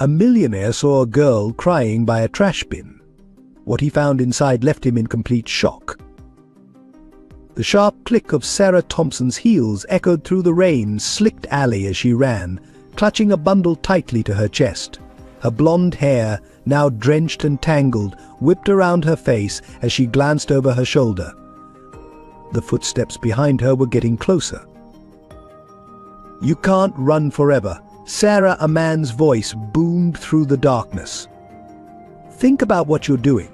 A millionaire saw a girl crying by a trash bin. What he found inside left him in complete shock. The sharp click of Sarah Thompson's heels echoed through the rain-slicked alley as she ran, clutching a bundle tightly to her chest. Her blonde hair, now drenched and tangled, whipped around her face as she glanced over her shoulder. The footsteps behind her were getting closer. "You can't run forever," Sarah, a man's voice, boomed through the darkness. "Think about what you're doing."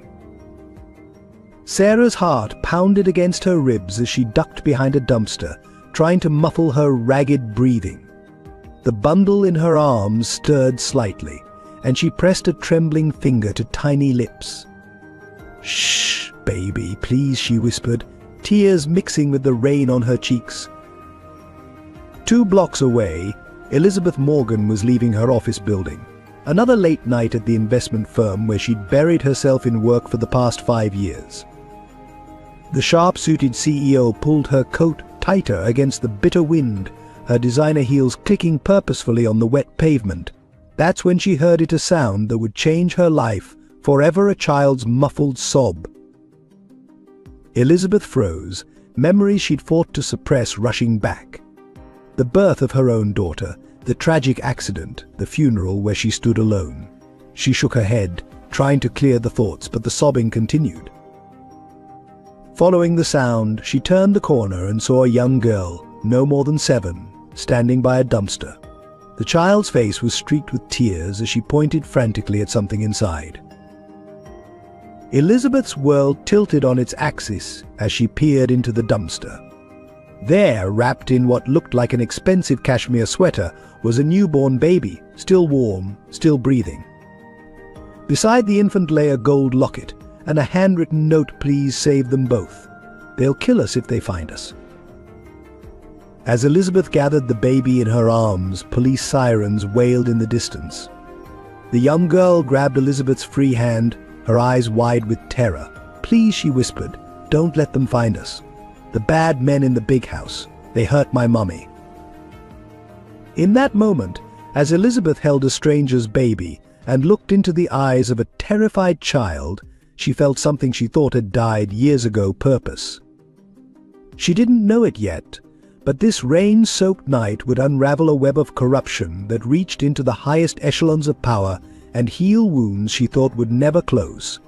Sarah's heart pounded against her ribs as she ducked behind a dumpster, trying to muffle her ragged breathing. The bundle in her arms stirred slightly, and she pressed a trembling finger to tiny lips. "Shh, baby, please," she whispered, tears mixing with the rain on her cheeks. 2 blocks away, Elizabeth Morgan was leaving her office building. Another late night at the investment firm where she'd buried herself in work for the past 5 years. The sharp-suited CEO pulled her coat tighter against the bitter wind, her designer heels clicking purposefully on the wet pavement. That's when she heard it, a sound that would change her life, forever, a child's muffled sob. Elizabeth froze, memories she'd fought to suppress rushing back. The birth of her own daughter, the tragic accident, the funeral where she stood alone. She shook her head, trying to clear the thoughts, but the sobbing continued. Following the sound, she turned the corner and saw a young girl, no more than 7, standing by a dumpster. The child's face was streaked with tears as she pointed frantically at something inside. Elizabeth's world tilted on its axis as she peered into the dumpster. There, wrapped in what looked like an expensive cashmere sweater, was a newborn baby, still warm, still breathing. Beside the infant lay a gold locket and a handwritten note: "Please save them both. They'll kill us if they find us." As Elizabeth gathered the baby in her arms, police sirens wailed in the distance. The young girl grabbed Elizabeth's free hand, her eyes wide with terror. "Please," she whispered, "don't let them find us. The bad men in the big house. They hurt my mummy." In that moment, as Elizabeth held a stranger's baby and looked into the eyes of a terrified child, she felt something she thought had died years ago: purpose. She didn't know it yet, but this rain-soaked night would unravel a web of corruption that reached into the highest echelons of power and heal wounds she thought would never close.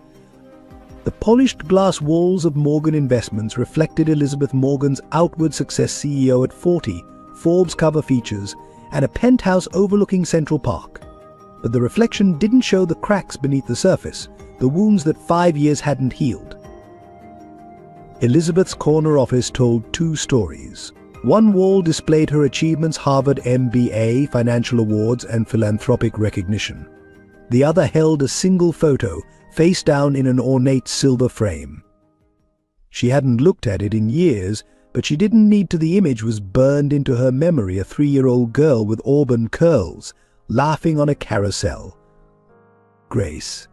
The polished glass walls of Morgan Investments reflected Elizabeth Morgan's outward success: CEO at 40, Forbes cover features, and a penthouse overlooking Central Park. But the reflection didn't show the cracks beneath the surface, the wounds that 5 years hadn't healed. Elizabeth's corner office told 2 stories. One wall displayed her achievements: Harvard MBA, financial awards, and philanthropic recognition. The other held a single photo, face down in an ornate silver frame. She hadn't looked at it in years, but she didn't need to. The image was burned into her memory: a 3-year-old girl with auburn curls, laughing on a carousel. Grace.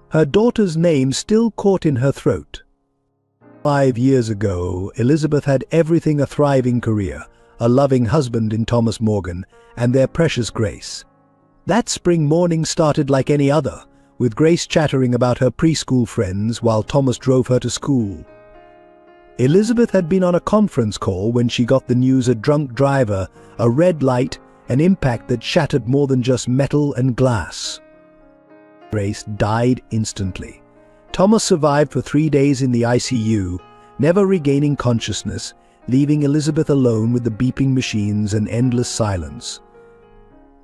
Her daughter's name still caught in her throat. 5 years ago, Elizabeth had everything: a thriving career, a loving husband in Thomas Morgan, and their precious Grace. That spring morning started like any other, with Grace chattering about her preschool friends while Thomas drove her to school. Elizabeth had been on a conference call when she got the news: a drunk driver, a red light, an impact that shattered more than just metal and glass. Grace died instantly. Thomas survived for 3 days in the ICU, never regaining consciousness, leaving Elizabeth alone with the beeping machines and endless silence.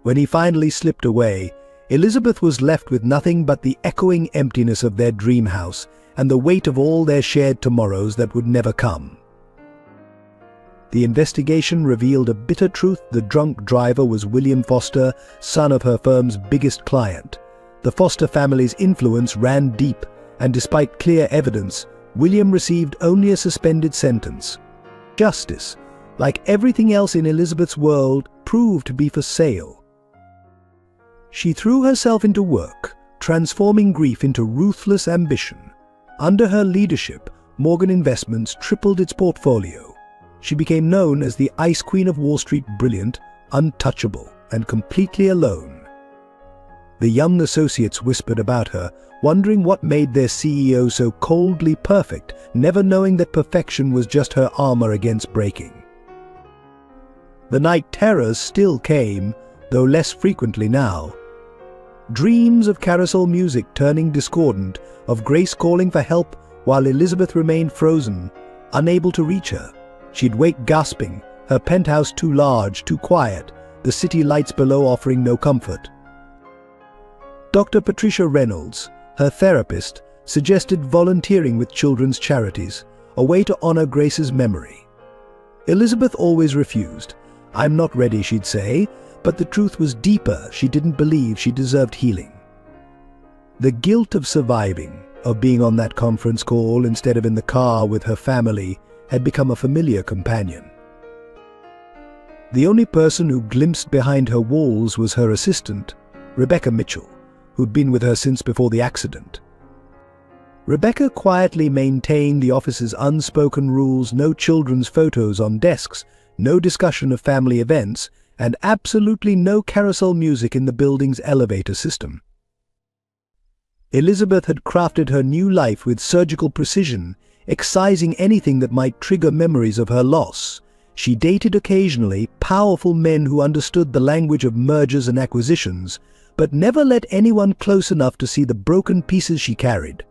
When he finally slipped away, Elizabeth was left with nothing but the echoing emptiness of their dream house and the weight of all their shared tomorrows that would never come. The investigation revealed a bitter truth: the drunk driver was William Foster, son of her firm's biggest client. The Foster family's influence ran deep, and despite clear evidence, William received only a suspended sentence. Justice, like everything else in Elizabeth's world, proved to be for sale. She threw herself into work, transforming grief into ruthless ambition. Under her leadership, Morgan Investments tripled its portfolio. She became known as the Ice Queen of Wall Street: brilliant, untouchable, and completely alone. The young associates whispered about her, wondering what made their CEO so coldly perfect, never knowing that perfection was just her armor against breaking. The night terrors still came, though less frequently now. Dreams of carousel music turning discordant, of Grace calling for help while Elizabeth remained frozen, unable to reach her. She'd wake gasping, her penthouse too large, too quiet, the city lights below offering no comfort. Dr. Patricia Reynolds, her therapist, suggested volunteering with children's charities, a way to honor Grace's memory. Elizabeth always refused. "I'm not ready," she'd say, but the truth was deeper. She didn't believe she deserved healing. The guilt of surviving, of being on that conference call instead of in the car with her family, had become a familiar companion. The only person who glimpsed behind her walls was her assistant, Rebecca Mitchell, who'd been with her since before the accident. Rebecca quietly maintained the office's unspoken rules: no children's photos on desks, no discussion of family events, and absolutely no carousel music in the building's elevator system. Elizabeth had crafted her new life with surgical precision, excising anything that might trigger memories of her loss. She dated occasionally powerful men who understood the language of mergers and acquisitions, but never let anyone close enough to see the broken pieces she carried.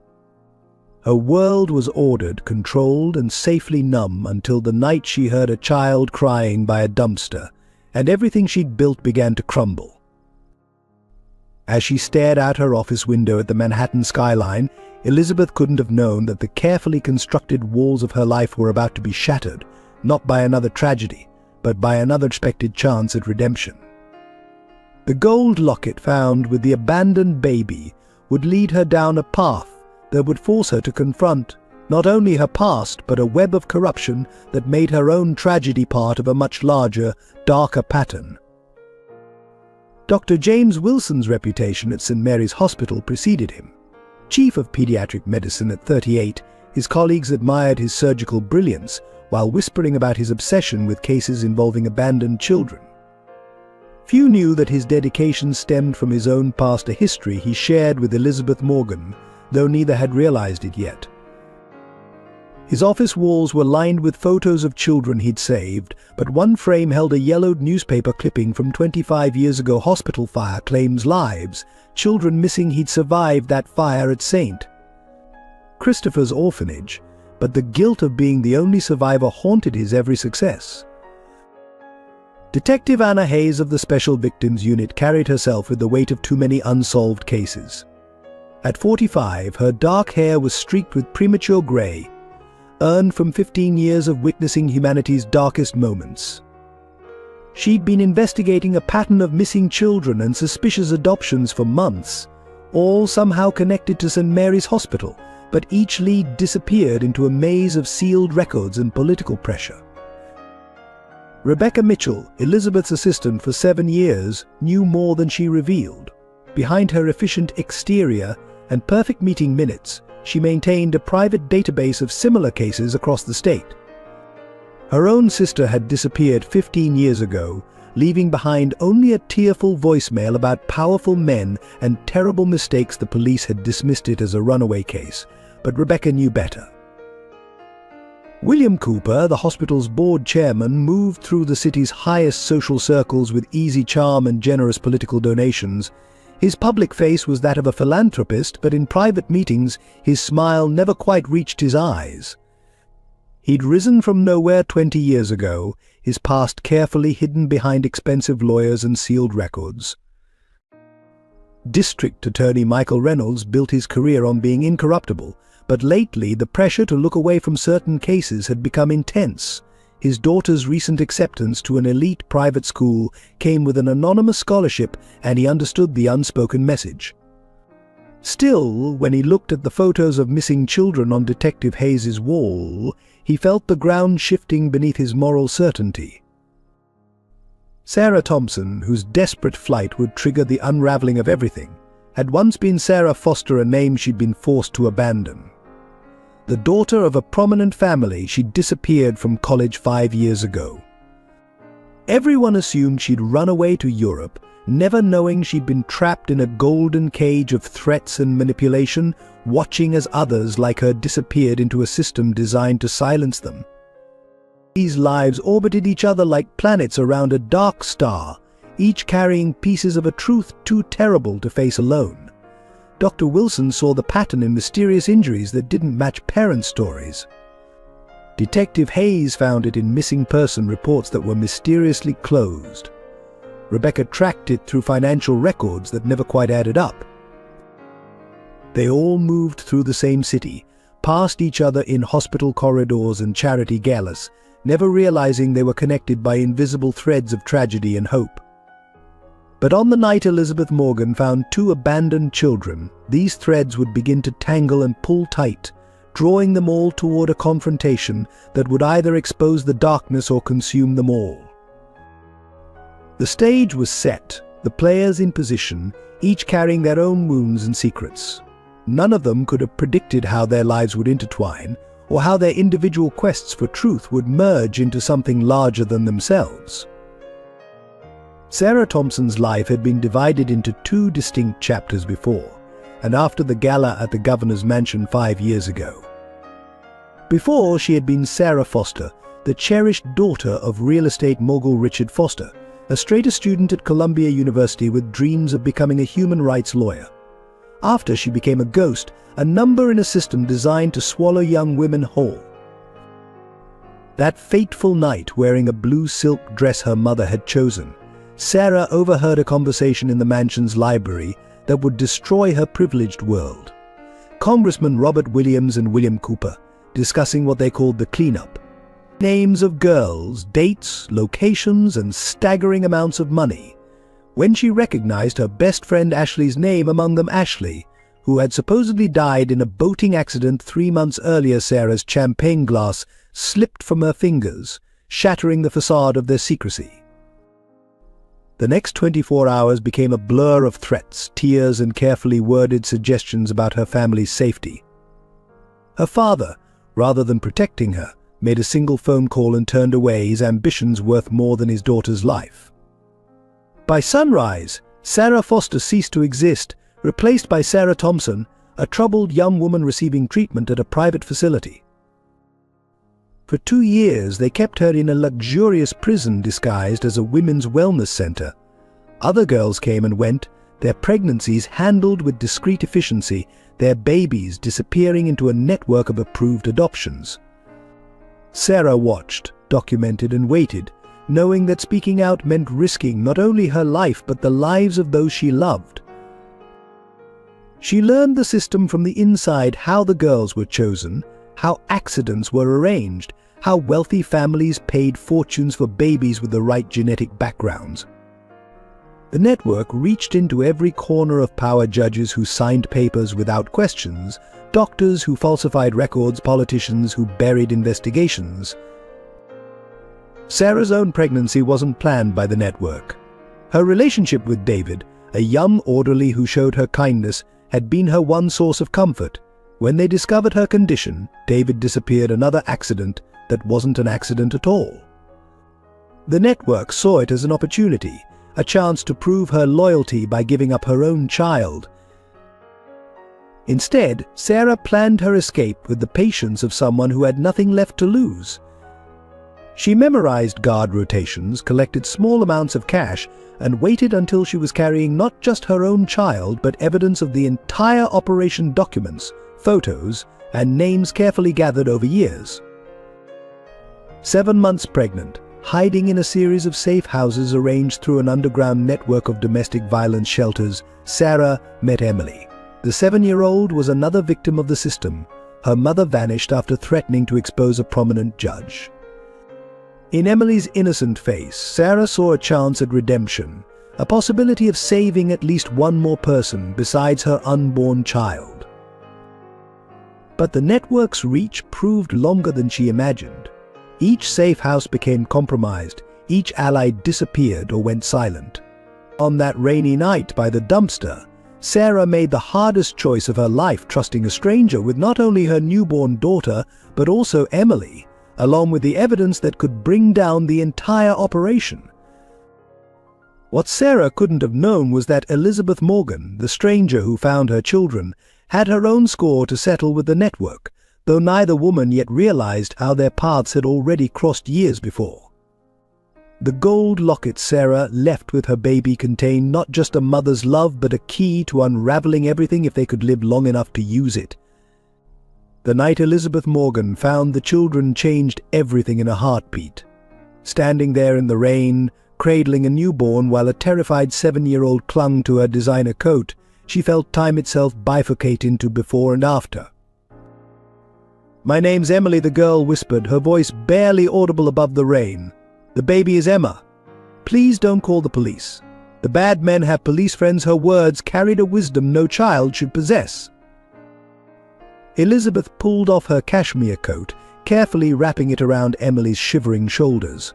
Her world was ordered, controlled, and safely numb until the night she heard a child crying by a dumpster, and everything she'd built began to crumble. As she stared out her office window at the Manhattan skyline, Elizabeth couldn't have known that the carefully constructed walls of her life were about to be shattered, not by another tragedy, but by another expected chance at redemption. The gold locket found with the abandoned baby would lead her down a path that would force her to confront not only her past, but a web of corruption that made her own tragedy part of a much larger, darker pattern. Dr. James Wilson's reputation at St. Mary's Hospital preceded him. Chief of pediatric medicine at 38, his colleagues admired his surgical brilliance while whispering about his obsession with cases involving abandoned children. Few knew that his dedication stemmed from his own past, a history he shared with Elizabeth Morgan, though neither had realized it yet. His office walls were lined with photos of children he'd saved, but one frame held a yellowed newspaper clipping from 25 years ago. Hospital fire claims lives. Children missing. He'd survived that fire at St. Christopher's orphanage, but the guilt of being the only survivor haunted his every success. Detective Anna Hayes of the Special Victims Unit carried herself with the weight of too many unsolved cases. At 45, her dark hair was streaked with premature grey, earned from 15 years of witnessing humanity's darkest moments. She'd been investigating a pattern of missing children and suspicious adoptions for months, all somehow connected to St. Mary's Hospital, but each lead disappeared into a maze of sealed records and political pressure. Rebecca Mitchell, Elizabeth's assistant for 7 years, knew more than she revealed. Behind her efficient exterior and perfect meeting minutes, she maintained a private database of similar cases across the state. Her own sister had disappeared 15 years ago, leaving behind only a tearful voicemail about powerful men and terrible mistakes. The police had dismissed it as a runaway case, but Rebecca knew better. William Cooper, the hospital's board chairman, moved through the city's highest social circles with easy charm and generous political donations. His public face was that of a philanthropist, but in private meetings his smile never quite reached his eyes. He'd risen from nowhere 20 years ago, his past carefully hidden behind expensive lawyers and sealed records. District Attorney Michael Reynolds built his career on being incorruptible, but lately the pressure to look away from certain cases had become intense. His daughter's recent acceptance to an elite private school came with an anonymous scholarship, and he understood the unspoken message. Still, when he looked at the photos of missing children on Detective Hayes's wall, he felt the ground shifting beneath his moral certainty. Sarah Thompson, whose desperate flight would trigger the unraveling of everything, had once been Sarah Foster, a name she'd been forced to abandon. The daughter of a prominent family, she'd disappeared from college 5 years ago. Everyone assumed she'd run away to Europe, never knowing she'd been trapped in a golden cage of threats and manipulation, watching as others like her disappeared into a system designed to silence them. These lives orbited each other like planets around a dark star, each carrying pieces of a truth too terrible to face alone. Dr. Wilson saw the pattern in mysterious injuries that didn't match parents' stories. Detective Hayes found it in missing person reports that were mysteriously closed. Rebecca tracked it through financial records that never quite added up. They all moved through the same city, past each other in hospital corridors and charity galas, never realizing they were connected by invisible threads of tragedy and hope. But on the night Elizabeth Morgan found 2 abandoned children, these threads would begin to tangle and pull tight, drawing them all toward a confrontation that would either expose the darkness or consume them all. The stage was set, the players in position, each carrying their own wounds and secrets. None of them could have predicted how their lives would intertwine, or how their individual quests for truth would merge into something larger than themselves. Sarah Thompson's life had been divided into 2 distinct chapters before, and after the gala at the governor's mansion 5 years ago. Before, she had been Sarah Foster, the cherished daughter of real estate mogul Richard Foster, a straight-A student at Columbia University with dreams of becoming a human rights lawyer. After, she became a ghost, a number in a system designed to swallow young women whole. That fateful night, wearing a blue silk dress her mother had chosen, Sarah overheard a conversation in the mansion's library that would destroy her privileged world. Congressman Robert Williams and William Cooper, discussing what they called the cleanup. Names of girls, dates, locations, and staggering amounts of money. When she recognized her best friend Ashley's name among them, Ashley, who had supposedly died in a boating accident 3 months earlier, Sarah's champagne glass slipped from her fingers, shattering the facade of their secrecy. The next 24 hours became a blur of threats, tears, and carefully worded suggestions about her family's safety. Her father, rather than protecting her, made a single phone call and turned away, his ambitions worth more than his daughter's life. By sunrise, Sarah Foster ceased to exist, replaced by Sarah Thompson, a troubled young woman receiving treatment at a private facility. For 2 years, they kept her in a luxurious prison disguised as a women's wellness center. Other girls came and went, their pregnancies handled with discreet efficiency, their babies disappearing into a network of approved adoptions. Sarah watched, documented, and waited, knowing that speaking out meant risking not only her life but the lives of those she loved. She learned the system from the inside, how the girls were chosen, how accidents were arranged, how wealthy families paid fortunes for babies with the right genetic backgrounds. The network reached into every corner of power: judges who signed papers without questions, doctors who falsified records, politicians who buried investigations. Sarah's own pregnancy wasn't planned by the network. Her relationship with David, a young orderly who showed her kindness, had been her one source of comfort. When they discovered her condition, David disappeared, another accident that wasn't an accident at all. The network saw it as an opportunity, a chance to prove her loyalty by giving up her own child. Instead, Sarah planned her escape with the patience of someone who had nothing left to lose. She memorized guard rotations, collected small amounts of cash, and waited until she was carrying not just her own child but evidence of the entire operation: documents, photos, and names carefully gathered over years. 7 months pregnant, hiding in a series of safe houses arranged through an underground network of domestic violence shelters, Sarah met Emily. The 7-year-old was another victim of the system. Her mother vanished after threatening to expose a prominent judge. In Emily's innocent face, Sarah saw a chance at redemption, a possibility of saving at least one more person besides her unborn child. But the network's reach proved longer than she imagined. Each safe house became compromised, each ally disappeared or went silent. On that rainy night by the dumpster, Sarah made the hardest choice of her life, trusting a stranger with not only her newborn daughter, but also Emily, along with the evidence that could bring down the entire operation. What Sarah couldn't have known was that Elizabeth Morgan, the stranger who found her children, had her own score to settle with the network, though neither woman yet realized how their paths had already crossed years before. The gold locket Sarah left with her baby contained not just a mother's love but a key to unraveling everything if they could live long enough to use it. The night Elizabeth Morgan found the children changed everything in a heartbeat. Standing there in the rain, cradling a newborn while a terrified 7-year-old clung to her designer coat, she felt time itself bifurcate into before and after. "My name's Emily," the girl whispered, her voice barely audible above the rain. "The baby is Emma. Please don't call the police. The bad men have police friends." Her words carried a wisdom no child should possess. Elizabeth pulled off her cashmere coat, carefully wrapping it around Emily's shivering shoulders.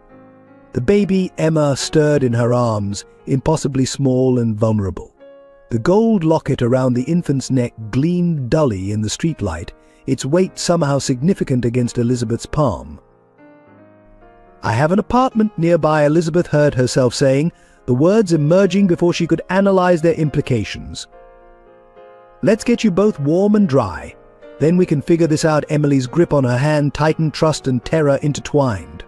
The baby, Emma, stirred in her arms, impossibly small and vulnerable. The gold locket around the infant's neck gleamed dully in the streetlight, its weight somehow significant against Elizabeth's palm. "I have an apartment nearby," Elizabeth heard herself saying, the words emerging before she could analyze their implications. "Let's get you both warm and dry. Then we can figure this out." Emily's grip on her hand tightened, trust and terror intertwined.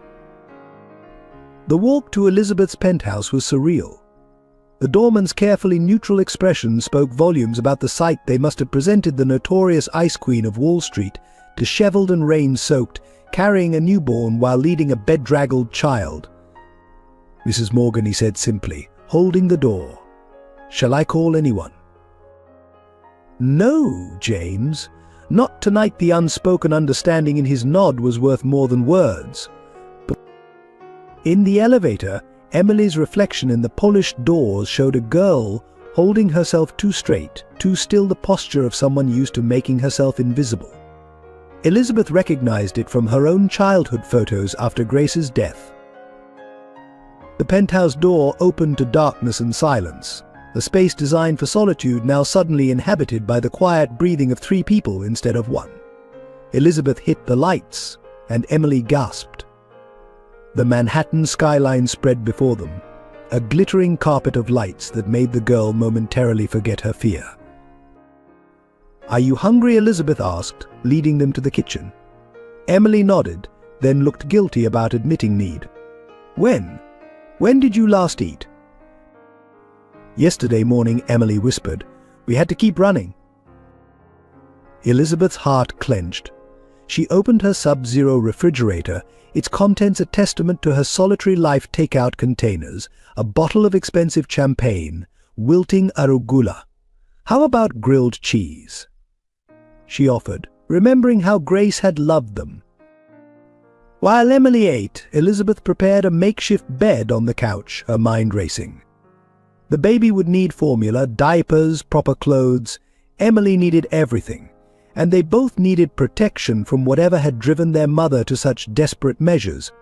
The walk to Elizabeth's penthouse was surreal. The doorman's carefully neutral expression spoke volumes about the sight they must have presented the notorious Ice Queen of Wall Street, disheveled and rain-soaked, carrying a newborn while leading a bedraggled child. "Mrs. Morgan," he said simply, holding the door. "Shall I call anyone?" "No, James. Not tonight." The unspoken understanding in his nod was worth more than words. But in the elevator, Emily's reflection in the polished doors showed a girl holding herself too straight, too still, the posture of someone used to making herself invisible. Elizabeth recognized it from her own childhood photos after Grace's death. The penthouse door opened to darkness and silence, a space designed for solitude now suddenly inhabited by the quiet breathing of 3 people instead of 1. Elizabeth hit the lights, and Emily gasped. The Manhattan skyline spread before them, a glittering carpet of lights that made the girl momentarily forget her fear. "Are you hungry?" Elizabeth asked, leading them to the kitchen. Emily nodded, then looked guilty about admitting need. When did you last eat?" "Yesterday morning," Emily whispered. "We had to keep running." Elizabeth's heart clenched. She opened her Sub-Zero refrigerator, its contents a testament to her solitary life. Takeout containers, a bottle of expensive champagne, wilting arugula. "How about grilled cheese?" she offered, remembering how Grace had loved them. While Emily ate, Elizabeth prepared a makeshift bed on the couch, her mind racing. The baby would need formula, diapers, proper clothes. Emily needed everything, and they both needed protection from whatever had driven their mother to such desperate measures.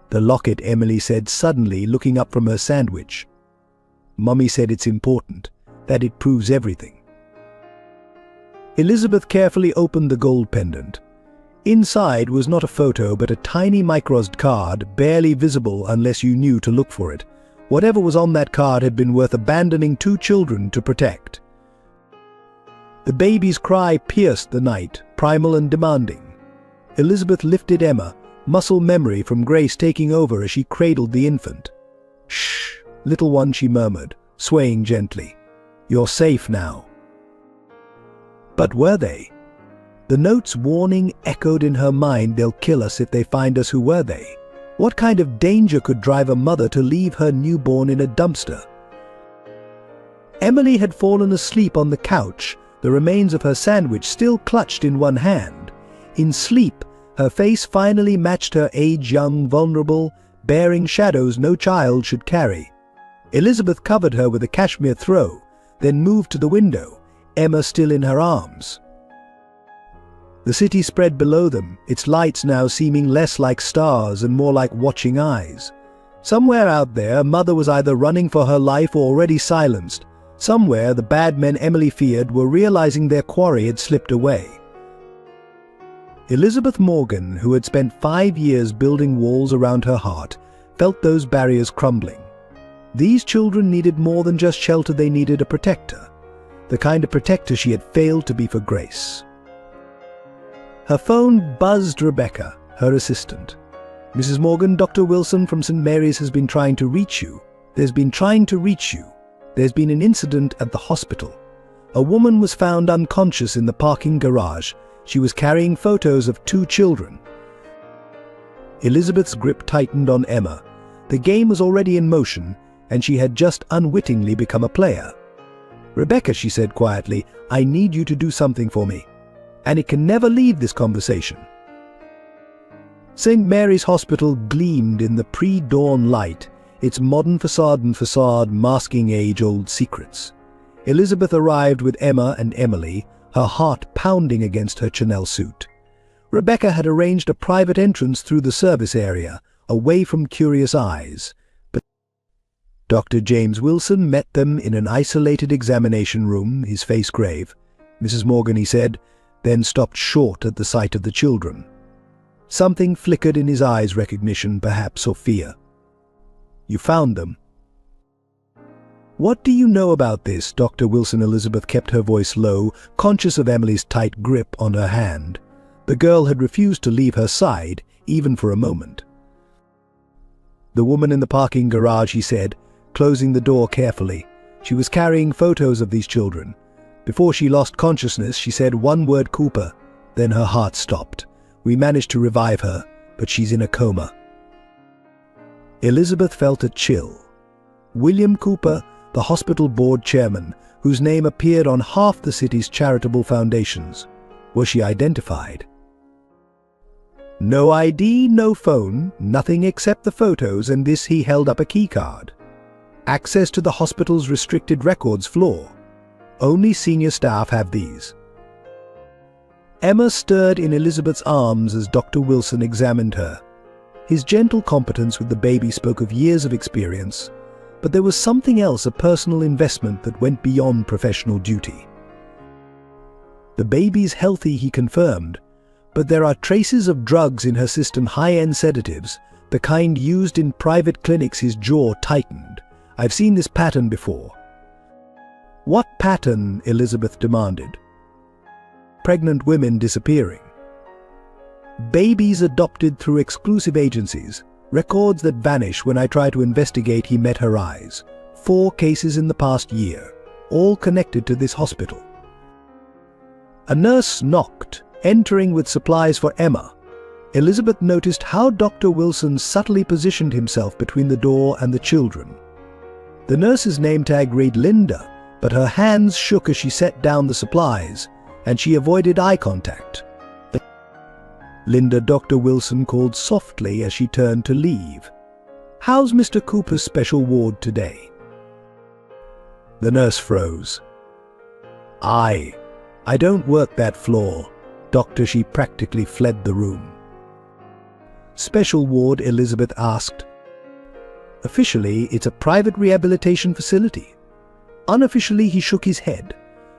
"The locket," Emily said suddenly, looking up from her sandwich. "Mummy said it's important, that it proves everything." Elizabeth carefully opened the gold pendant. Inside was not a photo but a tiny microsed card, barely visible unless you knew to look for it. Whatever was on that card had been worth abandoning 2 children to protect. The baby's cry pierced the night, primal and demanding. Elizabeth lifted Emma, muscle memory from Grace taking over as she cradled the infant. "Shh, little one," she murmured, swaying gently. "You're safe now." But were they? The note's warning echoed in her mind. "They'll kill us if they find us." Who were they? What kind of danger could drive a mother to leave her newborn in a dumpster? Emily had fallen asleep on the couch, the remains of her sandwich still clutched in one hand. In sleep, her face finally matched her age, young, vulnerable, bearing shadows no child should carry. Elizabeth covered her with a cashmere throw, then moved to the window, Emma still in her arms. The city spread below them, its lights now seeming less like stars and more like watching eyes. Somewhere out there, Mother was either running for her life or already silenced. Somewhere, the bad men Emily feared were realizing their quarry had slipped away. Elizabeth Morgan, who had spent 5 years building walls around her heart, felt those barriers crumbling. These children needed more than just shelter, they needed a protector. The kind of protector she had failed to be for Grace. Her phone buzzed Rebecca, her assistant. "Mrs. Morgan, Dr. Wilson from St. Mary's has been trying to reach you. There's been an incident at the hospital. A woman was found unconscious in the parking garage. She was carrying photos of 2 children." Elizabeth's grip tightened on Emma. The game was already in motion, and she had just unwittingly become a player. "Rebecca," she said quietly, "I need you to do something for me. And it can never leave this conversation." St. Mary's Hospital gleamed in the pre-dawn light, its modern facade masking age-old secrets. Elizabeth arrived with Emma and Emily, her heart pounding against her Chanel suit. Rebecca had arranged a private entrance through the service area, away from curious eyes. But Dr. James Wilson met them in an isolated examination room, his face grave. "Mrs. Morgan," he said, then stopped short at the sight of the children. Something flickered in his eyes, recognition perhaps, or fear. "You found them." "What do you know about this, Dr. Wilson?" Elizabeth kept her voice low, conscious of Emily's tight grip on her hand. The girl had refused to leave her side, even for a moment. "The woman in the parking garage," he said, closing the door carefully. "She was carrying photos of these children. Before she lost consciousness, she said one word, Cooper. Then her heart stopped. We managed to revive her, but she's in a coma." Elizabeth felt a chill. William Cooper, the hospital board chairman, whose name appeared on half the city's charitable foundations. Was she identified? No ID, no phone, nothing except the photos, and this he held up a keycard. Access to the hospital's restricted records floor. Only senior staff have these. Emma stirred in Elizabeth's arms as Dr. Wilson examined her. His gentle competence with the baby spoke of years of experience, but there was something else, a personal investment that went beyond professional duty. "The baby's healthy," he confirmed, "but there are traces of drugs in her system, high-end sedatives, the kind used in private clinics." His jaw tightened. "I've seen this pattern before." "What pattern?" Elizabeth demanded. "Pregnant women disappearing. Babies adopted through exclusive agencies. Records that vanish when I try to investigate." He met her eyes. 4 cases in the past year, all connected to this hospital. A nurse knocked, entering with supplies for Emma. Elizabeth noticed how Dr. Wilson subtly positioned himself between the door and the children. The nurse's name tag read Linda, but her hands shook as she set down the supplies, and she avoided eye contact. "Linda," Dr. Wilson called softly as she turned to leave. "How's Mr. Cooper's special ward today?" The nurse froze. I don't work that floor, Doctor." She practically fled the room. "Special ward?" Elizabeth asked. "Officially, it's a private rehabilitation facility." Unofficially, he shook his head.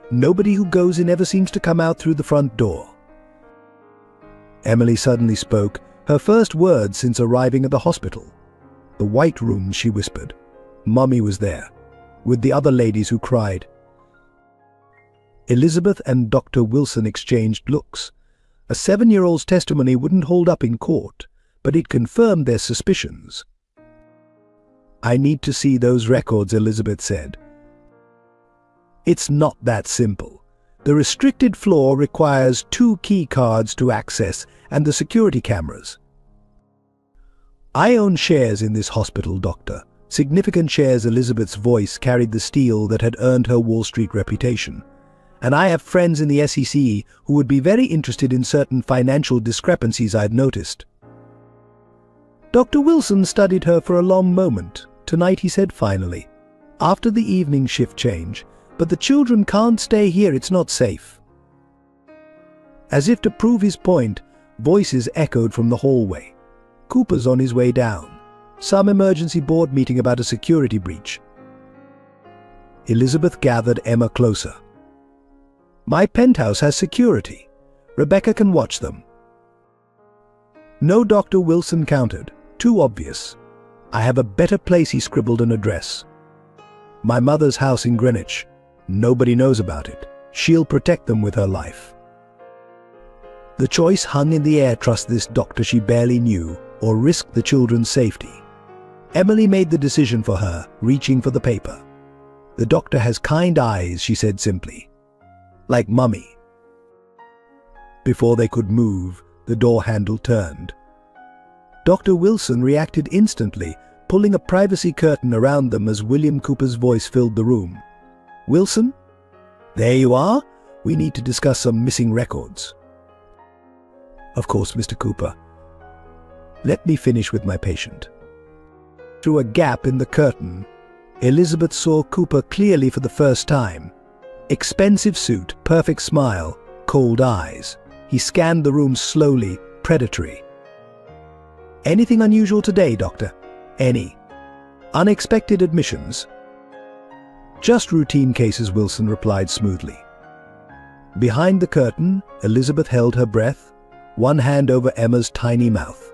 "Nobody who goes in ever seems to come out through the front door." Emily suddenly spoke, her first words since arriving at the hospital. "The white room," she whispered. "Mummy was there, with the other ladies who cried." Elizabeth and Dr. Wilson exchanged looks. A 7-year-old's testimony wouldn't hold up in court, but it confirmed their suspicions. "I need to see those records," Elizabeth said. "It's not that simple. The restricted floor requires 2 key cards to access and the security cameras." "I own shares in this hospital, Doctor. Significant shares." Elizabeth's voice carried the steel that had earned her Wall Street reputation. "And I have friends in the SEC who would be very interested in certain financial discrepancies I'd noticed." Dr. Wilson studied her for a long moment. "Tonight," he said finally, "after the evening shift change. But the children can't stay here, it's not safe." As if to prove his point, voices echoed from the hallway. "Cooper's on his way down. Some emergency board meeting about a security breach." Elizabeth gathered Emma closer. "My penthouse has security. Rebecca can watch them." "No," Dr. Wilson countered. "Too obvious." I have a better place, he scribbled an address. My mother's house in Greenwich. Nobody knows about it. She'll protect them with her life. The choice hung in the air: trust this doctor she barely knew, or risk the children's safety. Emily made the decision for her, reaching for the paper. The doctor has kind eyes, she said simply. Like Mummy. Before they could move, the door handle turned. Dr. Wilson reacted instantly, pulling a privacy curtain around them as William Cooper's voice filled the room. Wilson? There you are. We need to discuss some missing records. Of course, Mr. Cooper. Let me finish with my patient. Through a gap in the curtain, Elizabeth saw Cooper clearly for the first time. Expensive suit, perfect smile, cold eyes. He scanned the room slowly, predatory. Anything unusual today, Doctor? Any? Unexpected admissions? Just routine cases, Wilson replied smoothly. Behind the curtain, Elizabeth held her breath, one hand over Emma's tiny mouth.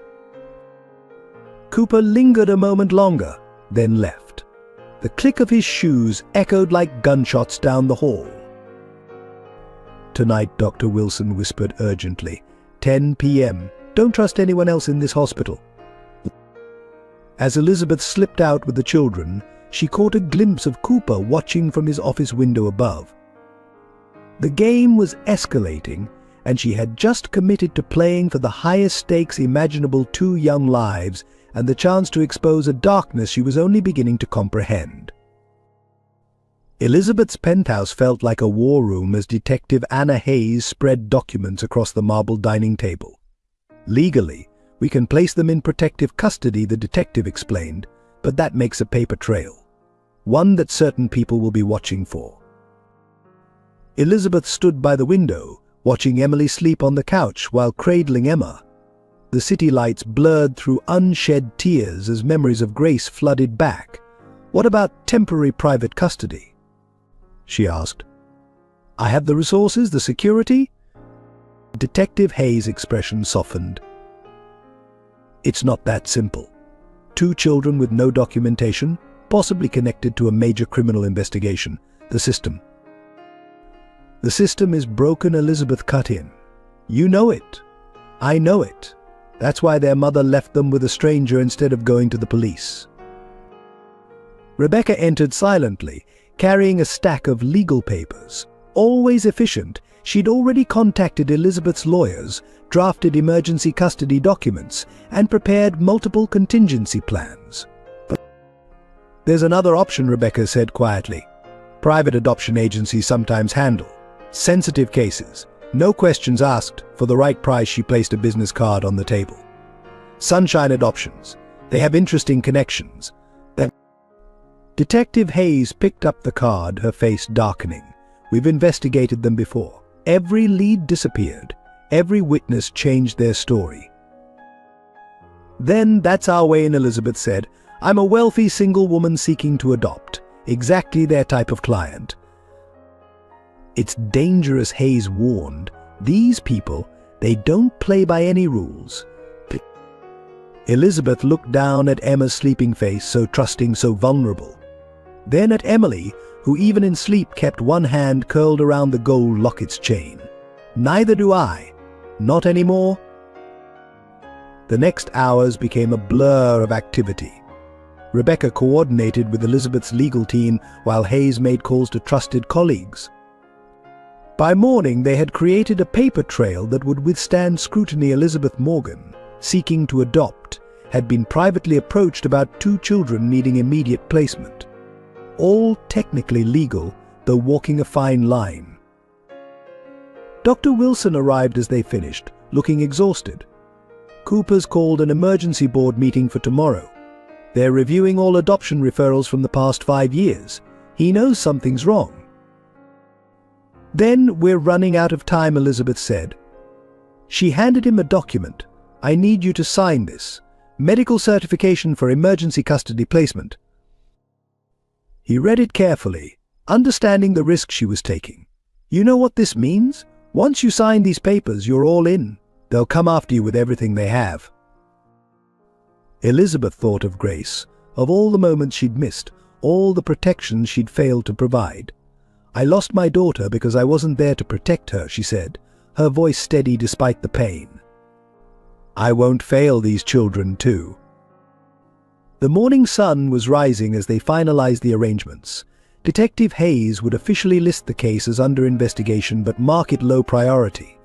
Cooper lingered a moment longer, then left. The click of his shoes echoed like gunshots down the hall. Tonight, Dr. Wilson whispered urgently. 10 p.m. Don't trust anyone else in this hospital. As Elizabeth slipped out with the children, she caught a glimpse of Cooper watching from his office window above. The game was escalating, and she had just committed to playing for the highest stakes imaginable: 2 young lives and the chance to expose a darkness she was only beginning to comprehend. Elizabeth's penthouse felt like a war room as Detective Anna Hayes spread documents across the marble dining table. Legally, we can place them in protective custody, the detective explained, but that makes a paper trail. One that certain people will be watching for. Elizabeth stood by the window, watching Emily sleep on the couch while cradling Emma. The city lights blurred through unshed tears as memories of Grace flooded back. What about temporary private custody? She asked. I have the resources, the security? Detective Hayes' expression softened. It's not that simple. 2 children with no documentation, possibly connected to a major criminal investigation. The system. The system is broken, Elizabeth cut in. You know it. I know it. That's why their mother left them with a stranger instead of going to the police. Rebecca entered silently, carrying a stack of legal papers. Always efficient, she'd already contacted Elizabeth's lawyers, drafted emergency custody documents, and prepared multiple contingency plans. But there's another option, Rebecca said quietly. Private adoption agencies sometimes handle sensitive cases. No questions asked. For the right price, she placed a business card on the table. Sunshine Adoptions. They have interesting connections. Detective Hayes picked up the card, her face darkening. We've investigated them before. Every lead disappeared. Every witness changed their story. Then that's our way in, Elizabeth said. I'm a wealthy single woman seeking to adopt. Exactly their type of client. It's dangerous, Hayes warned. These people, they don't play by any rules. Elizabeth looked down at Emma's sleeping face, so trusting, so vulnerable. Then at Emily, who even in sleep kept one hand curled around the gold locket's chain. Neither do I. Not anymore. The next hours became a blur of activity. Rebecca coordinated with Elizabeth's legal team while Hayes made calls to trusted colleagues. By morning, they had created a paper trail that would withstand scrutiny. Elizabeth Morgan, seeking to adopt, had been privately approached about 2 children needing immediate placement. All technically legal, though walking a fine line. Dr. Wilson arrived as they finished, looking exhausted. Cooper's called an emergency board meeting for tomorrow. They're reviewing all adoption referrals from the past 5 years. He knows something's wrong. Then we're running out of time, Elizabeth said. She handed him a document. I need you to sign this. Medical certification for emergency custody placement. He read it carefully, understanding the risk she was taking. You know what this means? Once you sign these papers, you're all in. They'll come after you with everything they have. Elizabeth thought of Grace, of all the moments she'd missed, all the protection she'd failed to provide. "I lost my daughter because I wasn't there to protect her," she said, her voice steady despite the pain. "I won't fail these children too." The morning sun was rising as they finalized the arrangements. Detective Hayes would officially list the case as under investigation but mark it low priority.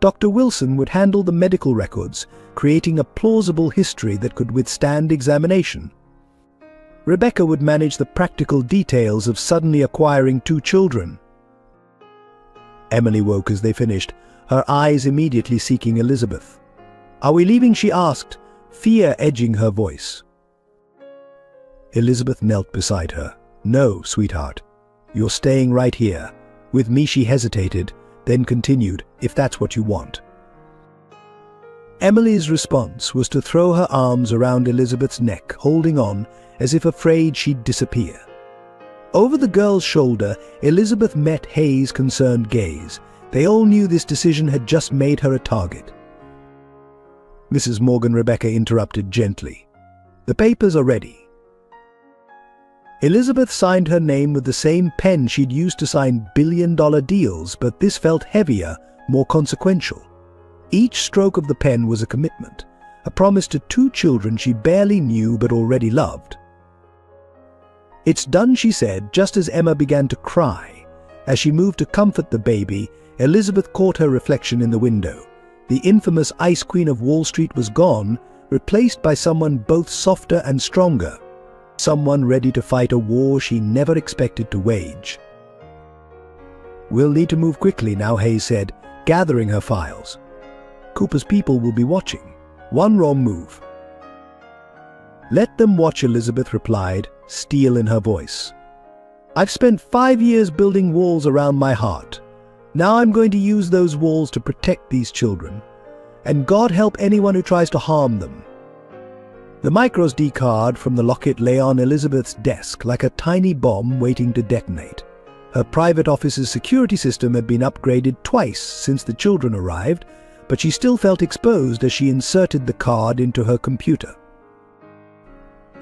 Dr. Wilson would handle the medical records, creating a plausible history that could withstand examination. Rebecca would manage the practical details of suddenly acquiring 2 children. Emily woke as they finished, her eyes immediately seeking Elizabeth. "Are we leaving?" she asked, fear edging her voice. Elizabeth knelt beside her. "No, sweetheart. You're staying right here." With me, she hesitated, then continued, "if that's what you want." Emily's response was to throw her arms around Elizabeth's neck, holding on, as if afraid she'd disappear. Over the girl's shoulder, Elizabeth met Hayes' concerned gaze. They all knew this decision had just made her a target. "Mrs. Morgan," Rebecca interrupted gently. "The papers are ready." Elizabeth signed her name with the same pen she'd used to sign billion-dollar deals, but this felt heavier, more consequential. Each stroke of the pen was a commitment, a promise to 2 children she barely knew but already loved. "It's done," she said, just as Emma began to cry. As she moved to comfort the baby, Elizabeth caught her reflection in the window. The infamous Ice Queen of Wall Street was gone, replaced by someone both softer and stronger. Someone ready to fight a war she never expected to wage. "We'll need to move quickly now," Hayes said, gathering her files. "Cooper's people will be watching. One wrong move." "Let them watch," Elizabeth replied, steel in her voice. "I've spent 5 years building walls around my heart. Now I'm going to use those walls to protect these children. And God help anyone who tries to harm them." The microSD card from the locket lay on Elizabeth's desk like a tiny bomb waiting to detonate. Her private office's security system had been upgraded twice since the children arrived, but she still felt exposed as she inserted the card into her computer.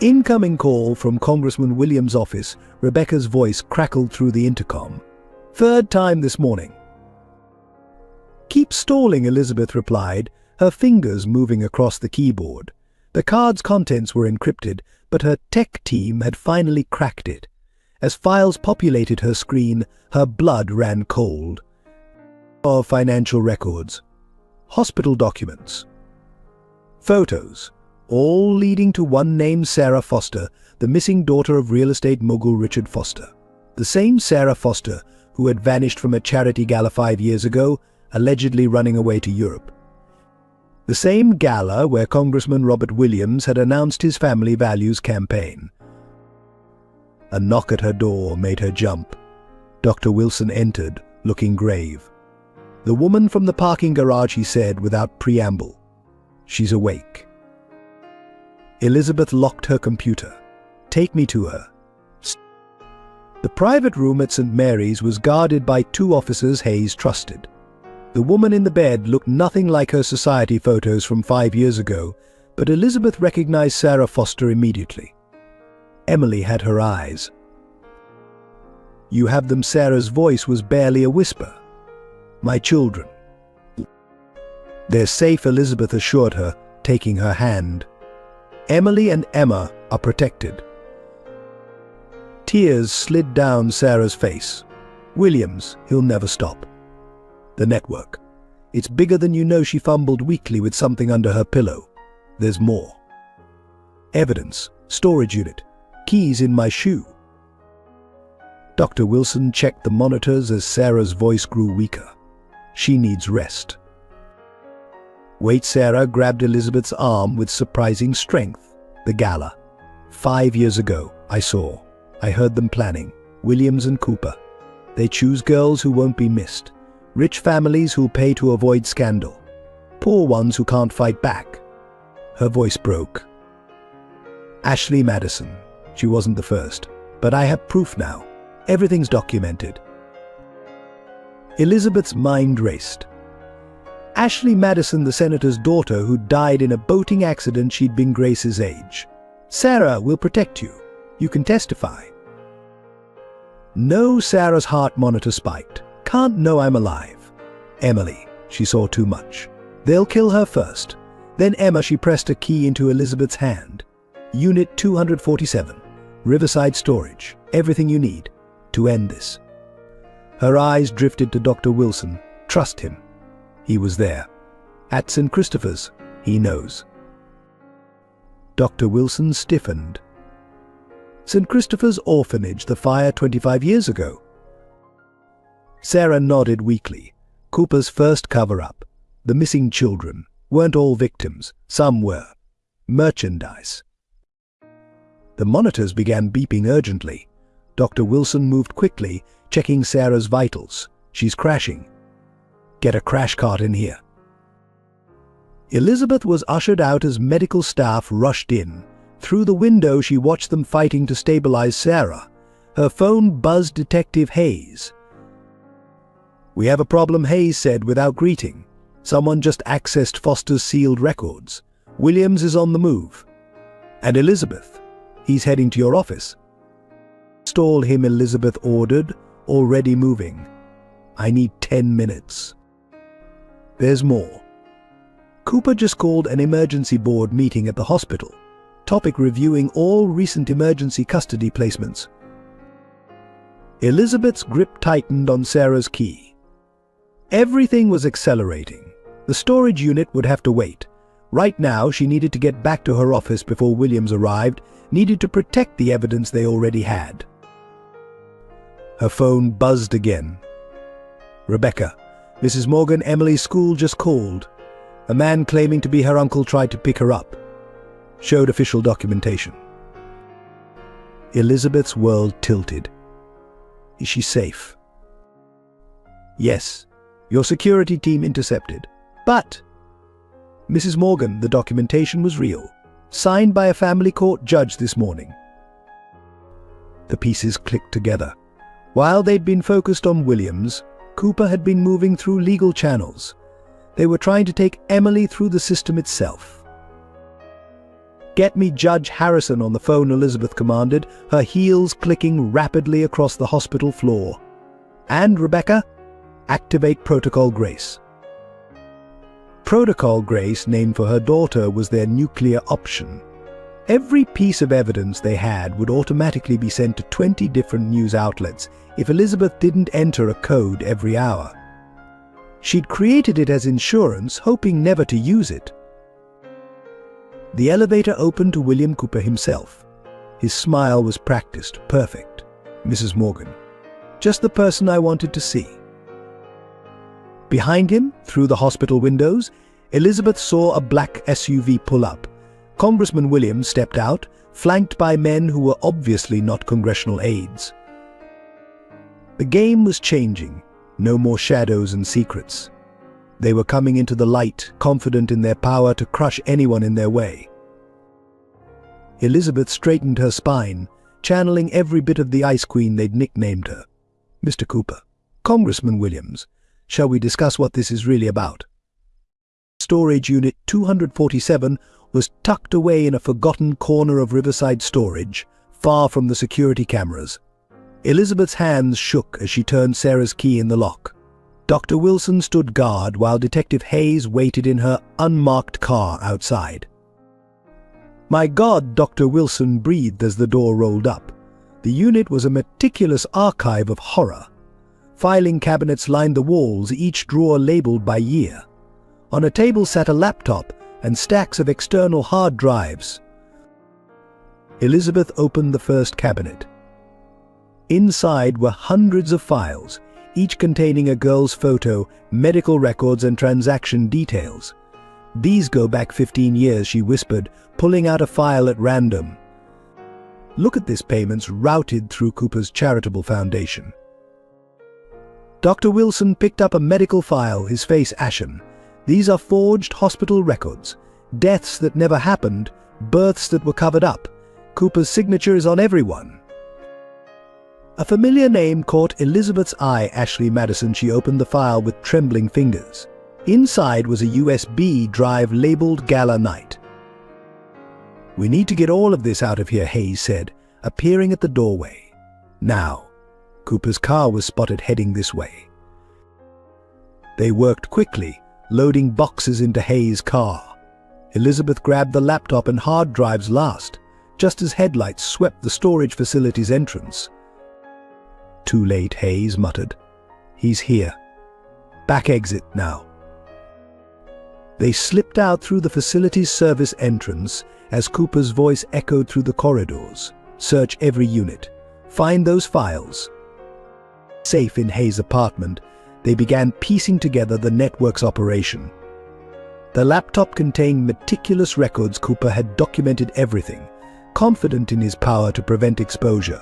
Incoming call from Congressman Williams' office. Rebecca's voice crackled through the intercom. "3rd time this morning." "Keep stalling," Elizabeth replied, her fingers moving across the keyboard. The card's contents were encrypted, but her tech team had finally cracked it. As files populated her screen, her blood ran cold. Of financial records, hospital documents, photos, all leading to one name: Sarah Foster, the missing daughter of real estate mogul Richard Foster. The same Sarah Foster who had vanished from a charity gala 5 years ago, allegedly running away to Europe. The same gala where Congressman Robert Williams had announced his family values campaign. A knock at her door made her jump. Dr. Wilson entered, looking grave. "The woman from the parking garage," he said without preamble. "She's awake." Elizabeth locked her computer. "Take me to her." The private room at St. Mary's was guarded by 2 officers Hayes trusted. The woman in the bed looked nothing like her society photos from 5 years ago, but Elizabeth recognized Sarah Foster immediately. Emily had her eyes. "You have them." Sarah's voice was barely a whisper. "My children." "They're safe," Elizabeth assured her, taking her hand. "Emily and Emma are protected." Tears slid down Sarah's face. "Williams, he'll never stop." "The network. It's bigger than you know." She fumbled weakly with something under her pillow. "There's more. Evidence, storage unit, keys in my shoe." Dr. Wilson checked the monitors as Sarah's voice grew weaker. "She needs rest." "Wait." Sarah grabbed Elizabeth's arm with surprising strength. "The gala. 5 years ago, I saw. I heard them planning. Williams and Cooper. They choose girls who won't be missed. Rich families who'll pay to avoid scandal. Poor ones who can't fight back." Her voice broke. "Ashley Madison. She wasn't the first. But I have proof now. Everything's documented." Elizabeth's mind raced. Ashley Madison, the senator's daughter who died in a boating accident. She'd been Grace's age. Sarah will protect you. You can testify. No, Sarah's heart monitor spiked. Can't know I'm alive. Emily, she saw too much. They'll kill her first. Then Emma, she pressed a key into Elizabeth's hand. Unit 247. Riverside Storage. Everything you need to end this. Her eyes drifted to Dr. Wilson. Trust him. He was there. At St. Christopher's, he knows. Dr. Wilson stiffened. St. Christopher's Orphanage, the fire 25 years ago. Sarah nodded weakly. Cooper's first cover-up. The missing children weren't all victims. Some were. Merchandise. The monitors began beeping urgently. Dr. Wilson moved quickly, checking Sarah's vitals. She's crashing. Get a crash cart in here. Elizabeth was ushered out as medical staff rushed in. Through the window, she watched them fighting to stabilize Sarah. Her phone buzzed Detective Hayes. "We have a problem," Hayes said without greeting. "Someone just accessed Foster's sealed records. Williams is on the move. And Elizabeth, he's heading to your office." "Stall him," Elizabeth ordered, already moving. "I need 10 minutes. There's more." Cooper just called an emergency board meeting at the hospital. Topic: reviewing all recent emergency custody placements. Elizabeth's grip tightened on Sarah's key. Everything was accelerating. The storage unit would have to wait. Right now, she needed to get back to her office before Williams arrived, needed to protect the evidence they already had. Her phone buzzed again. "Rebecca, Mrs. Morgan, Emily's school just called. A man claiming to be her uncle tried to pick her up. Showed official documentation." Elizabeth's world tilted. "Is she safe?" "Yes. Your security team intercepted. But, Mrs. Morgan, the documentation was real. Signed by a family court judge this morning." The pieces clicked together. While they'd been focused on Williams, Cooper had been moving through legal channels. They were trying to take Emily through the system itself. "Get me Judge Harrison on the phone," Elizabeth commanded, her heels clicking rapidly across the hospital floor. "And, Rebecca, activate Protocol Grace." Protocol Grace, named for her daughter, was their nuclear option. Every piece of evidence they had would automatically be sent to 20 different news outlets if Elizabeth didn't enter a code every hour. She'd created it as insurance, hoping never to use it. The elevator opened to William Cooper himself. His smile was practiced, perfect. "Mrs. Morgan, just the person I wanted to see." Behind him, through the hospital windows, Elizabeth saw a black SUV pull up. Congressman Williams stepped out, flanked by men who were obviously not congressional aides. The game was changing. No more shadows and secrets. They were coming into the light, confident in their power to crush anyone in their way. Elizabeth straightened her spine, channeling every bit of the Ice Queen they'd nicknamed her. "Mr. Cooper, Congressman Williams, shall we discuss what this is really about?" Storage Unit 247 was tucked away in a forgotten corner of Riverside Storage, far from the security cameras. Elizabeth's hands shook as she turned Sarah's key in the lock. Dr. Wilson stood guard while Detective Hayes waited in her unmarked car outside. "My God," Dr. Wilson breathed as the door rolled up. The unit was a meticulous archive of horror. Filing cabinets lined the walls, each drawer labeled by year. On a table sat a laptop and stacks of external hard drives. Elizabeth opened the first cabinet. Inside were hundreds of files, each containing a girl's photo, medical records, and transaction details. "These go back 15 years, she whispered, pulling out a file at random. "Look at this, payments routed through Cooper's charitable foundation." Dr. Wilson picked up a medical file, his face ashen. "These are forged hospital records. Deaths that never happened, births that were covered up. Cooper's signature is on everyone." A familiar name caught Elizabeth's eye. "Ashley Madison." She opened the file with trembling fingers. Inside was a USB drive labeled Gala Night. "We need to get all of this out of here," Hayes said, appearing at the doorway. Now, Cooper's car was spotted heading this way. They worked quickly, loading boxes into Hayes' car. Elizabeth grabbed the laptop and hard drives last, just as headlights swept the storage facility's entrance. "Too late," Hayes muttered. "He's here. Back exit now." They slipped out through the facility's service entrance as Cooper's voice echoed through the corridors. "Search every unit. Find those files." Safe in Hayes' apartment, they began piecing together the network's operation. The laptop contained meticulous records. Cooper had documented everything, confident in his power to prevent exposure.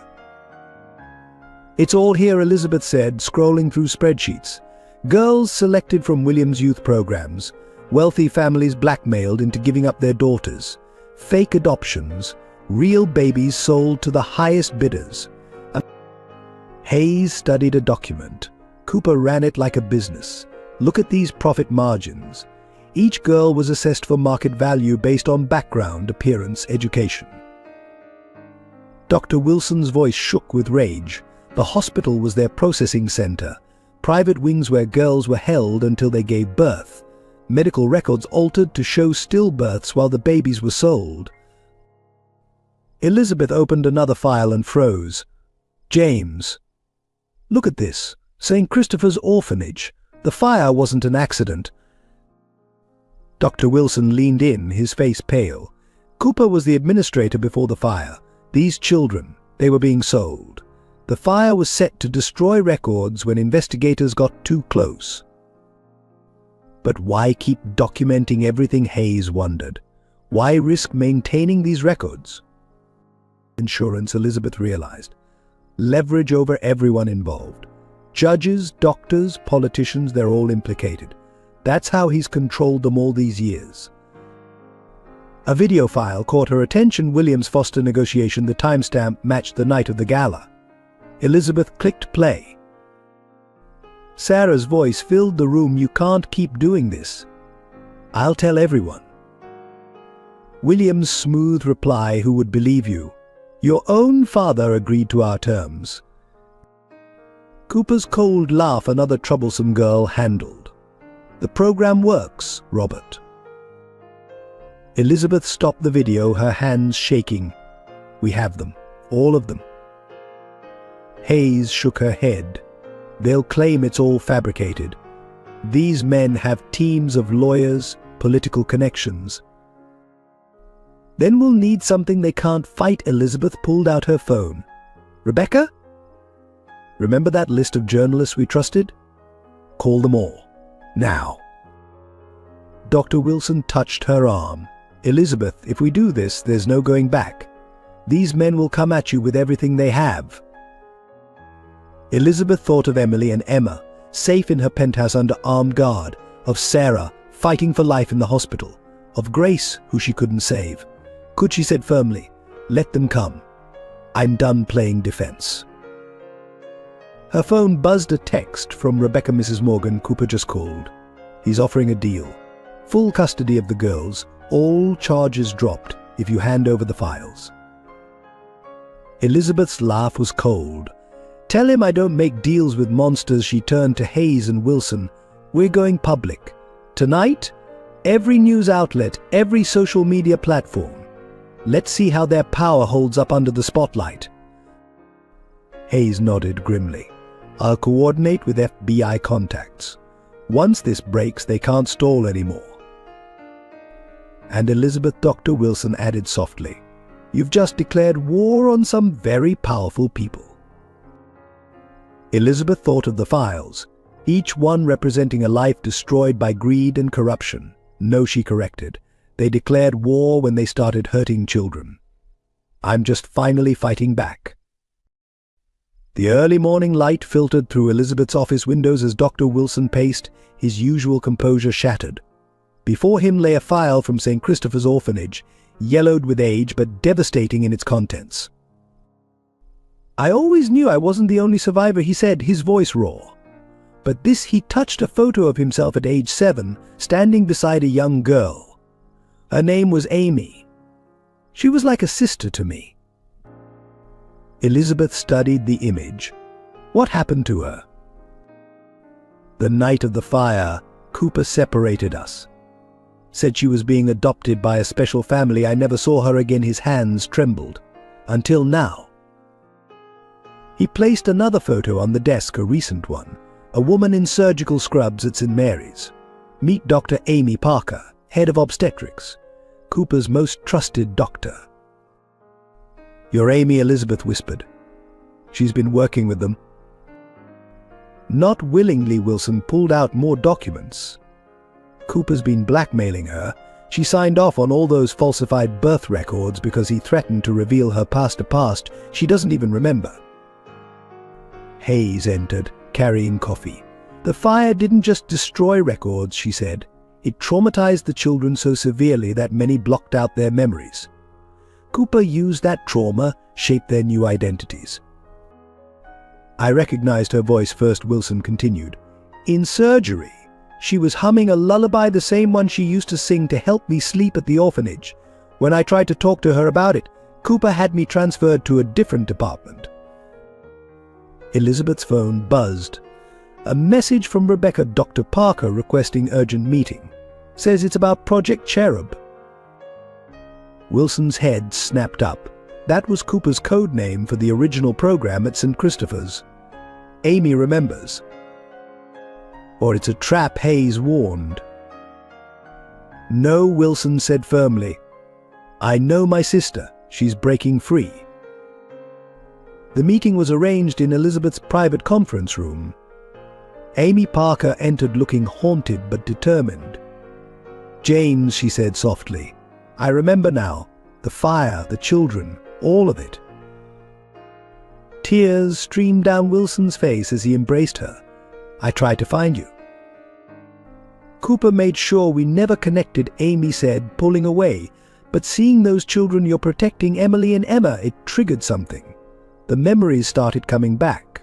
"It's all here," Elizabeth said, scrolling through spreadsheets. "Girls selected from Williams' youth programs, wealthy families blackmailed into giving up their daughters, fake adoptions, real babies sold to the highest bidders." Hayes studied a document. Cooper ran it like a business. "Look at these profit margins. Each girl was assessed for market value based on background, appearance, education." Dr. Wilson's voice shook with rage. The hospital was their processing center. Private wings where girls were held until they gave birth. Medical records altered to show stillbirths while the babies were sold. Elizabeth opened another file and froze. "James, look at this. St. Christopher's Orphanage. The fire wasn't an accident." Dr. Wilson leaned in, his face pale. "Cooper was the administrator before the fire. These children, they were being sold. The fire was set to destroy records when investigators got too close." But why keep documenting everything, Hayes wondered. Why risk maintaining these records? Insurance, Elizabeth realized. Leverage over everyone involved. Judges, doctors, politicians, they're all implicated. That's how he's controlled them all these years. A video file caught her attention. Williams-Foster negotiation. The timestamp matched the night of the gala. Elizabeth clicked play. Sarah's voice filled the room. "You can't keep doing this." "I'll tell everyone." William's smooth reply, "Who would believe you? Your own father agreed to our terms." Cooper's cold laugh, "Another troublesome girl handled." "The program works, Robert." Elizabeth stopped the video, her hands shaking. "We have them, all of them." Hayes shook her head. "They'll claim it's all fabricated. These men have teams of lawyers, political connections." "Then we'll need something they can't fight." Elizabeth pulled out her phone. "Rebecca? Remember that list of journalists we trusted? Call them all. Now." Dr. Wilson touched her arm. "Elizabeth, if we do this, there's no going back. These men will come at you with everything they have." Elizabeth thought of Emily and Emma, safe in her penthouse under armed guard, of Sarah, fighting for life in the hospital, of Grace, who she couldn't save. "Could," she said firmly, "let them come. I'm done playing defense." Her phone buzzed a text from Rebecca. "Mrs. Morgan, Cooper just called. He's offering a deal. Full custody of the girls, all charges dropped if you hand over the files." Elizabeth's laugh was cold. "Tell him I don't make deals with monsters." She turned to Hayes and Wilson. "We're going public. Tonight, every news outlet, every social media platform. Let's see how their power holds up under the spotlight." Hayes nodded grimly. "I'll coordinate with FBI contacts. Once this breaks, they can't stall anymore." And Elizabeth, Dr. Wilson added softly, "You've just declared war on some very powerful people." Elizabeth thought of the files, each one representing a life destroyed by greed and corruption. "No," she corrected. "They declared war when they started hurting children. I'm just finally fighting back." The early morning light filtered through Elizabeth's office windows as Dr. Wilson paced, his usual composure shattered. Before him lay a file from St. Christopher's Orphanage, yellowed with age but devastating in its contents. "I always knew I wasn't the only survivor," he said, his voice raw. But this he touched a photo of himself at age 7, standing beside a young girl. Her name was Amy. She was like a sister to me. Elizabeth studied the image. What happened to her? The night of the fire, Cooper separated us. Said she was being adopted by a special family. I never saw her again. His hands trembled. Until now. He placed another photo on the desk, a recent one. A woman in surgical scrubs at St. Mary's. Meet Dr. Amy Parker, head of obstetrics. Cooper's most trusted doctor. "You're Amy," Elizabeth whispered. "She's been working with them." Not willingly, Wilson pulled out more documents. Cooper's been blackmailing her. She signed off on all those falsified birth records because he threatened to reveal her past she doesn't even remember. Hayes entered, carrying coffee. "The fire didn't just destroy records," she said. "It traumatized the children so severely that many blocked out their memories. Cooper used that trauma, shaped their new identities." I recognized her voice first, Wilson continued. "In surgery, she was humming a lullaby, the same one she used to sing to help me sleep at the orphanage. When I tried to talk to her about it, Cooper had me transferred to a different department." Elizabeth's phone buzzed. "A message from Rebecca, Dr. Parker requesting urgent meeting. Says it's about Project Cherub." Wilson's head snapped up. That was Cooper's code name for the original program at St. Christopher's. Amy remembers. Or it's a trap, Hayes warned. "No," Wilson said firmly. "I know my sister. She's breaking free." The meeting was arranged in Elizabeth's private conference room. Amy Parker entered looking haunted but determined. "James," she said softly, "I remember now. The fire, the children, all of it." Tears streamed down Wilson's face as he embraced her. "I tried to find you." "Cooper made sure we never connected," Amy said, pulling away. "But seeing those children you're protecting, Emily and Emma, it triggered something. The memories started coming back."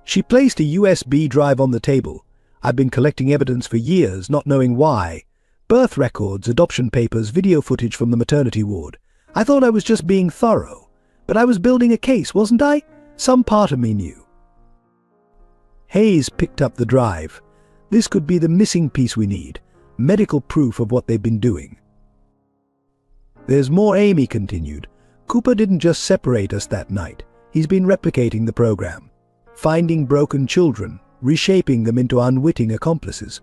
She placed a USB drive on the table. "I've been collecting evidence for years, not knowing why. Birth records, adoption papers, video footage from the maternity ward. I thought I was just being thorough. But I was building a case, wasn't I? Some part of me knew." Hayes picked up the drive. "This could be the missing piece we need. Medical proof of what they've been doing." "There's more," Amy continued. "Cooper didn't just separate us that night. He's been replicating the program. Finding broken children, reshaping them into unwitting accomplices.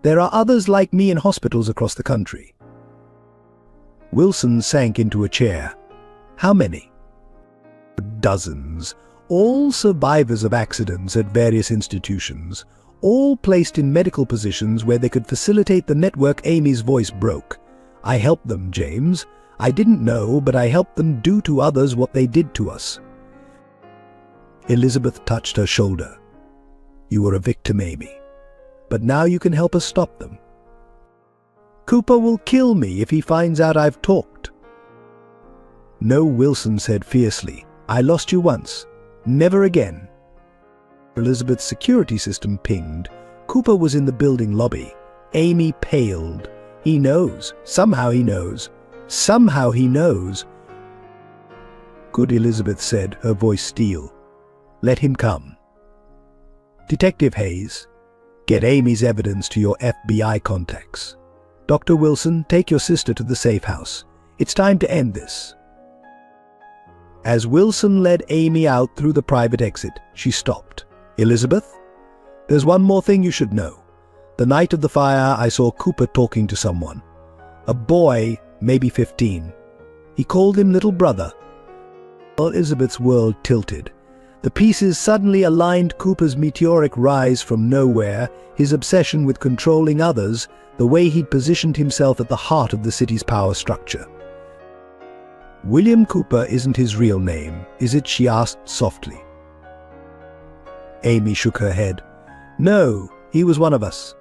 There are others like me in hospitals across the country." Wilson sank into a chair. "How many?" "Dozens. All survivors of accidents at various institutions. All placed in medical positions where they could facilitate the network." Amy's voice broke. "I helped them, James. I didn't know, but I helped them do to others what they did to us." Elizabeth touched her shoulder. "You were a victim, Amy. But now you can help us stop them." "Cooper will kill me if he finds out I've talked." "No," Wilson said fiercely. "I lost you once. Never again." Elizabeth's security system pinged. Cooper was in the building lobby. Amy paled. "He knows. Somehow he knows. Somehow he knows." "Good," Elizabeth said, her voice steel. "Let him come." "Detective Hayes, get Amy's evidence to your FBI contacts. Dr. Wilson, take your sister to the safe house. It's time to end this." As Wilson led Amy out through the private exit, she stopped. "Elizabeth, there's one more thing you should know. The night of the fire, I saw Cooper talking to someone. A boy, maybe 15. He called him little brother." Elizabeth's world tilted. The pieces suddenly aligned. Cooper's meteoric rise from nowhere, his obsession with controlling others, the way he'd positioned himself at the heart of the city's power structure. "William Cooper isn't his real name, is it?" she asked softly. Amy shook her head. "No, he was one of us.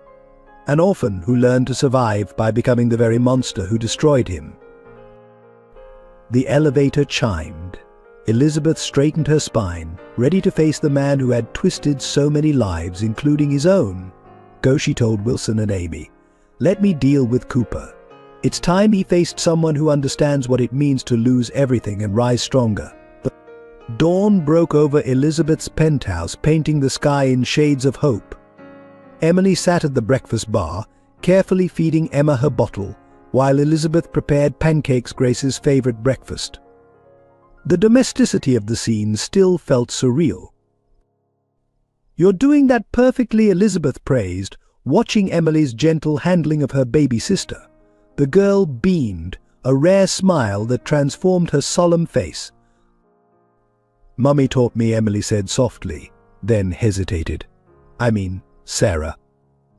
An orphan who learned to survive by becoming the very monster who destroyed him." The elevator chimed. Elizabeth straightened her spine, ready to face the man who had twisted so many lives, including his own. "Go," she told Wilson and Amy. "Let me deal with Cooper. It's time he faced someone who understands what it means to lose everything and rise stronger." Dawn broke over Elizabeth's penthouse, painting the sky in shades of hope. Emily sat at the breakfast bar, carefully feeding Emma her bottle, while Elizabeth prepared pancakes, Grace's favorite breakfast. The domesticity of the scene still felt surreal. "You're doing that perfectly," Elizabeth praised, watching Emily's gentle handling of her baby sister. The girl beamed, a rare smile that transformed her solemn face. "Mummy taught me," Emily said softly, then hesitated. "I mean, Sarah.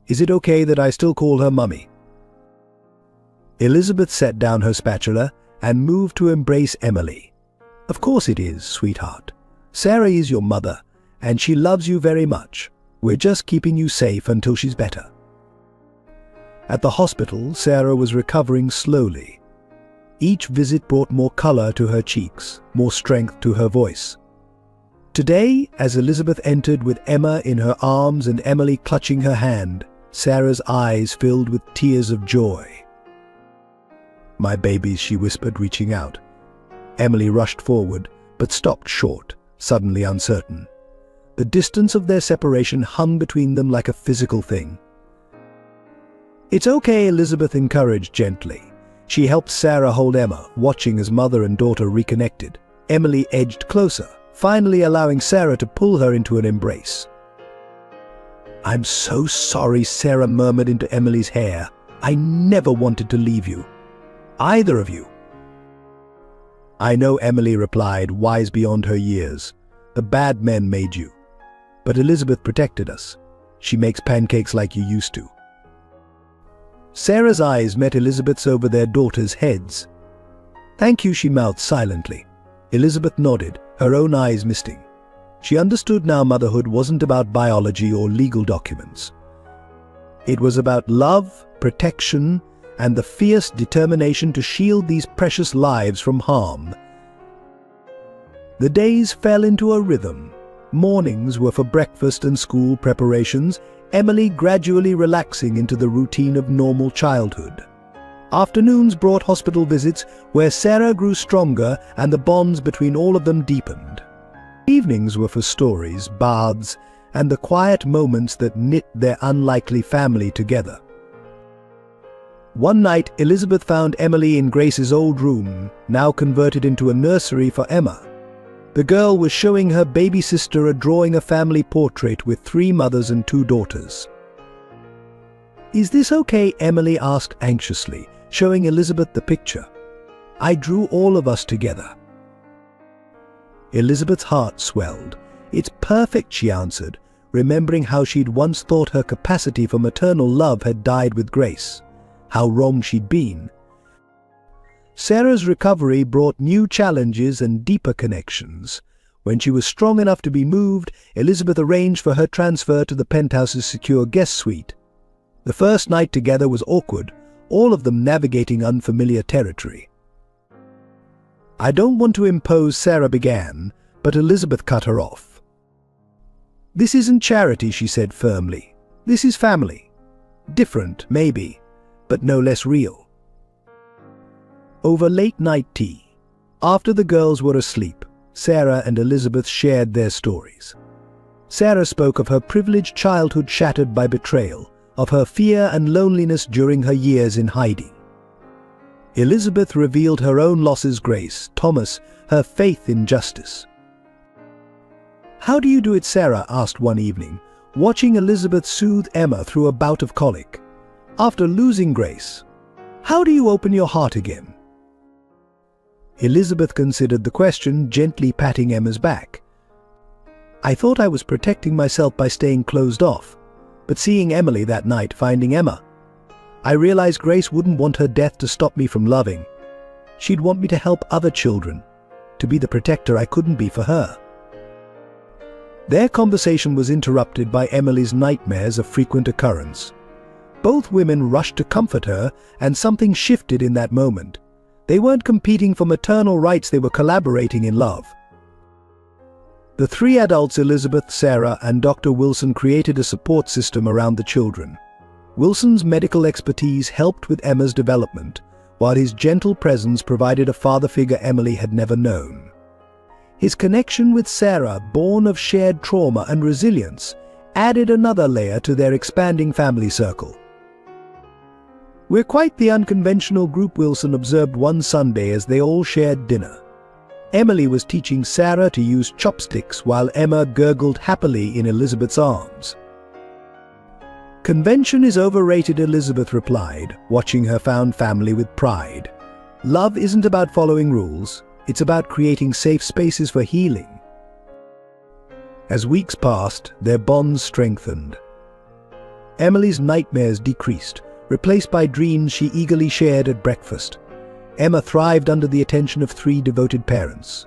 Is it okay that I still call her Mummy?" Elizabeth set down her spatula and moved to embrace Emily. "Of course it is, sweetheart. Sarah is your mother, and she loves you very much. We're just keeping you safe until she's better." At the hospital, Sarah was recovering slowly. Each visit brought more color to her cheeks, more strength to her voice. Today, as Elizabeth entered with Emma in her arms and Emily clutching her hand, Sarah's eyes filled with tears of joy. "My babies," she whispered, reaching out. Emily rushed forward, but stopped short, suddenly uncertain. The distance of their separation hung between them like a physical thing. "It's okay," Elizabeth encouraged gently. She helped Sarah hold Emma, watching as mother and daughter reconnected. Emily edged closer, finally allowing Sarah to pull her into an embrace. "I'm so sorry," Sarah murmured into Emily's hair. "I never wanted to leave you. Either of you." "I know," Emily replied, wise beyond her years. "The bad men made you. But Elizabeth protected us. She makes pancakes like you used to." Sarah's eyes met Elizabeth's over their daughters' heads. "Thank you," she mouthed silently. Elizabeth nodded, her own eyes misting. She understood now motherhood wasn't about biology or legal documents. It was about love, protection, and the fierce determination to shield these precious lives from harm. The days fell into a rhythm. Mornings were for breakfast and school preparations, Emily gradually relaxing into the routine of normal childhood. Afternoons brought hospital visits where Sarah grew stronger and the bonds between all of them deepened. Evenings were for stories, baths, and the quiet moments that knit their unlikely family together. One night, Elizabeth found Emily in Grace's old room, now converted into a nursery for Emma. The girl was showing her baby sister a drawing, a family portrait with 3 mothers and 2 daughters. "Is this okay?" Emily asked anxiously, showing Elizabeth the picture. "I drew all of us together." Elizabeth's heart swelled. "It's perfect," she answered, remembering how she'd once thought her capacity for maternal love had died with Grace. How wrong she'd been. Sarah's recovery brought new challenges and deeper connections. When she was strong enough to be moved, Elizabeth arranged for her transfer to the penthouse's secure guest suite. The first night together was awkward, all of them navigating unfamiliar territory. "I don't want to impose," Sarah began, but Elizabeth cut her off. "This isn't charity," she said firmly. "This is family. Different, maybe, but no less real." Over late-night tea, after the girls were asleep, Sarah and Elizabeth shared their stories. Sarah spoke of her privileged childhood shattered by betrayal, of her fear and loneliness during her years in hiding. Elizabeth revealed her own losses, Grace, Thomas, her faith in justice. "How do you do it?" Sarah asked one evening, watching Elizabeth soothe Emma through a bout of colic. "After losing Grace, how do you open your heart again?" Elizabeth considered the question, gently patting Emma's back. "I thought I was protecting myself by staying closed off, but seeing Emily that night, finding Emma, I realized Grace wouldn't want her death to stop me from loving. She'd want me to help other children, to be the protector I couldn't be for her." Their conversation was interrupted by Emily's nightmares, a frequent occurrence. Both women rushed to comfort her, and something shifted in that moment. They weren't competing for maternal rights, they were collaborating in love. The three adults, Elizabeth, Sarah, and Dr. Wilson, created a support system around the children. Wilson's medical expertise helped with Emma's development, while his gentle presence provided a father figure Emily had never known. His connection with Sarah, born of shared trauma and resilience, added another layer to their expanding family circle. "We're quite the unconventional group," Wilson observed one Sunday as they all shared dinner. Emily was teaching Sarah to use chopsticks while Emma gurgled happily in Elizabeth's arms. "Convention is overrated," Elizabeth replied, watching her found family with pride. "Love isn't about following rules, it's about creating safe spaces for healing." As weeks passed, their bonds strengthened. Emily's nightmares decreased, replaced by dreams she eagerly shared at breakfast. Emma thrived under the attention of three devoted parents.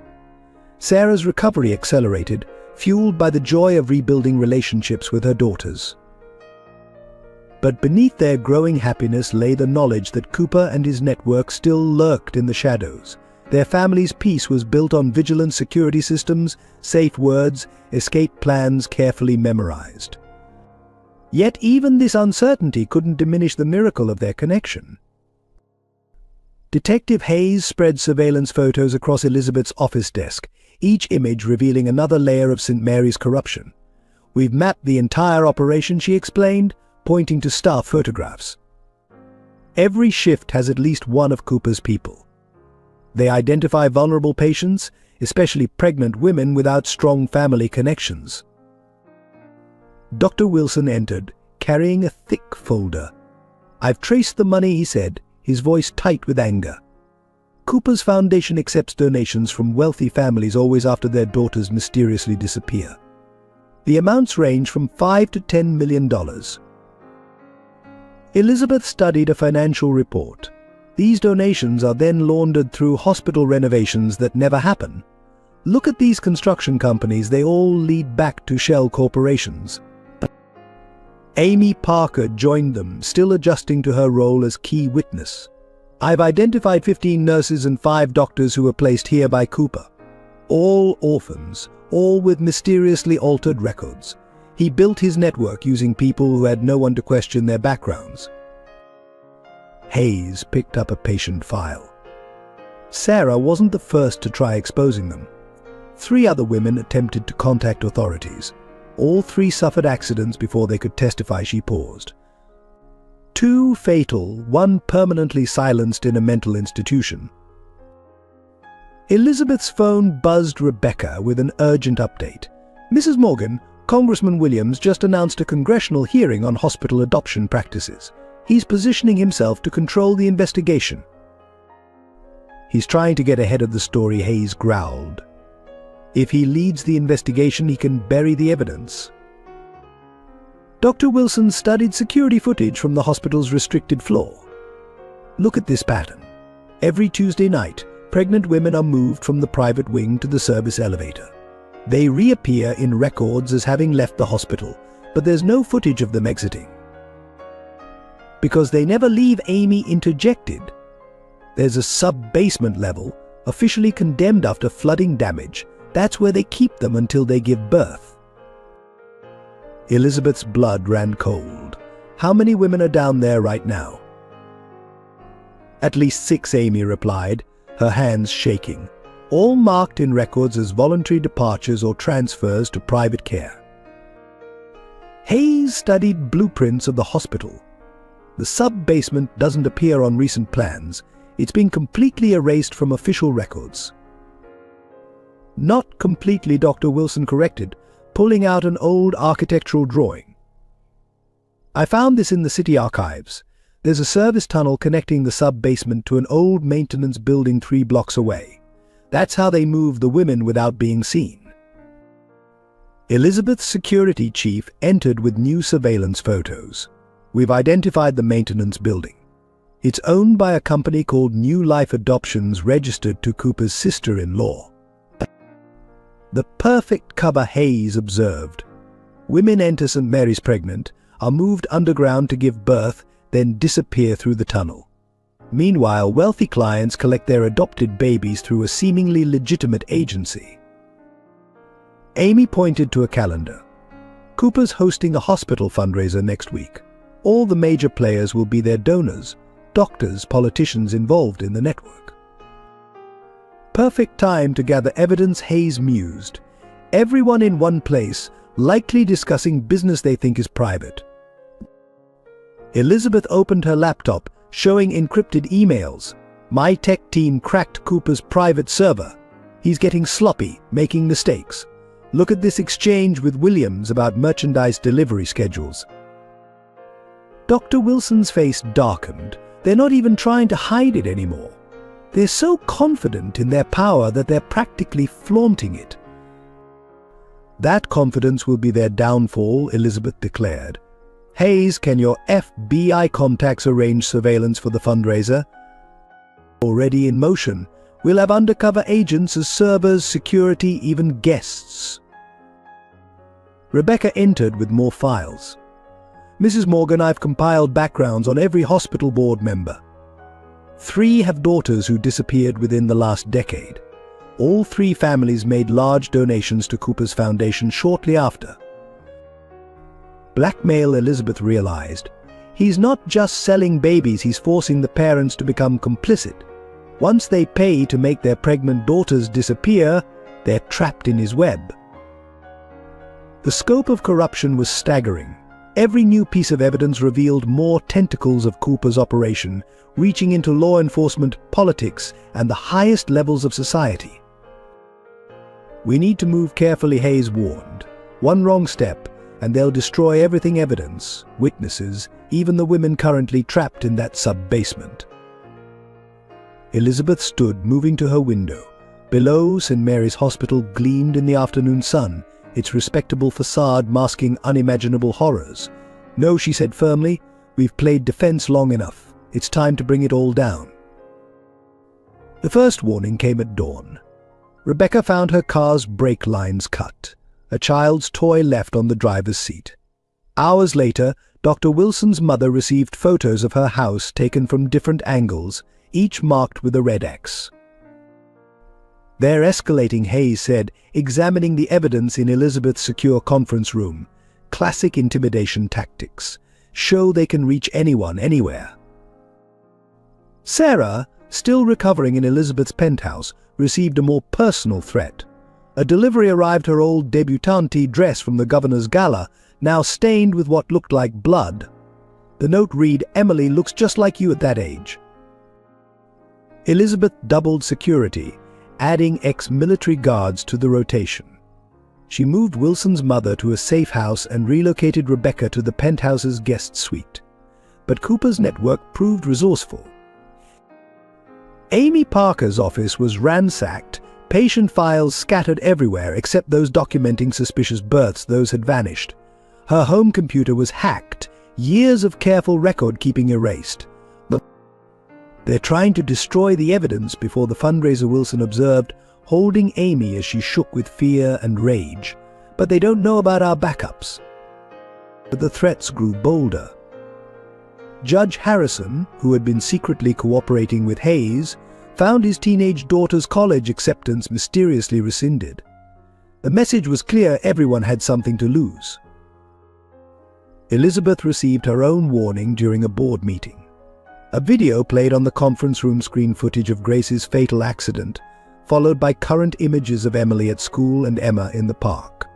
Sarah's recovery accelerated, fueled by the joy of rebuilding relationships with her daughters. But beneath their growing happiness lay the knowledge that Cooper and his network still lurked in the shadows. Their family's peace was built on vigilant security systems, safe words, escape plans carefully memorized. Yet even this uncertainty couldn't diminish the miracle of their connection. Detective Hayes spread surveillance photos across Elizabeth's office desk, each image revealing another layer of St. Mary's corruption. "We've mapped the entire operation," she explained, pointing to staff photographs. "Every shift has at least one of Cooper's people. They identify vulnerable patients, especially pregnant women without strong family connections." Dr. Wilson entered, carrying a thick folder. "I've traced the money," he said, his voice tight with anger. "Cooper's foundation accepts donations from wealthy families always after their daughters mysteriously disappear. The amounts range from $5 to $10 million. Elizabeth studied a financial report. These donations are then laundered through hospital renovations that never happen. Look at these construction companies, they all lead back to shell corporations. Amy Parker joined them, still adjusting to her role as key witness. "I've identified 15 nurses and 5 doctors who were placed here by Cooper. All orphans, all with mysteriously altered records. He built his network using people who had no one to question their backgrounds." Hayes picked up a patient file. Sarah wasn't the first to try exposing them. 3 other women attempted to contact authorities. All 3 suffered accidents before they could testify. She paused. 2 fatal, 1 permanently silenced in a mental institution. Elizabeth's phone buzzed Rebecca with an urgent update. "Mrs. Morgan, Congressman Williams just announced a congressional hearing on hospital adoption practices. He's positioning himself to control the investigation." "He's trying to get ahead of the story," Hayes growled. "If he leads the investigation, he can bury the evidence." Dr. Wilson studied security footage from the hospital's restricted floor. "Look at this pattern. Every Tuesday night, pregnant women are moved from the private wing to the service elevator. They reappear in records as having left the hospital, but there's no footage of them exiting. Because they never leave," Amy interjected. "There's a sub-basement level, officially condemned after flooding damage. That's where they keep them until they give birth." Elizabeth's blood ran cold. "How many women are down there right now?" "At least 6, Amy replied, her hands shaking. "All marked in records as voluntary departures or transfers to private care." Hayes studied blueprints of the hospital. The sub-basement doesn't appear on recent plans. It's been completely erased from official records. "Not completely," Dr. Wilson corrected, pulling out an old architectural drawing. "I found this in the city archives. There's a service tunnel connecting the sub-basement to an old maintenance building 3 blocks away. That's how they move the women without being seen." Elizabeth's security chief entered with new surveillance photos. "We've identified the maintenance building. It's owned by a company called New Life Adoptions, registered to Cooper's sister-in-law." "The perfect cover," Hayes observed. "Women enter St. Mary's pregnant, are moved underground to give birth, then disappear through the tunnel. Meanwhile, wealthy clients collect their adopted babies through a seemingly legitimate agency." Amy pointed to a calendar. Cooper's hosting a hospital fundraiser next week. All the major players will be their donors, doctors, politicians involved in the network. Perfect time to gather evidence, Hayes mused. Everyone in one place, likely discussing business they think is private. Elizabeth opened her laptop, showing encrypted emails. My tech team cracked Cooper's private server. He's getting sloppy, making mistakes. Look at this exchange with Williams about merchandise delivery schedules. Dr. Wilson's face darkened. They're not even trying to hide it anymore. They're so confident in their power that they're practically flaunting it. That confidence will be their downfall, Elizabeth declared. Hayes, can your FBI contacts arrange surveillance for the fundraiser? Already in motion. We'll have undercover agents as servers, security, even guests. Rebecca entered with more files. Mrs. Morgan, I've compiled backgrounds on every hospital board member. 3 have daughters who disappeared within the last decade. All 3 families made large donations to Cooper's foundation shortly after. Blackmail, Elizabeth realized. He's not just selling babies, he's forcing the parents to become complicit. Once they pay to make their pregnant daughters disappear, they're trapped in his web. The scope of corruption was staggering. Every new piece of evidence revealed more tentacles of Cooper's operation, reaching into law enforcement, politics, and the highest levels of society. We need to move carefully, Hayes warned. One wrong step, and they'll destroy everything evidence, witnesses, even the women currently trapped in that sub-basement. Elizabeth stood, moving to her window. Below, St. Mary's Hospital gleamed in the afternoon sun, its respectable facade masking unimaginable horrors. No, she said firmly, we've played defense long enough. It's time to bring it all down. The first warning came at dawn. Rebecca found her car's brake lines cut, a child's toy left on the driver's seat. Hours later, Dr. Wilson's mother received photos of her house taken from different angles, each marked with a red X. They're escalating, Hayes said, examining the evidence in Elizabeth's secure conference room. Classic intimidation tactics. Show they can reach anyone, anywhere. Sarah, still recovering in Elizabeth's penthouse, received a more personal threat. A delivery arrived, her old debutante dress from the governor's gala, now stained with what looked like blood. The note read, Emily looks just like you at that age. Elizabeth doubled security, adding ex-military guards to the rotation. She moved Wilson's mother to a safe house and relocated Rebecca to the penthouse's guest suite. But Cooper's network proved resourceful. Amy Parker's office was ransacked, patient files scattered everywhere except those documenting suspicious births. Those had vanished. Her home computer was hacked, years of careful record-keeping erased. They're trying to destroy the evidence before the fundraiser, Wilson observed, holding Amy as she shook with fear and rage. But they don't know about our backups. But the threats grew bolder. Judge Harrison, who had been secretly cooperating with Hayes, found his teenage daughter's college acceptance mysteriously rescinded. The message was clear: everyone had something to lose. Elizabeth received her own warning during a board meeting. A video played on the conference room screen footage of Grace's fatal accident, followed by current images of Emily at school and Emma in the park.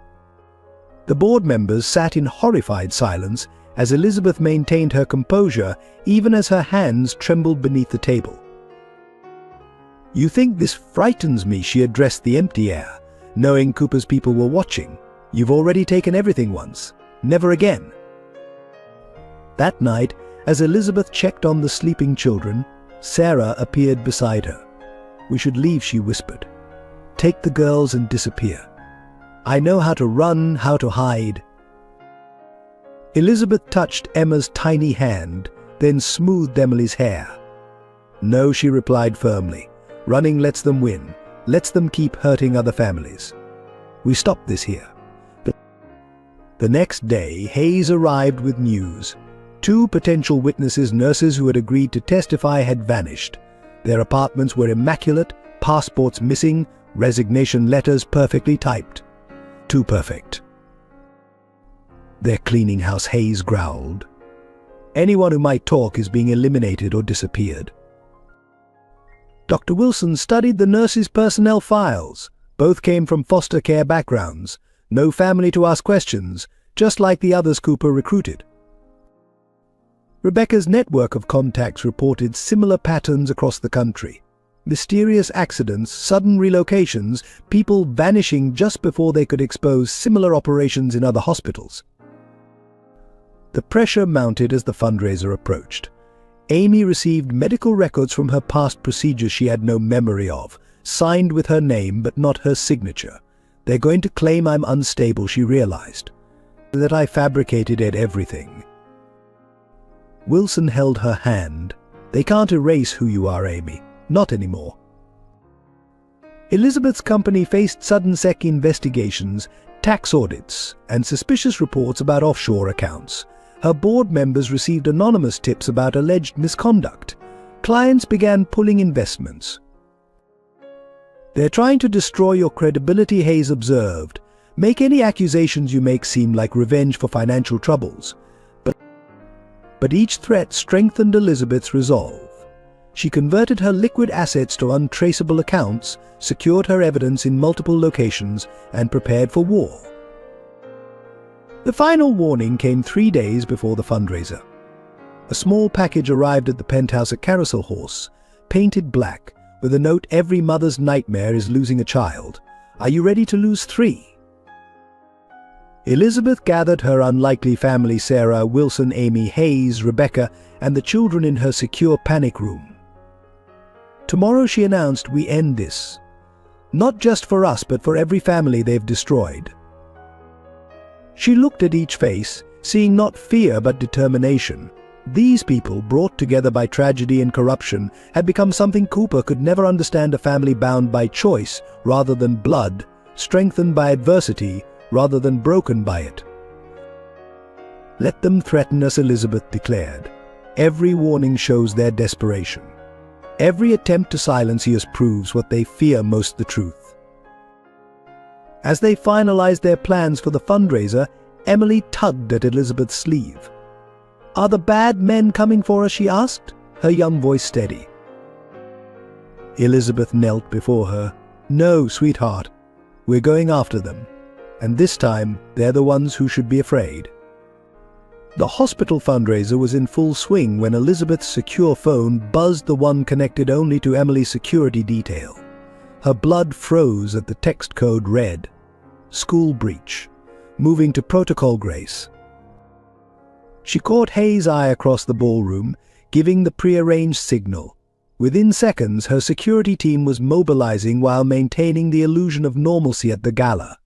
The board members sat in horrified silence as Elizabeth maintained her composure even as her hands trembled beneath the table. You think this frightens me, she addressed the empty air, knowing Cooper's people were watching. You've already taken everything once. Never again. That night, as Elizabeth checked on the sleeping children, Sarah appeared beside her. We should leave, she whispered. Take the girls and disappear. I know how to run, how to hide. Elizabeth touched Emma's tiny hand, then smoothed Emily's hair. No, she replied firmly. Running lets them win, lets them keep hurting other families. We stop this here. But the next day, Hayes arrived with news. 2 potential witnesses, nurses who had agreed to testify, had vanished. Their apartments were immaculate, passports missing, resignation letters perfectly typed. Too perfect. "They're cleaning house," Hayes growled. "Anyone who might talk is being eliminated or disappeared." Dr. Wilson studied the nurses' personnel files. Both came from foster care backgrounds. No family to ask questions, just like the others Cooper recruited. Rebecca's network of contacts reported similar patterns across the country. Mysterious accidents, sudden relocations, people vanishing just before they could expose similar operations in other hospitals. The pressure mounted as the fundraiser approached. Amy received medical records from her past procedures she had no memory of, signed with her name but not her signature. "They're going to claim I'm unstable," she realized. "That I fabricated everything." Wilson held her hand. "They can't erase who you are, Amy. Not anymore." Elizabeth's company faced sudden SEC investigations, tax audits, and suspicious reports about offshore accounts. Her board members received anonymous tips about alleged misconduct. Clients began pulling investments. "They're trying to destroy your credibility," Hayes observed. "Make any accusations you make seem like revenge for financial troubles." But each threat strengthened Elizabeth's resolve. She converted her liquid assets to untraceable accounts, secured her evidence in multiple locations, and prepared for war. The final warning came 3 days before the fundraiser. A small package arrived at the penthouse at Carousel Horse, painted black, with a note, "Every mother's nightmare is losing a child. Are you ready to lose 3? Elizabeth gathered her unlikely family: Sarah, Wilson, Amy, Hayes, Rebecca, and the children in her secure panic room. "Tomorrow," she announced, "we end this. Not just for us, but for every family they've destroyed." She looked at each face, seeing not fear but determination. These people, brought together by tragedy and corruption, had become something Cooper could never understand: a family bound by choice rather than blood, strengthened by adversity rather than broken by it. "Let them threaten us," Elizabeth declared. "Every warning shows their desperation. Every attempt to silence us proves what they fear most: the truth." As they finalized their plans for the fundraiser, Emily tugged at Elizabeth's sleeve. "Are the bad men coming for us?" she asked, her young voice steady. Elizabeth knelt before her. "No, sweetheart. We're going after them. And this time, they're the ones who should be afraid." The hospital fundraiser was in full swing when Elizabeth's secure phone buzzed, the one connected only to Emily's security detail. Her blood froze at the text code read, "School breach. Moving to protocol grace." She caught Hayes' eye across the ballroom, giving the prearranged signal. Within seconds, her security team was mobilizing while maintaining the illusion of normalcy at the gala.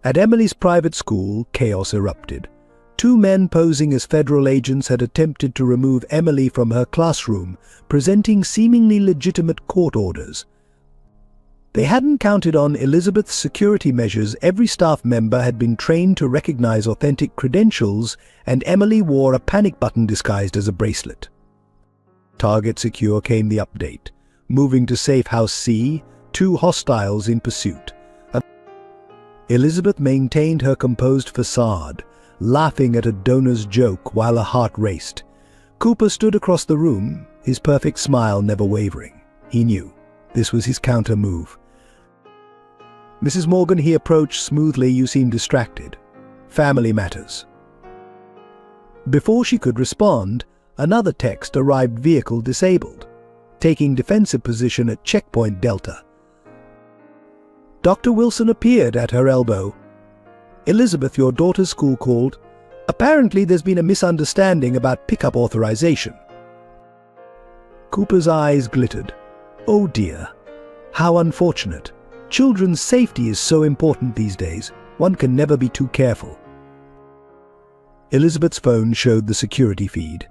At Emily's private school, chaos erupted. 2 men posing as federal agents had attempted to remove Emily from her classroom, presenting seemingly legitimate court orders. They hadn't counted on Elizabeth's security measures. Every staff member had been trained to recognize authentic credentials, and Emily wore a panic button disguised as a bracelet. "Target secure," came the update. "Moving to Safe House C, 2 hostiles in pursuit." Elizabeth maintained her composed facade, laughing at a donor's joke while her heart raced. Cooper stood across the room, his perfect smile never wavering. He knew this was his counter move. "Mrs. Morgan," he approached smoothly, "you seem distracted. Family matters." Before she could respond, another text arrived: "Vehicle disabled. Taking defensive position at checkpoint Delta." Dr. Wilson appeared at her elbow. "Elizabeth, your daughter's school called. Apparently there's been a misunderstanding about pickup authorization." Cooper's eyes glittered. "Oh dear. How unfortunate. Children's safety is so important these days. One can never be too careful." Elizabeth's phone showed the security feed.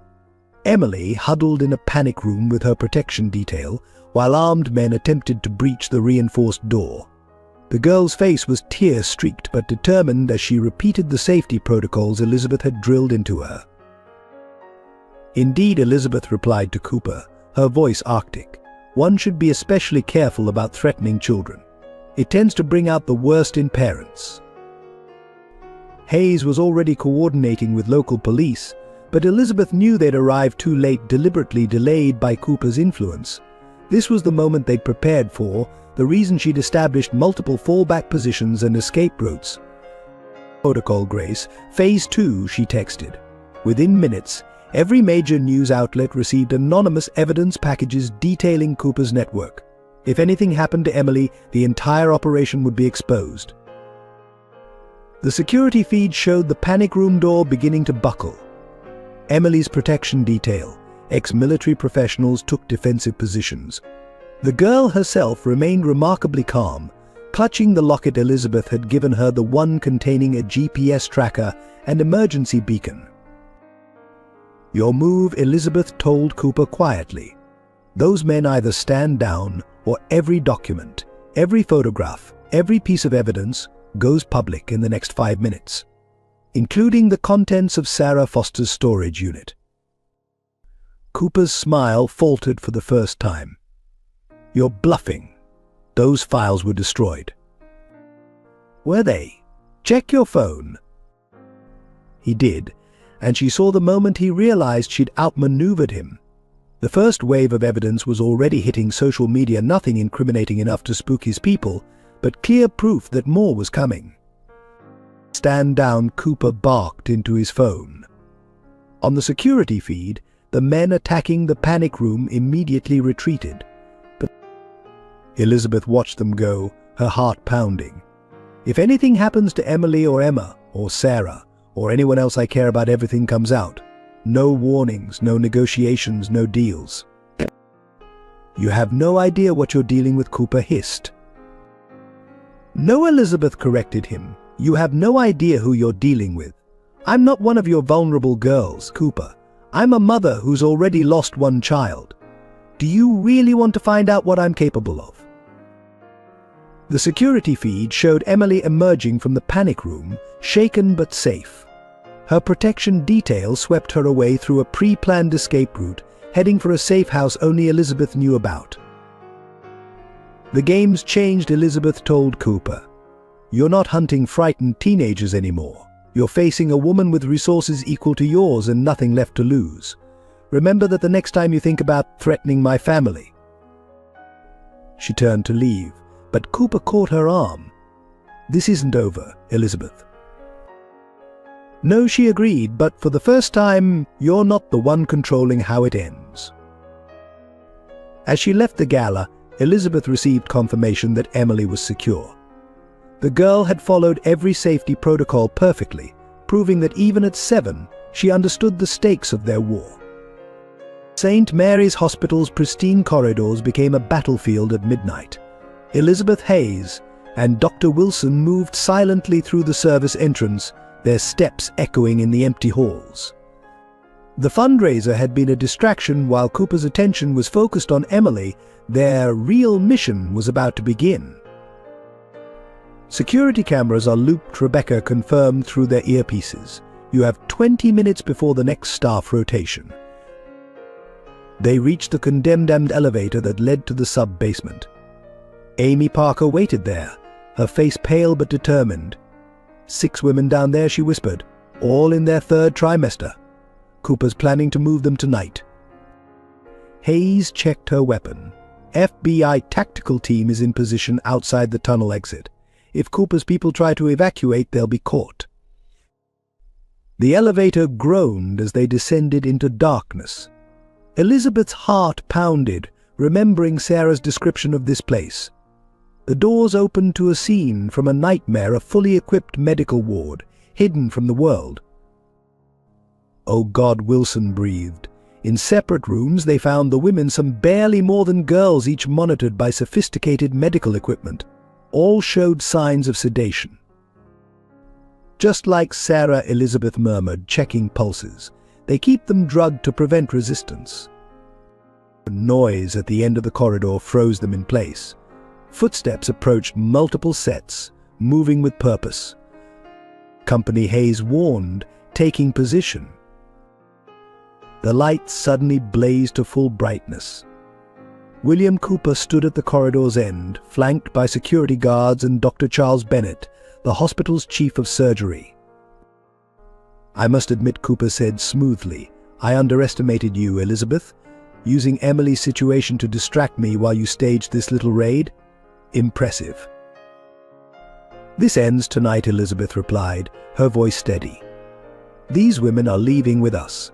Emily huddled in a panic room with her protection detail, while armed men attempted to breach the reinforced door. The girl's face was tear-streaked but determined as she repeated the safety protocols Elizabeth had drilled into her. "Indeed," Elizabeth replied to Cooper, her voice arctic. "One should be especially careful about threatening children. It tends to bring out the worst in parents. Hayes was already coordinating with local police, but Elizabeth knew they'd arrived too late, deliberately delayed by Cooper's influence. This was the moment they'd prepared for, the reason she'd established multiple fallback positions and escape routes. Protocol, Grace. Phase 2, she texted. Within minutes, every major news outlet received anonymous evidence packages detailing Cooper's network. If anything happened to Emily, the entire operation would be exposed. The security feed showed the panic room door beginning to buckle. Emily's protection detail, ex-military professionals, took defensive positions. The girl herself remained remarkably calm, clutching the locket Elizabeth had given her, the one containing a GPS tracker and emergency beacon. "Your move," Elizabeth told Cooper quietly. "Those men either stand down or every document, every photograph, every piece of evidence goes public in the next 5 minutes, including the contents of Sarah Foster's storage unit." Cooper's smile faltered for the first time. "You're bluffing. Those files were destroyed." "Were they? Check your phone." He did, and she saw the moment he realized she'd outmaneuvered him. The first wave of evidence was already hitting social media, nothing incriminating enough to spook his people, but clear proof that more was coming. "Stand down," Cooper barked into his phone. On the security feed, the men attacking the panic room immediately retreated. But Elizabeth watched them go, her heart pounding. "If anything happens to Emily or Emma or Sarah or anyone else I care about, everything comes out. No warnings, no negotiations, no deals." "You have no idea what you're dealing with," Cooper hissed. "No," Elizabeth corrected him. "You have no idea who you're dealing with. I'm not one of your vulnerable girls, Cooper. I'm a mother who's already lost one child. Do you really want to find out what I'm capable of?" The security feed showed Emily emerging from the panic room, shaken but safe. Her protection detail swept her away through a pre-planned escape route, heading for a safe house only Elizabeth knew about. "The game's changed," Elizabeth told Cooper. "You're not hunting frightened teenagers anymore. You're facing a woman with resources equal to yours and nothing left to lose. Remember that the next time you think about threatening my family." She turned to leave, but Cooper caught her arm. "This isn't over, Elizabeth." "No," she agreed, "but for the first time, you're not the one controlling how it ends." As she left the gala, Elizabeth received confirmation that Emily was secure. The girl had followed every safety protocol perfectly, proving that even at 7, she understood the stakes of their war. St. Mary's Hospital's pristine corridors became a battlefield at midnight. Elizabeth Hayes and Dr. Wilson moved silently through the service entrance, their steps echoing in the empty halls. The fundraiser had been a distraction while Cooper's attention was focused on Emily. Their real mission was about to begin. "Security cameras are looped," Rebecca confirmed through their earpieces. "You have 20 minutes before the next staff rotation." They reached the condemned elevator that led to the sub-basement. Amy Parker waited there, her face pale but determined. "6 women down there," she whispered, "all in their 3rd trimester. Cooper's planning to move them tonight." Hayes checked her weapon. "FBI tactical team is in position outside the tunnel exit. If Cooper's people try to evacuate, they'll be caught." The elevator groaned as they descended into darkness. Elizabeth's heart pounded, remembering Sarah's description of this place. The doors opened to a scene from a nightmare, a fully equipped medical ward, hidden from the world. "Oh God," Wilson breathed. In separate rooms they found the women, some barely more than girls, each monitored by sophisticated medical equipment. All showed signs of sedation. "Just like Sarah," Elizabeth murmured, checking pulses. "They keep them drugged to prevent resistance." A noise at the end of the corridor froze them in place. Footsteps approached multiple sets, moving with purpose. Company, Hayes warned, taking position. The lights suddenly blazed to full brightness. William Cooper stood at the corridor's end, flanked by security guards and Dr. Charles Bennett, the hospital's chief of surgery. "I must admit," Cooper said smoothly, "I underestimated you, Elizabeth. Using Emily's situation to distract me while you staged this little raid? Impressive." "This ends tonight," Elizabeth replied, her voice steady. "These women are leaving with us."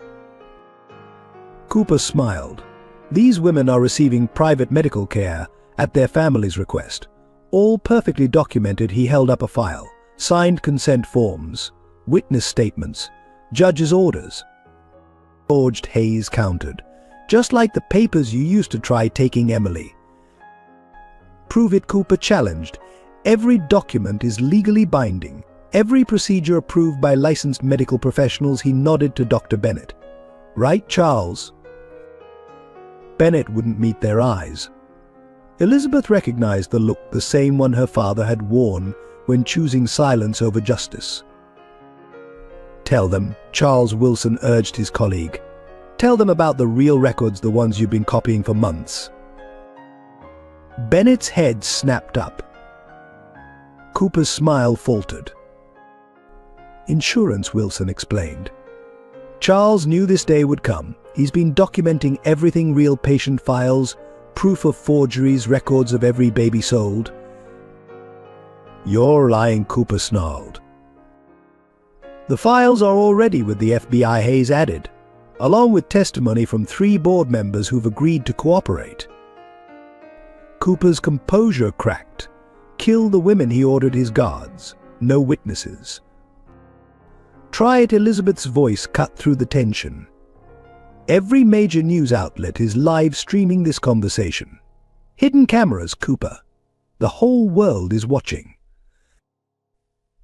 Cooper smiled. "These women are receiving private medical care at their family's request. All perfectly documented." He held up a file. "Signed consent forms, witness statements, judge's orders." Forged, Hayes countered. "Just like the papers you used to try taking Emily." "Prove it," Cooper challenged. "Every document is legally binding. Every procedure approved by licensed medical professionals." He nodded to Dr. Bennett. "Right, Charles?" Bennett wouldn't meet their eyes. Elizabeth recognized the look, the same one her father had worn when choosing silence over justice. "Tell them," Charles Wilson urged his colleague. "Tell them about the real records, the ones you've been copying for months." Bennett's head snapped up. Cooper's smile faltered. "Insurance," Wilson explained. "Charles knew this day would come. He's been documenting everything: real patient files, proof of forgeries, records of every baby sold." "You're lying," Cooper snarled. "The files are already with the FBI," Hayes added, "along with testimony from 3 board members who've agreed to cooperate." Cooper's composure cracked. "Kill the women," he ordered his guards. "No witnesses." "Try it," Elizabeth's voice cut through the tension. "Every major news outlet is live streaming this conversation. Hidden cameras, Cooper. The whole world is watching."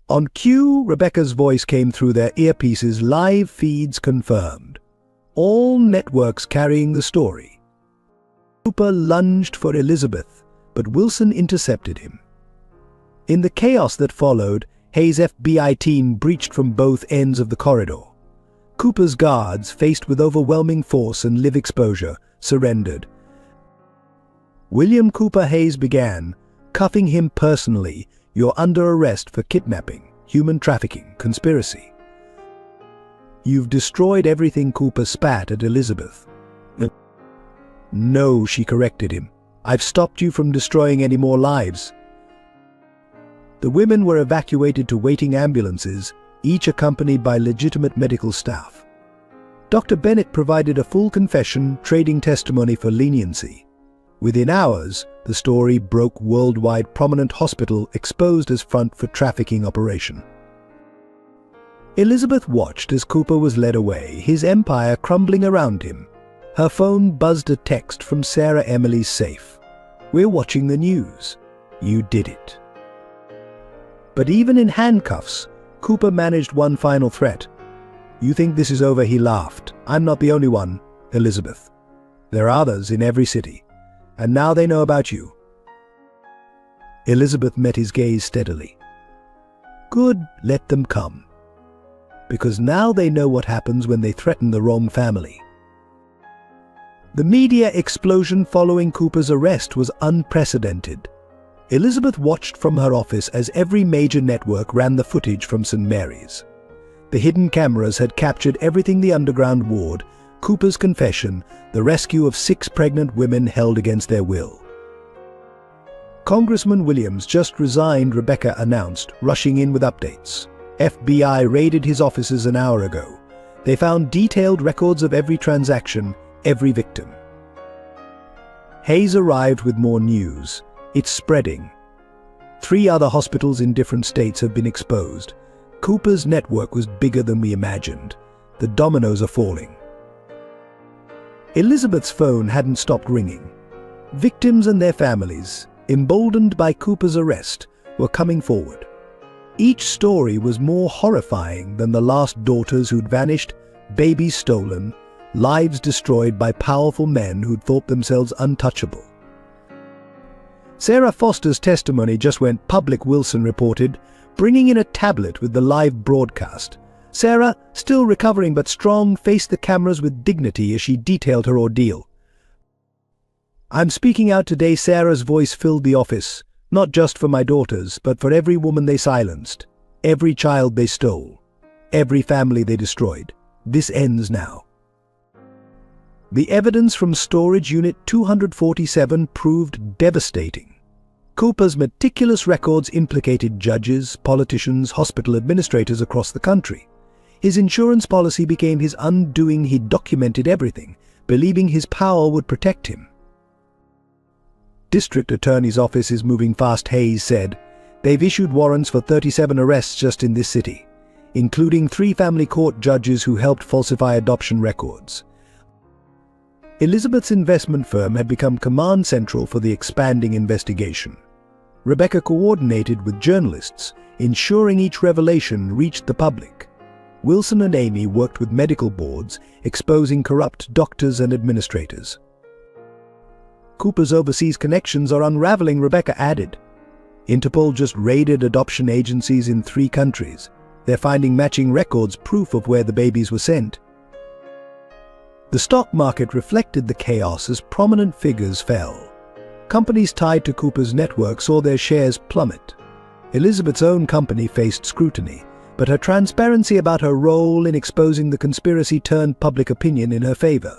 On cue, Rebecca's voice came through their earpieces. "Live feeds confirmed. All networks carrying the story." Cooper lunged for Elizabeth, but Wilson intercepted him. In the chaos that followed, Hayes' FBI team breached from both ends of the corridor. Cooper's guards, faced with overwhelming force and live exposure, surrendered. "William Cooper," Hayes began, cuffing him personally, "you're under arrest for kidnapping, human trafficking, conspiracy." "You've destroyed everything," Cooper spat at Elizabeth. "No," she corrected him. "I've stopped you from destroying any more lives." The women were evacuated to waiting ambulances, each accompanied by legitimate medical staff. Dr. Bennett provided a full confession, trading testimony for leniency. Within hours, the story broke worldwide. Prominent hospital exposed as front for trafficking operation. Elizabeth watched as Cooper was led away, his empire crumbling around him. Her phone buzzed a text from Sarah Emily's safe. "We're watching the news. You did it." But even in handcuffs, Cooper managed one final threat. "You think this is over?" He laughed. "I'm not the only one, Elizabeth. There are others in every city. And now they know about you." Elizabeth met his gaze steadily. "Good, let them come. Because now they know what happens when they threaten the wrong family." The media explosion following Cooper's arrest was unprecedented. Elizabeth watched from her office as every major network ran the footage from St. Mary's. The hidden cameras had captured everything: the underground ward, Cooper's confession, the rescue of 6 pregnant women held against their will. "Congressman Williams just resigned," Rebecca announced, rushing in with updates. "FBI raided his offices an hour ago. They found detailed records of every transaction, every victim." Hayes arrived with more news. "It's spreading. 3 other hospitals in different states have been exposed. Cooper's network was bigger than we imagined. The dominoes are falling." Elizabeth's phone hadn't stopped ringing. Victims and their families, emboldened by Cooper's arrest, were coming forward. Each story was more horrifying than the last: daughters who'd vanished, babies stolen, lives destroyed by powerful men who'd thought themselves untouchable. Sarah Foster's testimony just went public, Wilson reported, bringing in a tablet with the live broadcast. Sarah, still recovering but strong, faced the cameras with dignity as she detailed her ordeal. "I'm speaking out today." Sarah's voice filled the office, not just for my daughters, but for every woman they silenced, every child they stole, every family they destroyed. This ends now. The evidence from Storage Unit 247 proved devastating. Cooper's meticulous records implicated judges, politicians, hospital administrators across the country. His insurance policy became his undoing. He documented everything, believing his power would protect him. District Attorney's Office is moving fast, Hayes said. They've issued warrants for 37 arrests just in this city, including 3 family court judges who helped falsify adoption records. Elizabeth's investment firm had become command central for the expanding investigation. Rebecca coordinated with journalists, ensuring each revelation reached the public. Wilson and Amy worked with medical boards, exposing corrupt doctors and administrators. Cooper's overseas connections are unraveling, Rebecca added. Interpol just raided adoption agencies in 3 countries. They're finding matching records, proof of where the babies were sent. The stock market reflected the chaos as prominent figures fell. Companies tied to Cooper's network saw their shares plummet. Elizabeth's own company faced scrutiny, but her transparency about her role in exposing the conspiracy turned public opinion in her favor.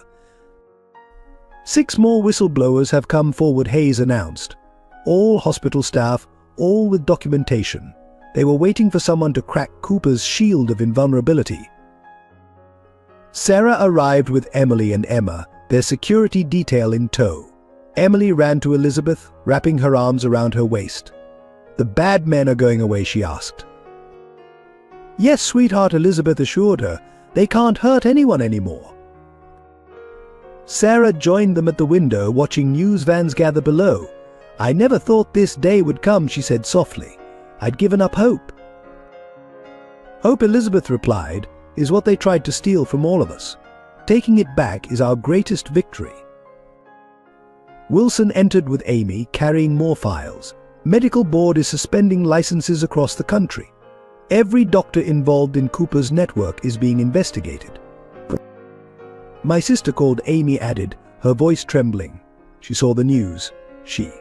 6 more whistleblowers have come forward, Hayes announced. All hospital staff, all with documentation. They were waiting for someone to crack Cooper's shield of invulnerability. Sarah arrived with Emily and Emma, their security detail in tow. Emily ran to Elizabeth, wrapping her arms around her waist. "The bad men are going away?" she asked. "Yes, sweetheart," Elizabeth assured her. "They can't hurt anyone anymore." Sarah joined them at the window, watching news vans gather below. "I never thought this day would come," she said softly. "I'd given up hope." "Hope," Elizabeth replied, "is what they tried to steal from all of us. Taking it back is our greatest victory." Wilson entered with Amy, carrying more files. Medical board is suspending licenses across the country. Every doctor involved in Cooper's network is being investigated. "My sister called," Amy added, her voice trembling. She saw the news. She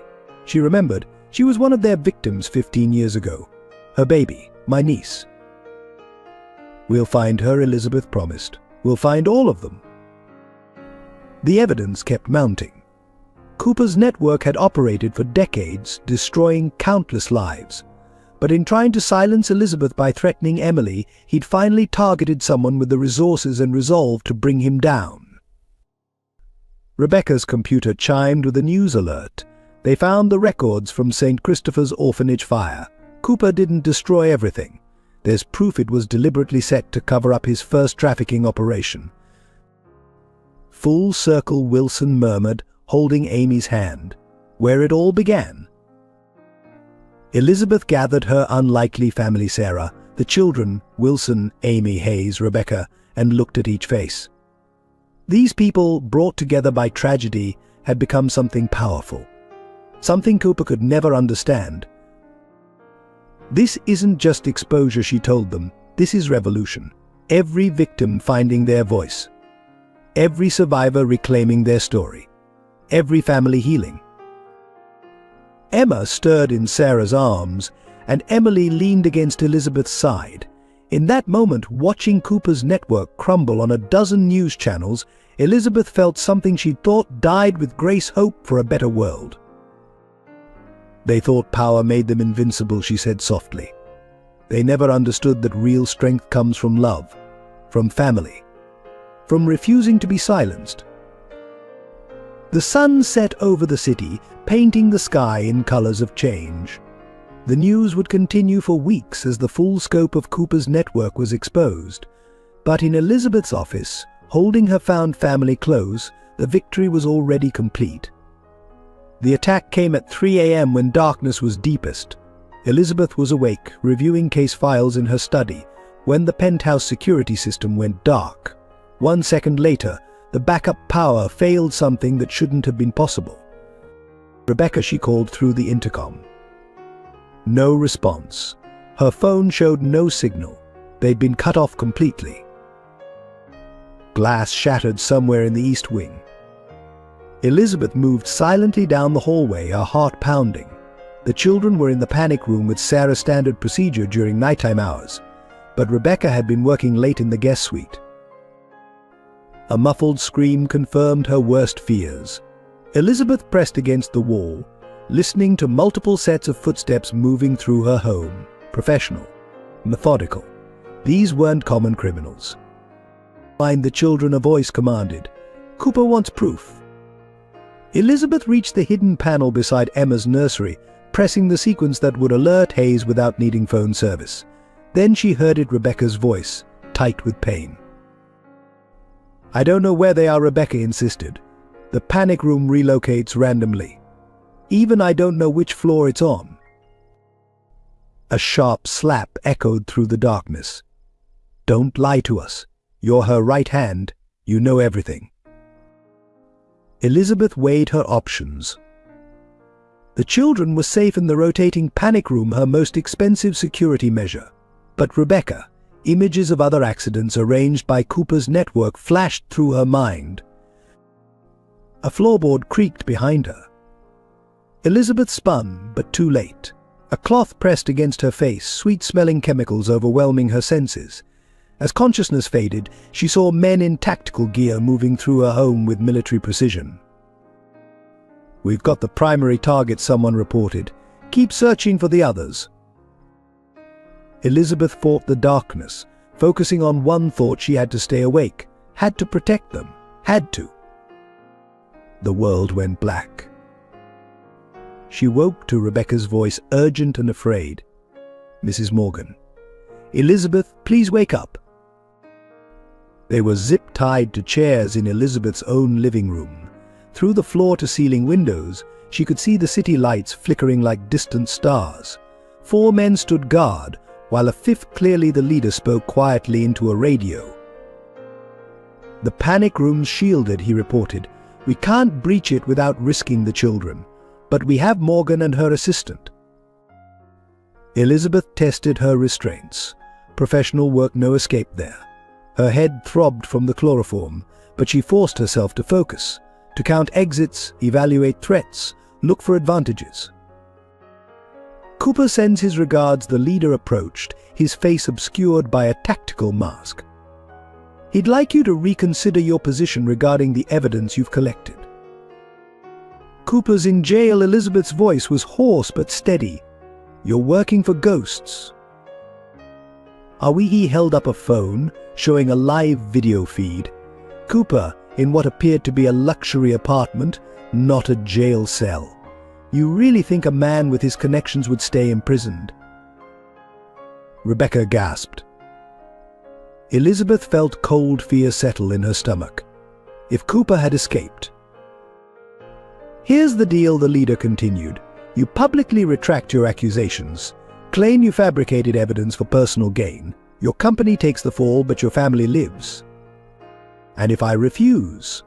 remembered she was one of their victims 15 years ago. Her baby, my niece. "We'll find her," Elizabeth promised. "We'll find all of them." The evidence kept mounting. Cooper's network had operated for decades, destroying countless lives. But in trying to silence Elizabeth by threatening Emily, he'd finally targeted someone with the resources and resolve to bring him down. Rebecca's computer chimed with a news alert. They found the records from St. Christopher's orphanage fire. Cooper didn't destroy everything. There's proof it was deliberately set to cover up his first trafficking operation. "Full circle," Wilson murmured, holding Amy's hand. "Where it all began." Elizabeth gathered her unlikely family, Sarah, the children, Wilson, Amy, Hayes, Rebecca, and looked at each face. These people, brought together by tragedy, had become something powerful. Something Cooper could never understand. "This isn't just exposure," she told them. "This is revolution. Every victim finding their voice. Every survivor reclaiming their story. Every family healing." Emma stirred in Sarah's arms, and Emily leaned against Elizabeth's side. In that moment, watching Cooper's network crumble on a dozen news channels, Elizabeth felt something she'd thought died with Grace, hope for a better world. "They thought power made them invincible," she said softly. "They never understood that real strength comes from love, from family, from refusing to be silenced." The sun set over the city, painting the sky in colors of change. The news would continue for weeks as the full scope of Cooper's network was exposed. But in Elizabeth's office, holding her found family close, the victory was already complete. The attack came at 3 a.m. when darkness was deepest. Elizabeth was awake, reviewing case files in her study, when the penthouse security system went dark. 1 second later, the backup power failed, something that shouldn't have been possible. "Rebecca," she called through the intercom. No response. Her phone showed no signal. They'd been cut off completely. Glass shattered somewhere in the East Wing. Elizabeth moved silently down the hallway, her heart pounding. The children were in the panic room with Sarah's standard procedure during nighttime hours, but Rebecca had been working late in the guest suite. A muffled scream confirmed her worst fears. Elizabeth pressed against the wall, listening to multiple sets of footsteps moving through her home. Professional, methodical. These weren't common criminals. Find the children, a voice commanded. Cooper wants proof. Elizabeth reached the hidden panel beside Emma's nursery, pressing the sequence that would alert Hayes without needing phone service. Then she heard Rebecca's voice, tight with pain. I don't know where they are, Rebecca insisted. The panic room relocates randomly. Even I don't know which floor it's on. A sharp slap echoed through the darkness. Don't lie to us. You're her right hand. You know everything. Elizabeth weighed her options. The children were safe in the rotating panic room, her most expensive security measure. But Rebecca, images of other accidents arranged by Cooper's network flashed through her mind. A floorboard creaked behind her. Elizabeth spun, but too late. A cloth pressed against her face, sweet-smelling chemicals overwhelming her senses. As consciousness faded, she saw men in tactical gear moving through her home with military precision. We've got the primary target, someone reported. Keep searching for the others. Elizabeth fought the darkness, focusing on one thought: she had to stay awake, had to protect them, had to. The world went black. She woke to Rebecca's voice, urgent and afraid. Mrs. Morgan. Elizabeth, please wake up. They were zip-tied to chairs in Elizabeth's own living room. Through the floor-to-ceiling windows, she could see the city lights flickering like distant stars. 4 men stood guard, while a 5th, clearly the leader, spoke quietly into a radio. The panic room's shielded, he reported. We can't breach it without risking the children, but we have Morgan and her assistant. Elizabeth tested her restraints. Professional work, no escape there. Her head throbbed from the chloroform, but she forced herself to focus, to count exits, evaluate threats, look for advantages. Cooper sends his regards, the leader approached, his face obscured by a tactical mask. He'd like you to reconsider your position regarding the evidence you've collected. Cooper's in jail. Elizabeth's voice was hoarse but steady. You're working for ghosts. He held up a phone, showing a live video feed. Cooper, in what appeared to be a luxury apartment, not a jail cell. You really think a man with his connections would stay imprisoned? Rebecca gasped. Elizabeth felt cold fear settle in her stomach. If Cooper had escaped. Here's the deal, the leader continued. You publicly retract your accusations, claim you fabricated evidence for personal gain. Your company takes the fall, but your family lives. And if I refuse?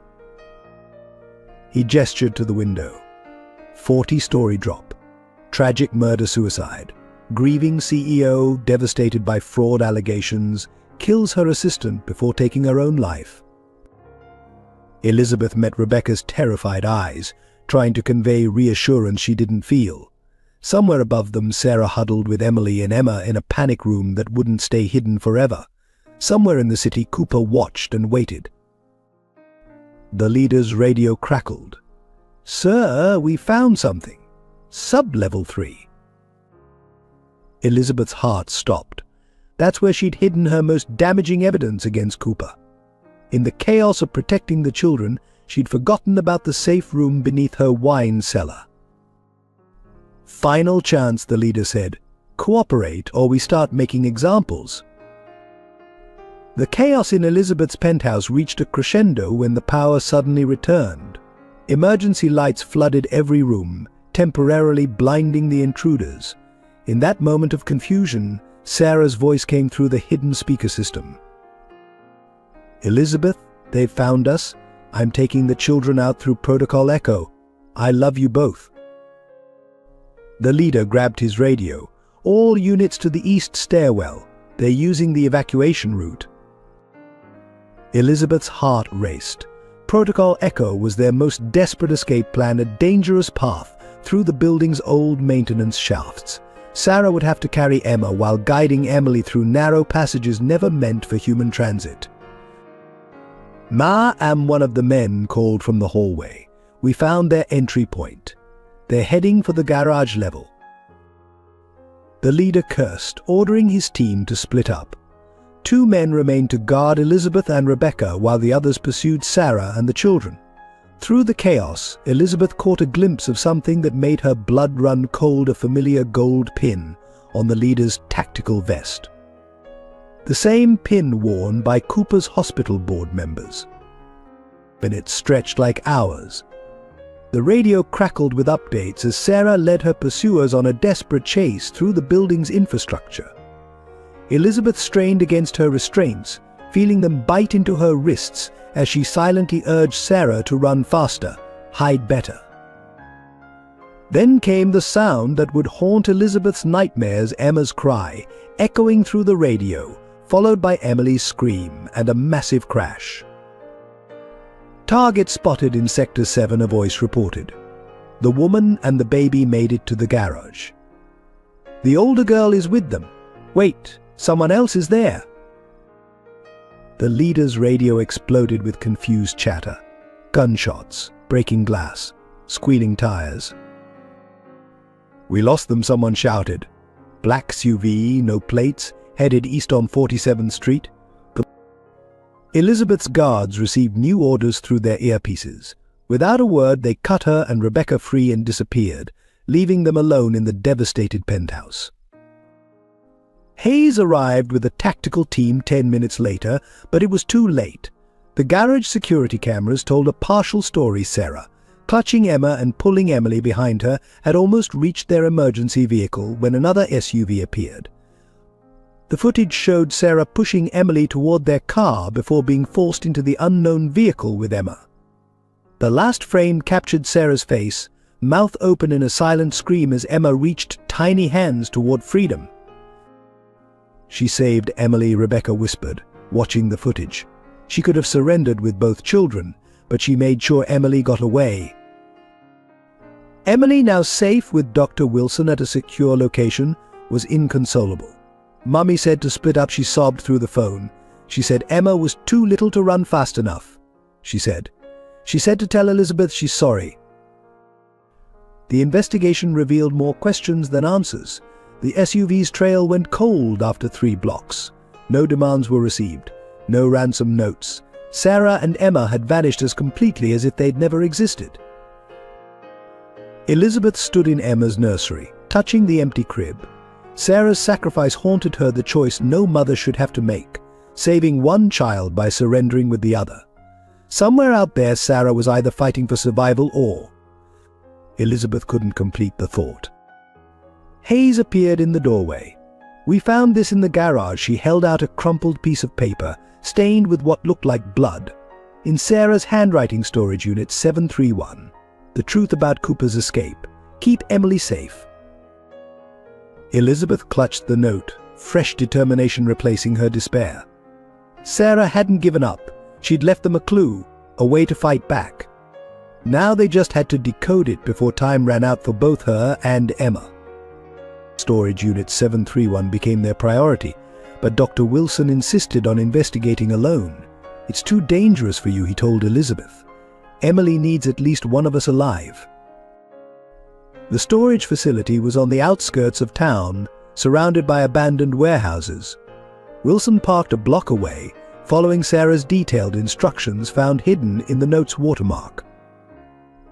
He gestured to the window. 40-story drop. Tragic murder-suicide. Grieving CEO, devastated by fraud allegations, kills her assistant before taking her own life. Elizabeth met Rebecca's terrified eyes, trying to convey reassurance she didn't feel. Somewhere above them, Sarah huddled with Emily and Emma in a panic room that wouldn't stay hidden forever. Somewhere in the city, Cooper watched and waited. The leader's radio crackled. Sir, we found something. Sub-level 3. Elizabeth's heart stopped. That's where she'd hidden her most damaging evidence against Cooper. In the chaos of protecting the children, she'd forgotten about the safe room beneath her wine cellar. Final chance, the leader said. Cooperate or we start making examples. The chaos in Elizabeth's penthouse reached a crescendo when the power suddenly returned. Emergency lights flooded every room, temporarily blinding the intruders. In that moment of confusion, Sarah's voice came through the hidden speaker system. Elizabeth, they've found us. I'm taking the children out through Protocol Echo. I love you both. The leader grabbed his radio. All units to the east stairwell. They're using the evacuation route. Elizabeth's heart raced. Protocol Echo was their most desperate escape plan, a dangerous path through the building's old maintenance shafts. Sarah would have to carry Emma while guiding Emily through narrow passages never meant for human transit. Ma and one of the men called from the hallway. We found their entry point. They're heading for the garage level. The leader cursed, ordering his team to split up. 2 men remained to guard Elizabeth and Rebecca while the others pursued Sarah and the children. Through the chaos, Elizabeth caught a glimpse of something that made her blood run cold, a familiar gold pin on the leader's tactical vest. The same pin worn by Cooper's hospital board members. Minutes stretched like hours. The radio crackled with updates as Sarah led her pursuers on a desperate chase through the building's infrastructure. Elizabeth strained against her restraints, feeling them bite into her wrists as she silently urged Sarah to run faster, hide better. Then came the sound that would haunt Elizabeth's nightmares, Emma's cry, echoing through the radio, followed by Emily's scream and a massive crash. "Target spotted in Sector 7," a voice reported. The woman and the baby made it to the garage. "The older girl is with them. Wait, someone else is there." The leader's radio exploded with confused chatter. Gunshots, breaking glass, squealing tires. "We lost them," someone shouted. Black SUV, no plates, headed east on 47th Street. Elizabeth's guards received new orders through their earpieces. Without a word, they cut her and Rebecca free and disappeared, leaving them alone in the devastated penthouse. Hayes arrived with a tactical team 10 minutes later, but it was too late. The garage security cameras told a partial story. Sarah, clutching Emma and pulling Emily behind her, had almost reached their emergency vehicle when another SUV appeared. The footage showed Sarah pushing Emily toward their car before being forced into the unknown vehicle with Emma. The last frame captured Sarah's face, mouth open in a silent scream as Emma reached tiny hands toward freedom. "She saved Emily," Rebecca whispered, watching the footage. She could have surrendered with both children, but she made sure Emily got away. Emily, now safe with Dr. Wilson at a secure location, was inconsolable. "Mummy said to split up," she sobbed through the phone. She said Emma was too little to run fast enough. She said to tell Elizabeth she's sorry. The investigation revealed more questions than answers. The SUV's trail went cold after 3 blocks. No demands were received. No ransom notes. Sarah and Emma had vanished as completely as if they'd never existed. Elizabeth stood in Emma's nursery, touching the empty crib. Sarah's sacrifice haunted her, the choice no mother should have to make, saving one child by surrendering with the other. Somewhere out there, Sarah was either fighting for survival or... Elizabeth couldn't complete the thought. Hayes appeared in the doorway. "We found this in the garage." She held out a crumpled piece of paper, stained with what looked like blood. "In Sarah's handwriting, storage unit 731. The truth about Cooper's escape. Keep Emily safe." Elizabeth clutched the note, fresh determination replacing her despair. Sarah hadn't given up. She'd left them a clue, a way to fight back. Now they just had to decode it before time ran out for both her and Emma. Storage Unit 731 became their priority, but Dr. Wilson insisted on investigating alone. "It's too dangerous for you," he told Elizabeth. "Emily needs at least one of us alive." The storage facility was on the outskirts of town, surrounded by abandoned warehouses. Wilson parked a block away, following Sarah's detailed instructions found hidden in the note's watermark.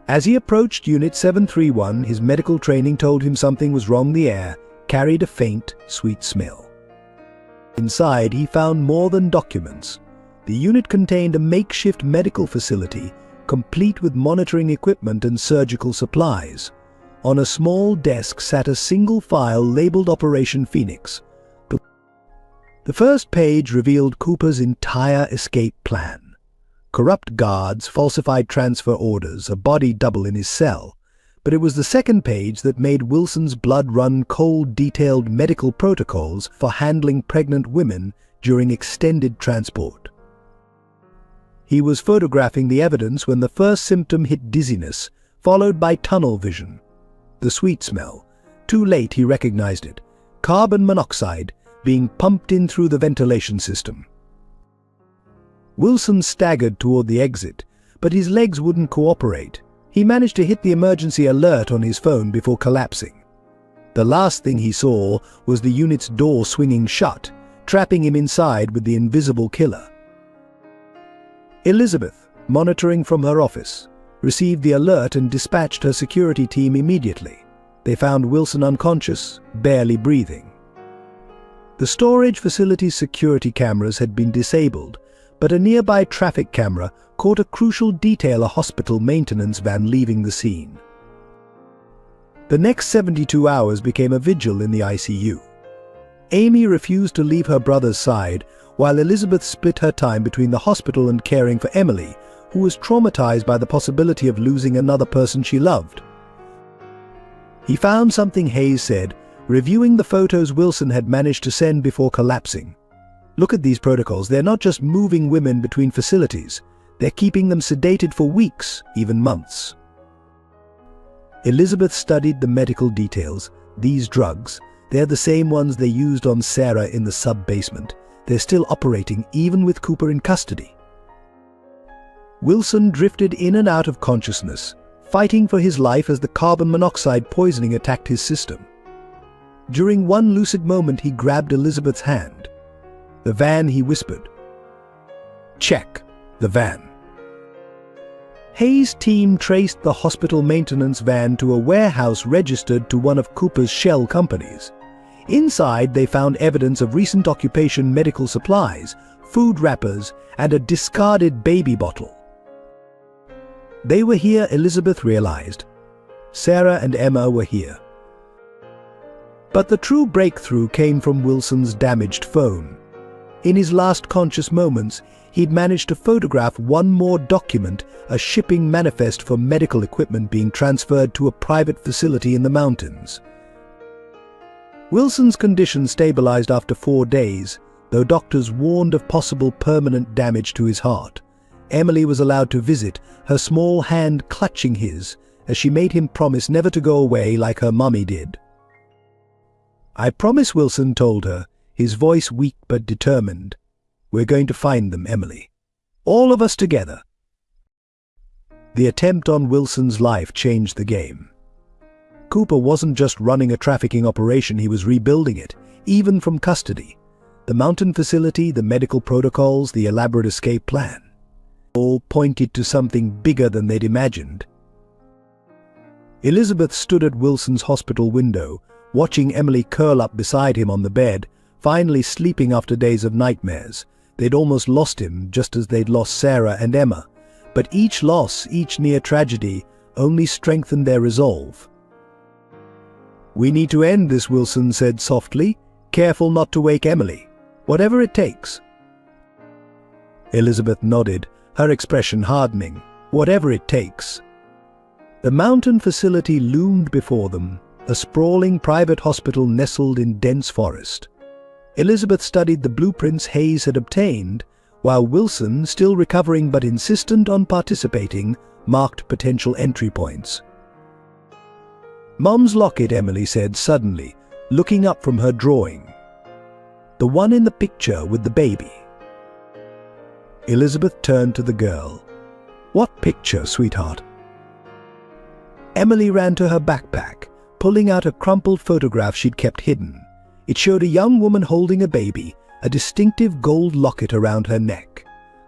As he approached Unit 731, his medical training told him something was wrong. The air carried a faint, sweet smell. Inside, he found more than documents. The unit contained a makeshift medical facility, complete with monitoring equipment and surgical supplies. On a small desk sat a single file labeled Operation Phoenix. The first page revealed Cooper's entire escape plan. Corrupt guards, falsified transfer orders, a body double in his cell. But it was the second page that made Wilson's blood run cold, detailed medical protocols for handling pregnant women during extended transport. He was photographing the evidence when the first symptom hit dizziness, followed by tunnel vision. The sweet smell. Too late he recognized it. Carbon monoxide being pumped in through the ventilation system. Wilson staggered toward the exit, but his legs wouldn't cooperate. He managed to hit the emergency alert on his phone before collapsing. The last thing he saw was the unit's door swinging shut, trapping him inside with the invisible killer. Elizabeth, monitoring from her office, received the alert and dispatched her security team immediately. They found Wilson unconscious, barely breathing. The storage facility's security cameras had been disabled, but a nearby traffic camera caught a crucial detail: a hospital maintenance van leaving the scene. The next 72 hours became a vigil in the ICU. Amy refused to leave her brother's side, while Elizabeth split her time between the hospital and caring for Emily, who was traumatized by the possibility of losing another person she loved. He found something Hayes said, reviewing the photos Wilson had managed to send before collapsing. Look at these protocols. They're not just moving women between facilities. They're keeping them sedated for weeks, even months. Elizabeth studied the medical details. These drugs, they're the same ones they used on Sarah in the sub-basement. They're still operating even with Cooper in custody. Wilson drifted in and out of consciousness, fighting for his life as the carbon monoxide poisoning attacked his system. During one lucid moment, he grabbed Elizabeth's hand. The van, he whispered. Check the van. Hayes' team traced the hospital maintenance van to a warehouse registered to one of Cooper's shell companies. Inside, they found evidence of recent occupation medical supplies, food wrappers, and a discarded baby bottle. They were here, Elizabeth realized. Sarah and Emma were here. But the true breakthrough came from Wilson's damaged phone. In his last conscious moments, he'd managed to photograph one more document, a shipping manifest for medical equipment being transferred to a private facility in the mountains. Wilson's condition stabilized after 4 days, though doctors warned of possible permanent damage to his heart. Emily was allowed to visit, her small hand clutching his, as she made him promise never to go away like her mummy did. I promise, Wilson told her, his voice weak but determined. We're going to find them, Emily. All of us together. The attempt on Wilson's life changed the game. Cooper wasn't just running a trafficking operation, he was rebuilding it, even from custody. The mountain facility, the medical protocols, the elaborate escape plan. All pointed to something bigger than they'd imagined. Elizabeth stood at Wilson's hospital window, watching Emily curl up beside him on the bed, finally sleeping after days of nightmares. They'd almost lost him, just as they'd lost Sarah and Emma. But each loss, each near tragedy, only strengthened their resolve. We need to end this, Wilson said softly, careful not to wake Emily. Whatever it takes. Elizabeth nodded, her expression hardening. Whatever it takes. The mountain facility loomed before them, a sprawling private hospital nestled in dense forest. Elizabeth studied the blueprints Hayes had obtained, while Wilson, still recovering but insistent on participating, marked potential entry points. Mom's locket, Emily said suddenly, looking up from her drawing. The one in the picture with the baby. Elizabeth turned to the girl. What picture, sweetheart? Emily ran to her backpack, pulling out a crumpled photograph she'd kept hidden. It showed a young woman holding a baby, a distinctive gold locket around her neck.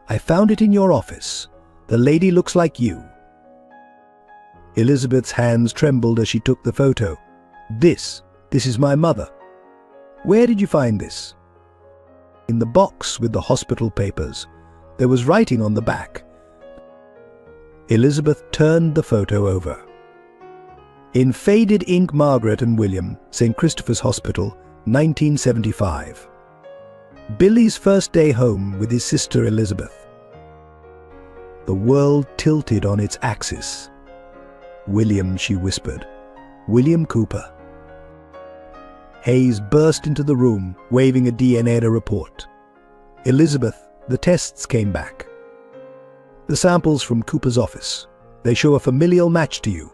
I found it in your office. The lady looks like you. Elizabeth's hands trembled as she took the photo. This is my mother. Where did you find this? In the box with the hospital papers. There was writing on the back. Elizabeth turned the photo over. In faded ink, Margaret and William, St. Christopher's Hospital, 1975. Billy's first day home with his sister Elizabeth. The world tilted on its axis. William, she whispered. William Cooper. Hayes burst into the room, waving a DNA report. Elizabeth, the tests came back. The samples from Cooper's office. They show a familial match to you.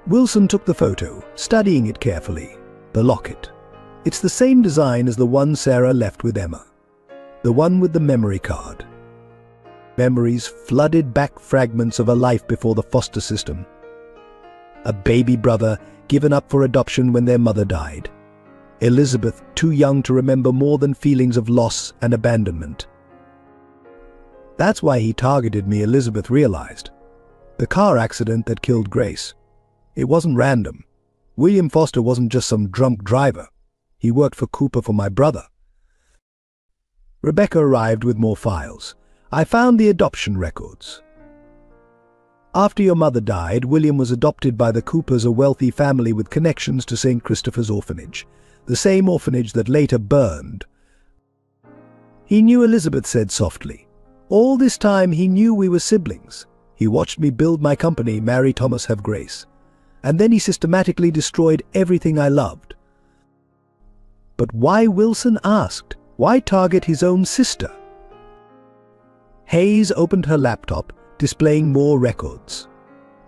Wilson took the photo, studying it carefully. The locket. It's the same design as the one Sarah left with Emma. The one with the memory card. Memories flooded back fragments of a life before the foster system. A baby brother given up for adoption when their mother died. Elizabeth too young to remember more than feelings of loss and abandonment. That's why he targeted me, Elizabeth realized. The car accident that killed Grace. It wasn't random. William Foster wasn't just some drunk driver. He worked for Cooper for my brother. Rebecca arrived with more files. I found the adoption records. After your mother died, William was adopted by the Coopers, a wealthy family with connections to St. Christopher's Orphanage, the same orphanage that later burned. He knew, Elizabeth said softly. All this time he knew we were siblings. He watched me build my company, marry Thomas, have Grace. And then he systematically destroyed everything I loved. But why, Wilson asked, why target his own sister? Hayes opened her laptop, displaying more records.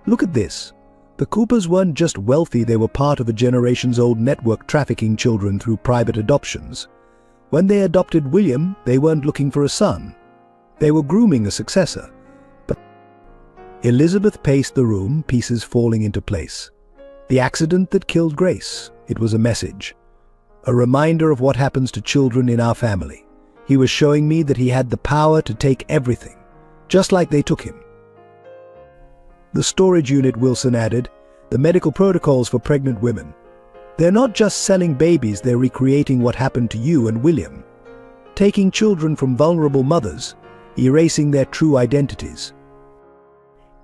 Look at this. The Coopers weren't just wealthy, they were part of a generations-old network trafficking children through private adoptions. When they adopted William, they weren't looking for a son. They were grooming a successor. But Elizabeth paced the room, pieces falling into place. The accident that killed Grace. It was a message. A reminder of what happens to children in our family. He was showing me that he had the power to take everything, just like they took him. The storage unit, Wilson added, the medical protocols for pregnant women. They're not just selling babies, they're recreating what happened to you and William. Taking children from vulnerable mothers, erasing their true identities.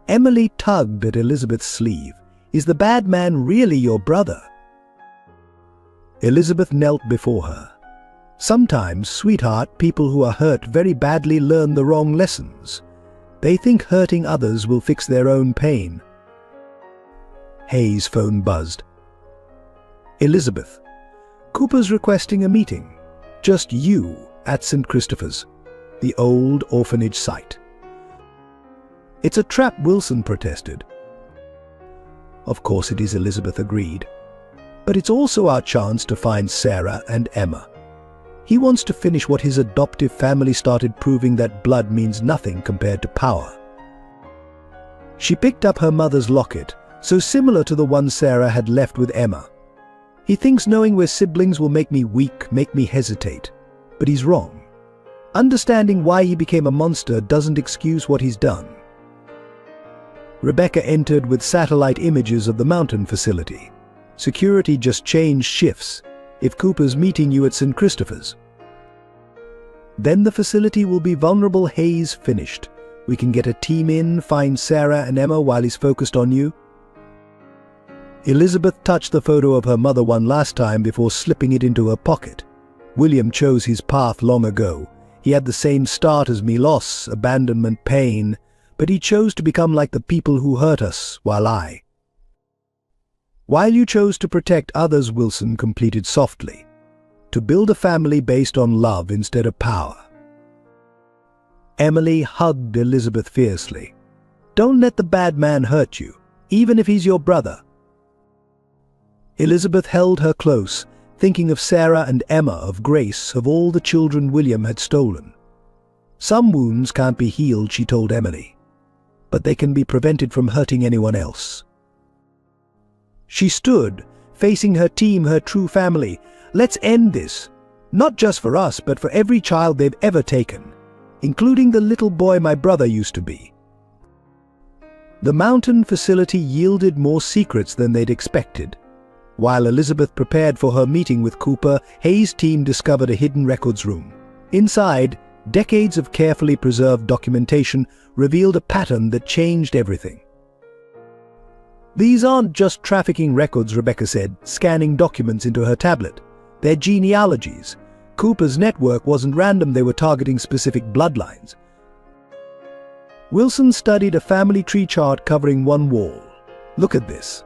Emily tugged at Elizabeth's sleeve. Is the bad man really your brother? Elizabeth knelt before her. Sometimes, sweetheart, people who are hurt very badly learn the wrong lessons. They think hurting others will fix their own pain. Hayes' phone buzzed. Elizabeth, Cooper's requesting a meeting. Just you at St. Christopher's, the old orphanage site. It's a trap, Wilson protested. Of course it is, Elizabeth agreed. But it's also our chance to find Sarah and Emma. He wants to finish what his adoptive family started, proving that blood means nothing compared to power. She picked up her mother's locket, so similar to the one Sarah had left with Emma. He thinks knowing we're siblings will make me weak, make me hesitate. But he's wrong. Understanding why he became a monster doesn't excuse what he's done. Rebecca entered with satellite images of the mountain facility. Security just changed shifts. If Cooper's meeting you at St. Christopher's, then the facility will be vulnerable. Hayes finished. We can get a team in, find Sarah and Emma while he's focused on you. Elizabeth touched the photo of her mother one last time before slipping it into her pocket. William chose his path long ago. He had the same start as me, loss, abandonment, pain, but he chose to become like the people who hurt us, While you chose to protect others, Wilson completed softly, to build a family based on love instead of power. Emily hugged Elizabeth fiercely. Don't let the bad man hurt you, even if he's your brother. Elizabeth held her close, thinking of Sarah and Emma, of Grace, of all the children William had stolen. Some wounds can't be healed, she told Emily, but they can be prevented from hurting anyone else. She stood, facing her team, her true family. Let's end this. Not just for us, but for every child they've ever taken, including the little boy my brother used to be. The mountain facility yielded more secrets than they'd expected. While Elizabeth prepared for her meeting with Cooper, Hayes' team discovered a hidden records room. Inside, decades of carefully preserved documentation revealed a pattern that changed everything. These aren't just trafficking records, Rebecca said, scanning documents into her tablet. They're genealogies. Cooper's network wasn't random, they were targeting specific bloodlines. Wilson studied a family tree chart covering one wall. Look at this.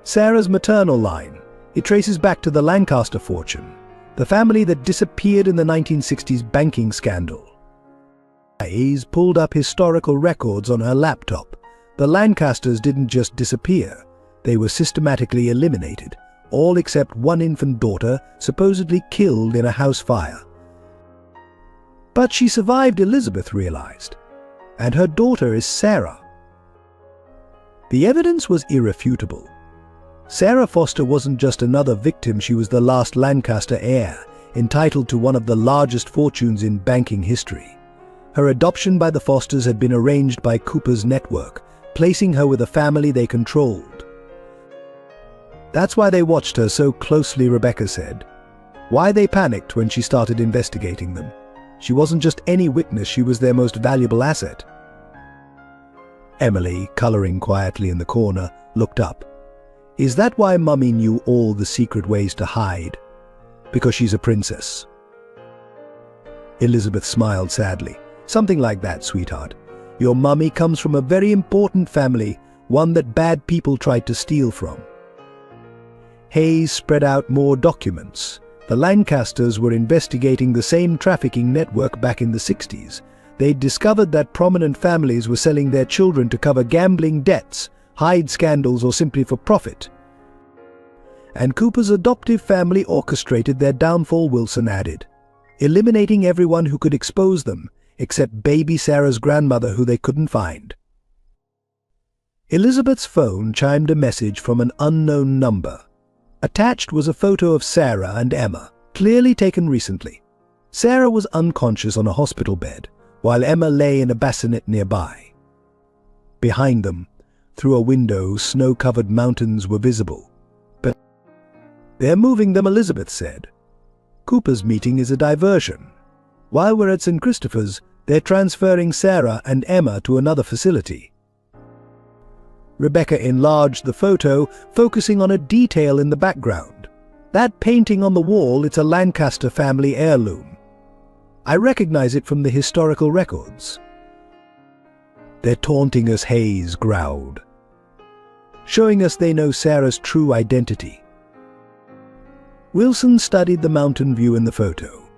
Sarah's maternal line. It traces back to the Lancaster fortune, the family that disappeared in the 1960s banking scandal. Hayes pulled up historical records on her laptop. The Lancasters didn't just disappear. They were systematically eliminated, all except one infant daughter supposedly killed in a house fire. But she survived, Elizabeth realized, and her daughter is Sarah. The evidence was irrefutable. Sarah Foster wasn't just another victim, she was the last Lancaster heir, entitled to one of the largest fortunes in banking history. Her adoption by the Fosters had been arranged by Cooper's network, placing her with a family they controlled. That's why they watched her so closely, Rebecca said. Why they panicked when she started investigating them. She wasn't just any witness, she was their most valuable asset. Emily, coloring quietly in the corner, looked up. Is that why Mummy knew all the secret ways to hide? Because she's a princess. Elizabeth smiled sadly. Something like that, sweetheart. Your mummy comes from a very important family, one that bad people tried to steal from. Hayes spread out more documents. The Lancasters were investigating the same trafficking network back in the 60s. They'd discovered that prominent families were selling their children to cover gambling debts, hide scandals, or simply for profit. And Cooper's adoptive family orchestrated their downfall, Wilson added, eliminating everyone who could expose them, except baby Sarah's grandmother, who they couldn't find. Elizabeth's phone chimed a message from an unknown number. Attached was a photo of Sarah and Emma, clearly taken recently. Sarah was unconscious on a hospital bed, while Emma lay in a bassinet nearby. Behind them, through a window, snow-covered mountains were visible. But they're moving them, Elizabeth said. Cooper's meeting is a diversion. While we're at St. Christopher's, they're transferring Sarah and Emma to another facility. Rebecca enlarged the photo, focusing on a detail in the background. That painting on the wall, it's a Lancaster family heirloom. I recognize it from the historical records. They're taunting us, Hayes growled, showing us they know Sarah's true identity. Wilson studied the mountain view in the photo.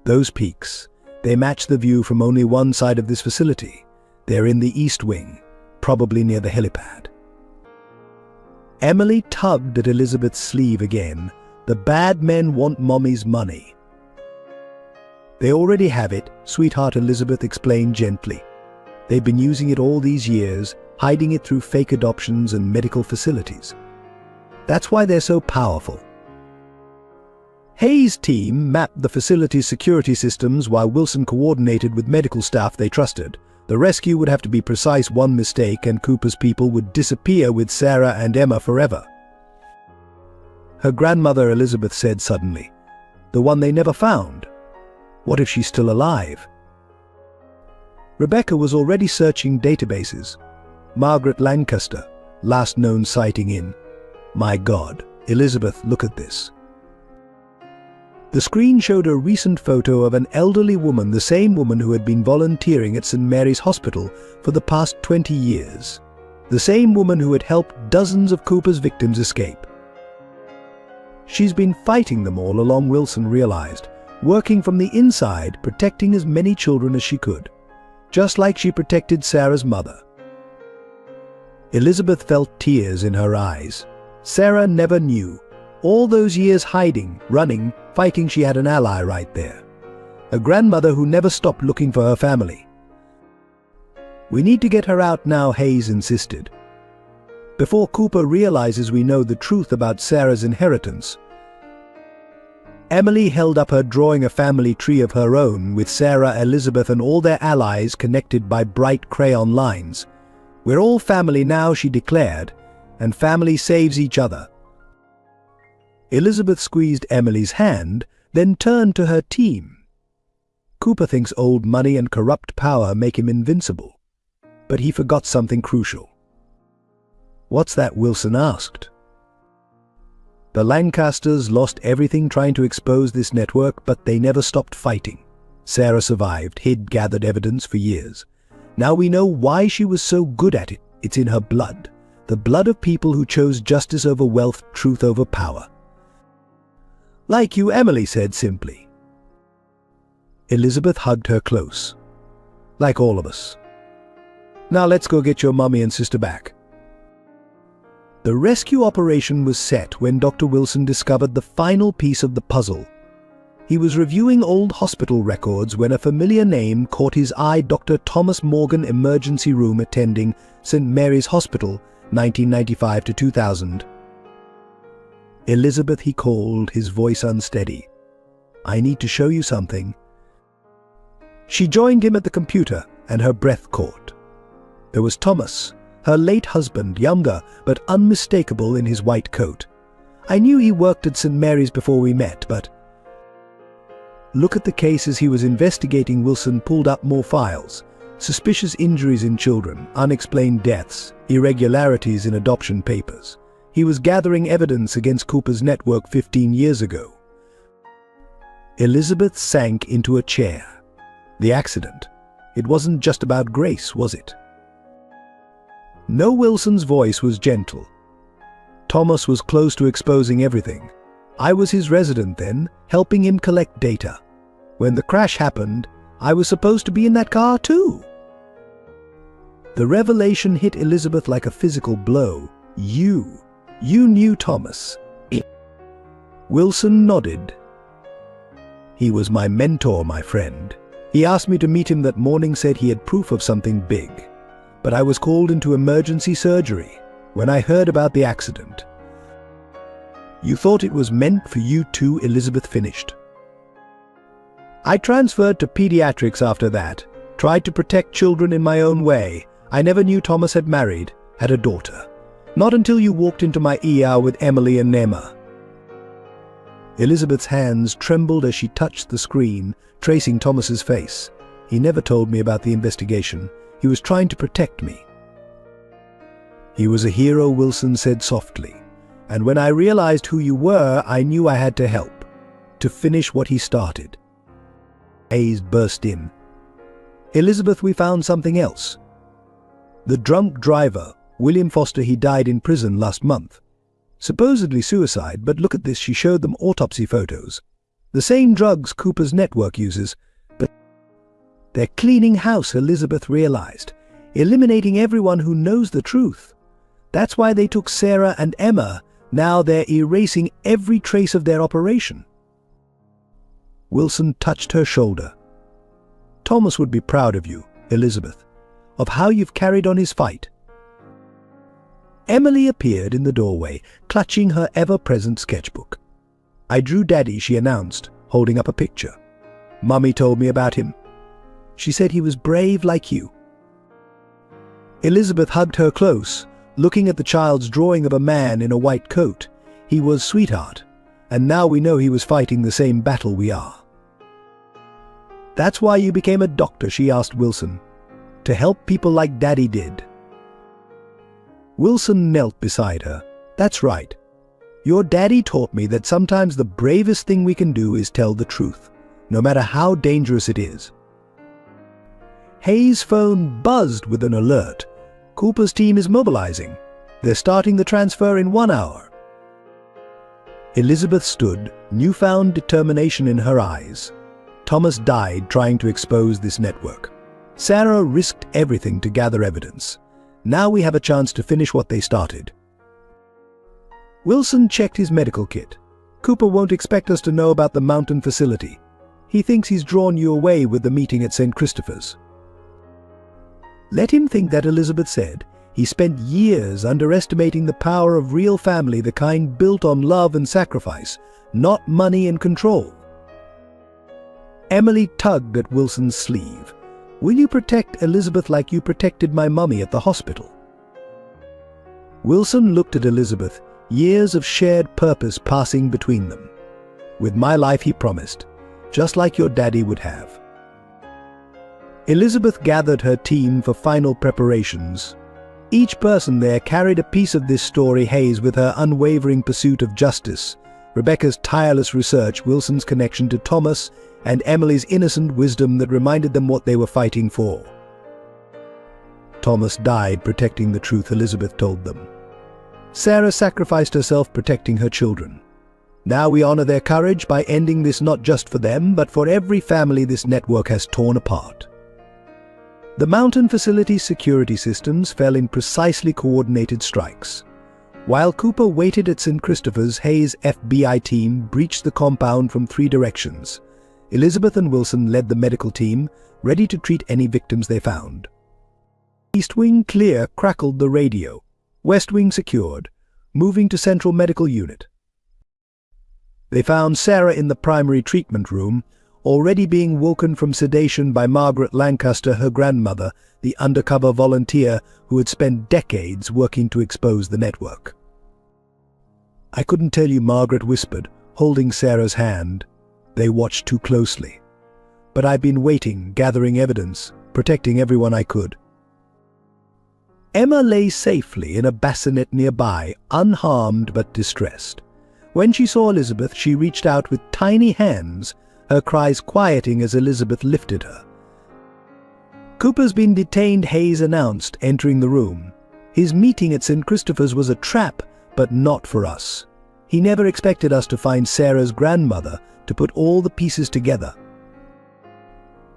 Those peaks, they match the view from only one side of this facility. They're in the east wing, probably near the helipad. Emily tugged at Elizabeth's sleeve again. The bad men want Mommy's money. They already have it, sweetheart, Elizabeth explained gently. They've been using it all these years, hiding it through fake adoptions and medical facilities. That's why they're so powerful. Hayes' team mapped the facility's security systems while Wilson coordinated with medical staff they trusted. The rescue would have to be precise. One mistake and Cooper's people would disappear with Sarah and Emma forever. Her grandmother, Elizabeth said suddenly. The one they never found. What if she's still alive? Rebecca was already searching databases. Margaret Lancaster, last known sighting in. My God, Elizabeth, look at this. The screen showed a recent photo of an elderly woman, the same woman who had been volunteering at St. Mary's Hospital for the past 20 years. The same woman who had helped dozens of Cooper's victims escape. She's been fighting them all along, Wilson realized, working from the inside, protecting as many children as she could, just like she protected Sarah's mother. Elizabeth felt tears in her eyes. Sarah never knew. All those years hiding, running, fighting, she had an ally right there. A grandmother who never stopped looking for her family. We need to get her out now, Hayes insisted. Before Cooper realizes we know the truth about Sarah's inheritance. Emily held up her drawing, a family tree of her own, with Sarah, Elizabeth, and all their allies connected by bright crayon lines. We're all family now, she declared, and family saves each other. Elizabeth squeezed Emily's hand, then turned to her team. Cooper thinks old money and corrupt power make him invincible. But he forgot something crucial. What's that? Wilson asked. The Lancasters lost everything trying to expose this network, but they never stopped fighting. Sarah survived, gathered evidence for years. Now we know why she was so good at it. It's in her blood. The blood of people who chose justice over wealth, truth over power. Like you, Emily said simply. Elizabeth hugged her close. like all of us. Now let's go get your mummy and sister back. The rescue operation was set when Dr. Wilson discovered the final piece of the puzzle. He was reviewing old hospital records when a familiar name caught his eye: Dr. Thomas Morgan, emergency room attending St. Mary's Hospital, 1995 to 2000. Elizabeth, he called, his voice unsteady. I need to show you something. She joined him at the computer, and her breath caught. There was Thomas, her late husband, younger but unmistakable in his white coat. I knew he worked at St. Mary's before we met, but... Look at the cases he was investigating. Wilson pulled up more files. Suspicious injuries in children, unexplained deaths, irregularities in adoption papers. He was gathering evidence against Cooper's network 15 years ago. Elizabeth sank into a chair. The accident. It wasn't just about Grace, was it? No, Wilson's voice was gentle. Thomas was close to exposing everything. I was his resident then, helping him collect data. When the crash happened, I was supposed to be in that car too. The revelation hit Elizabeth like a physical blow. You knew Thomas. Wilson nodded. He was my mentor, my friend. He asked me to meet him that morning, said he had proof of something big. But I was called into emergency surgery when I heard about the accident. You thought it was meant for you too, Elizabeth finished. I transferred to pediatrics after that, tried to protect children in my own way. I never knew Thomas had married, had a daughter. Not until you walked into my ER with Emily and Nema. Elizabeth's hands trembled as she touched the screen, tracing Thomas's face. He never told me about the investigation. He was trying to protect me. He was a hero, Wilson said softly. And when I realized who you were, I knew I had to help, to finish what he started. Hayes burst in. Elizabeth, we found something else. The drunk driver, William Foster, he died in prison last month. Supposedly suicide, but look at this, she showed them autopsy photos. The same drugs Cooper's network uses, but they're cleaning house, Elizabeth realized, eliminating everyone who knows the truth. That's why they took Sarah and Emma. Now they're erasing every trace of their operation. Wilson touched her shoulder. Thomas would be proud of you, Elizabeth, of how you've carried on his fight. Emily appeared in the doorway, clutching her ever-present sketchbook. I drew Daddy, she announced, holding up a picture. Mummy told me about him. She said he was brave like you. Elizabeth hugged her close, looking at the child's drawing of a man in a white coat. He was sweetheart, and now we know he was fighting the same battle we are. That's why you became a doctor, she asked Wilson. To help people like Daddy did. Wilson knelt beside her. That's right. Your daddy taught me that sometimes the bravest thing we can do is tell the truth, no matter how dangerous it is. Hayes' phone buzzed with an alert. Cooper's team is mobilizing. They're starting the transfer in 1 hour. Elizabeth stood, newfound determination in her eyes. Thomas died trying to expose this network. Sarah risked everything to gather evidence. Now we have a chance to finish what they started. Wilson checked his medical kit. Cooper won't expect us to know about the mountain facility. He thinks he's drawn you away with the meeting at St. Christopher's. Let him think that, Elizabeth said. He spent years underestimating the power of real family, the kind built on love and sacrifice, not money and control. Emily tugged at Wilson's sleeve. Will you protect Elizabeth like you protected my mummy at the hospital? Wilson looked at Elizabeth, years of shared purpose passing between them. With my life, he promised, just like your daddy would have. Elizabeth gathered her team for final preparations. Each person there carried a piece of this story, Hayes with her unwavering pursuit of justice, Rebecca's tireless research, Wilson's connection to Thomas, and Emily's innocent wisdom that reminded them what they were fighting for. Thomas died protecting the truth, Elizabeth told them. Sarah sacrificed herself protecting her children. Now we honor their courage by ending this, not just for them, but for every family this network has torn apart. The mountain facility's security systems fell in precisely coordinated strikes. While Cooper waited at St. Christopher's, Hayes' FBI team breached the compound from 3 directions. Elizabeth and Wilson led the medical team, ready to treat any victims they found. East Wing clear, crackled the radio. West Wing secured, moving to Central Medical Unit. They found Sarah in the primary treatment room, already being woken from sedation by Margaret Lancaster, her grandmother, the undercover volunteer who had spent decades working to expose the network. "I couldn't tell you," Margaret whispered, holding Sarah's hand. "They watched too closely. But I've been waiting, gathering evidence, protecting everyone I could." Emma lay safely in a bassinet nearby, unharmed but distressed. When she saw Elizabeth, she reached out with tiny hands, her cries quieting as Elizabeth lifted her. "Cooper's been detained," Hayes announced, entering the room. "His meeting at St. Christopher's was a trap, but not for us. He never expected us to find Sarah's grandmother, to put all the pieces together."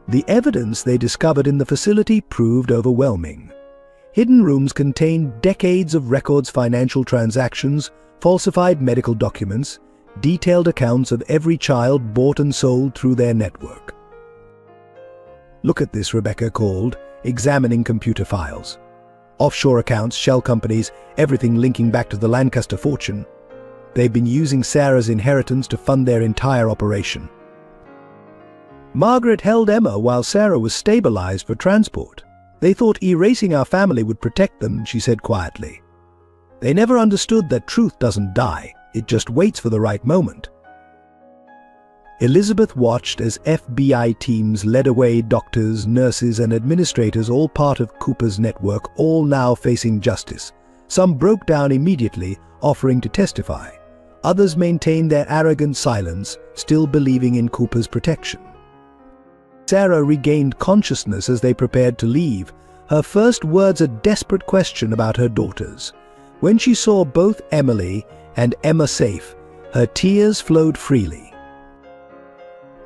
The evidence they discovered in the facility proved overwhelming. Hidden rooms contained decades of records, financial transactions, falsified medical documents, detailed accounts of every child bought and sold through their network. "Look at this," Rebecca called, examining computer files. "Offshore accounts, shell companies, everything linking back to the Lancaster fortune. They've been using Sarah's inheritance to fund their entire operation." Margaret held Emma while Sarah was stabilized for transport. "They thought erasing our family would protect them," she said quietly. "They never understood that truth doesn't die, it just waits for the right moment." Elizabeth watched as FBI teams led away doctors, nurses, and administrators, all part of Cooper's network, all now facing justice. Some broke down immediately, offering to testify. Others maintained their arrogant silence, still believing in Cooper's protection. Sarah regained consciousness as they prepared to leave, her first words a desperate question about her daughters. When she saw both Emily and Emma safe, her tears flowed freely.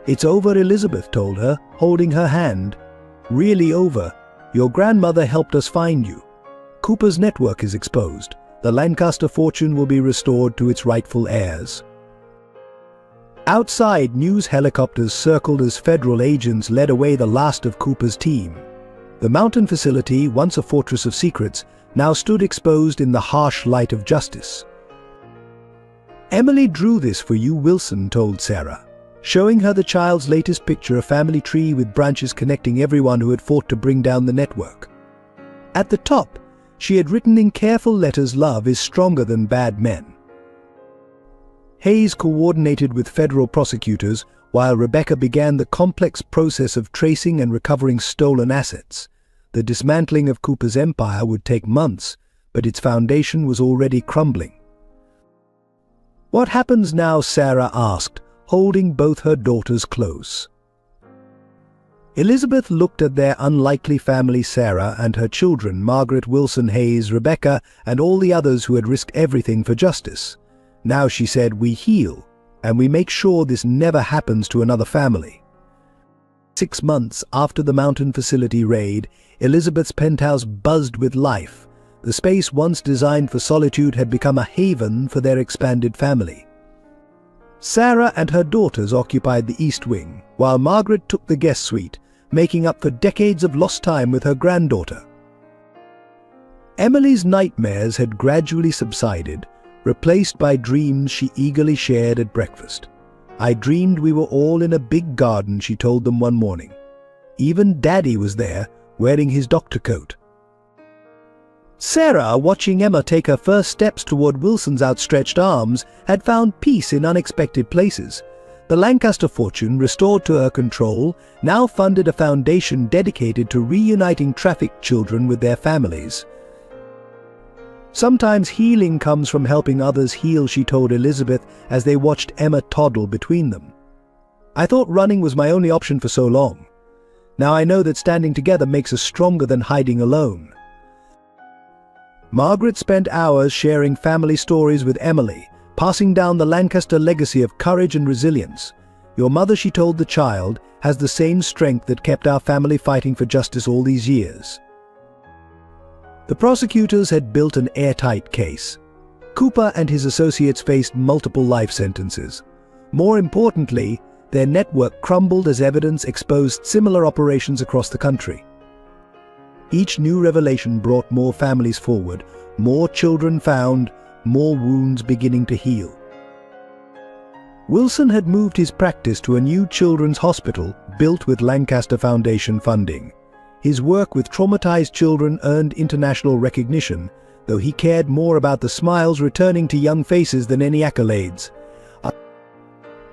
"It's over," Elizabeth told her, holding her hand. "Really over. Your grandmother helped us find you. Cooper's network is exposed. The Lancaster fortune will be restored to its rightful heirs." Outside, news helicopters circled as federal agents led away the last of Cooper's team. The mountain facility, once a fortress of secrets, now stood exposed in the harsh light of justice. "Emily drew this for you," Wilson told Sarah, showing her the child's latest picture, a family tree with branches connecting everyone who had fought to bring down the network. At the top, she had written in careful letters, "Love is stronger than bad men." Hayes coordinated with federal prosecutors, while Rebecca began the complex process of tracing and recovering stolen assets. The dismantling of Cooper's empire would take months, but its foundation was already crumbling. "What happens now?" Sarah asked, holding both her daughters close. Elizabeth looked at their unlikely family, Sarah and her children, Margaret, Wilson, Hayes, Rebecca, and all the others who had risked everything for justice. Now, she said, "We heal, and we make sure this never happens to another family." 6 months after the mountain facility raid, Elizabeth's penthouse buzzed with life. The space once designed for solitude had become a haven for their expanded family. Sarah and her daughters occupied the East Wing, while Margaret took the guest suite, making up for decades of lost time with her granddaughter. Emily's nightmares had gradually subsided, replaced by dreams she eagerly shared at breakfast. "I dreamed we were all in a big garden," she told them one morning. "Even Daddy was there, wearing his doctor coat." Sarah, watching Emma take her first steps toward Wilson's outstretched arms, had found peace in unexpected places. The Lancaster fortune, restored to her control, now funded a foundation dedicated to reuniting trafficked children with their families. "Sometimes healing comes from helping others heal," she told Elizabeth as they watched Emma toddle between them. "I thought running was my only option for so long. Now I know that standing together makes us stronger than hiding alone." Margaret spent hours sharing family stories with Emily, passing down the Lancaster legacy of courage and resilience. Your mother, she told the child, has the same strength that kept our family fighting for justice all these years. The prosecutors had built an airtight case. Cooper and his associates faced multiple life sentences. More importantly, their network crumbled as evidence exposed similar operations across the country. Each new revelation brought more families forward, more children found, more wounds beginning to heal. Wilson had moved his practice to a new children's hospital built with Lancaster Foundation funding. His work with traumatized children earned international recognition, though he cared more about the smiles returning to young faces than any accolades.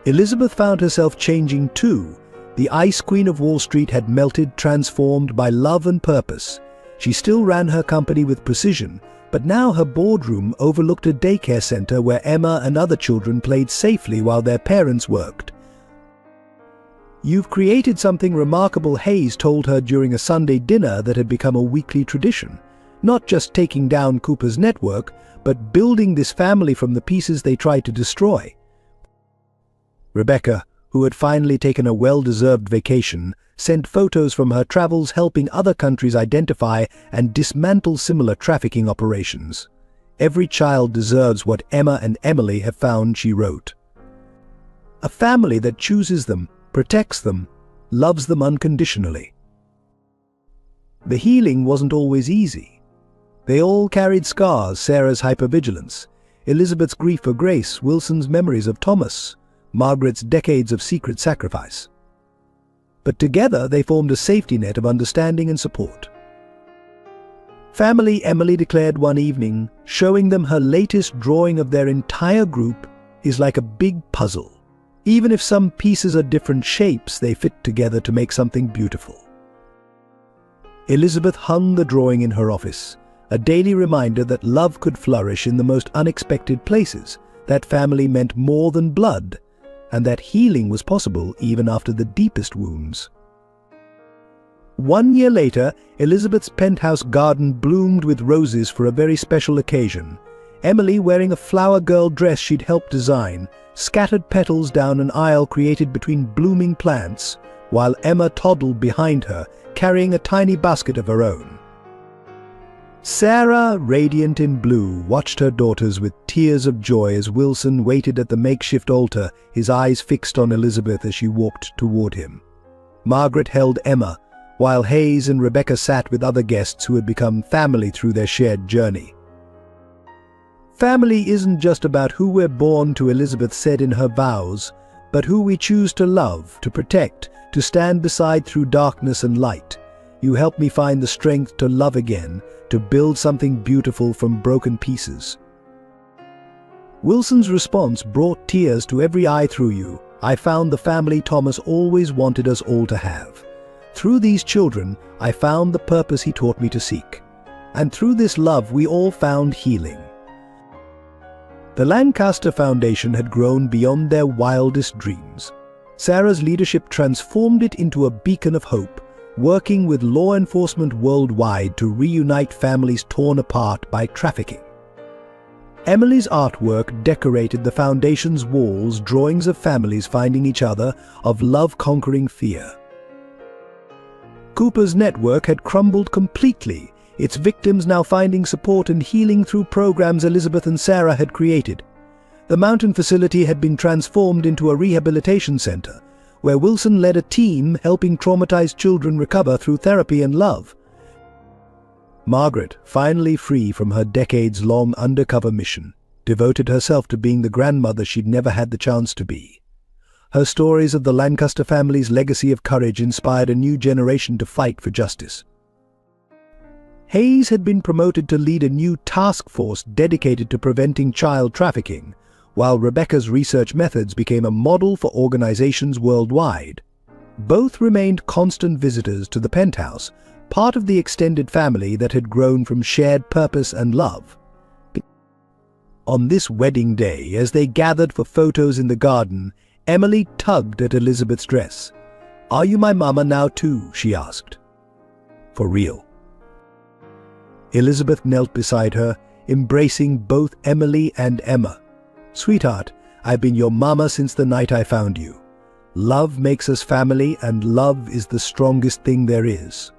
Elizabeth found herself changing too. The Ice Queen of Wall Street had melted, transformed by love and purpose. She still ran her company with precision, but now her boardroom overlooked a daycare center where Emma and other children played safely while their parents worked. "You've created something remarkable," Hayes told her during a Sunday dinner that had become a weekly tradition. Not just taking down Cooper's network, but building this family from the pieces they tried to destroy. Rebecca, who had finally taken a well-deserved vacation, sent photos from her travels helping other countries identify and dismantle similar trafficking operations. "Every child deserves what Emma and Emily have found," she wrote. "A family that chooses them, protects them, loves them unconditionally." The healing wasn't always easy. They all carried scars: Sarah's hypervigilance, Elizabeth's grief for Grace, Wilson's memories of Thomas, Margaret's decades of secret sacrifice. But together they formed a safety net of understanding and support. Family, Emily declared one evening, showing them her latest drawing of their entire group, is like a big puzzle. Even if some pieces are different shapes, they fit together to make something beautiful. Elizabeth hung the drawing in her office, a daily reminder that love could flourish in the most unexpected places, that family meant more than blood, and that healing was possible even after the deepest wounds. 1 year later, Elizabeth's penthouse garden bloomed with roses for a very special occasion. Emily, wearing a flower girl dress she'd helped design, scattered petals down an aisle created between blooming plants, while Emma toddled behind her, carrying a tiny basket of her own. Sarah, radiant in blue, watched her daughters with tears of joy as Wilson waited at the makeshift altar, his eyes fixed on Elizabeth as she walked toward him. Margaret held Emma, while Hayes and Rebecca sat with other guests who had become family through their shared journey. "Family isn't just about who we're born to," Elizabeth said in her vows, "but who we choose to love, to protect, to stand beside through darkness and light. You helped me find the strength to love again, to build something beautiful from broken pieces." Wilson's response brought tears to every eye. "Through you, I found the family Thomas always wanted us all to have. Through these children, I found the purpose he taught me to seek. And through this love, we all found healing." The Lancaster Foundation had grown beyond their wildest dreams. Sarah's leadership transformed it into a beacon of hope, working with law enforcement worldwide to reunite families torn apart by trafficking. Emily's artwork decorated the foundation's walls, drawings of families finding each other, of love conquering fear. Cooper's network had crumbled completely, its victims now finding support and healing through programs Elizabeth and Sarah had created. The Mountain facility had been transformed into a rehabilitation center, where Wilson led a team helping traumatized children recover through therapy and love. Margaret, finally free from her decades-long undercover mission, devoted herself to being the grandmother she'd never had the chance to be. Her stories of the Lancaster family's legacy of courage inspired a new generation to fight for justice. Hayes had been promoted to lead a new task force dedicated to preventing child trafficking, while Rebecca's research methods became a model for organizations worldwide. Both remained constant visitors to the penthouse, part of the extended family that had grown from shared purpose and love. On this wedding day, as they gathered for photos in the garden, Emily tugged at Elizabeth's dress. "Are you my mama now too?" she asked. "For real." Elizabeth knelt beside her, embracing both Emily and Emma. "Sweetheart, I've been your mama since the night I found you. Love makes us family, and love is the strongest thing there is.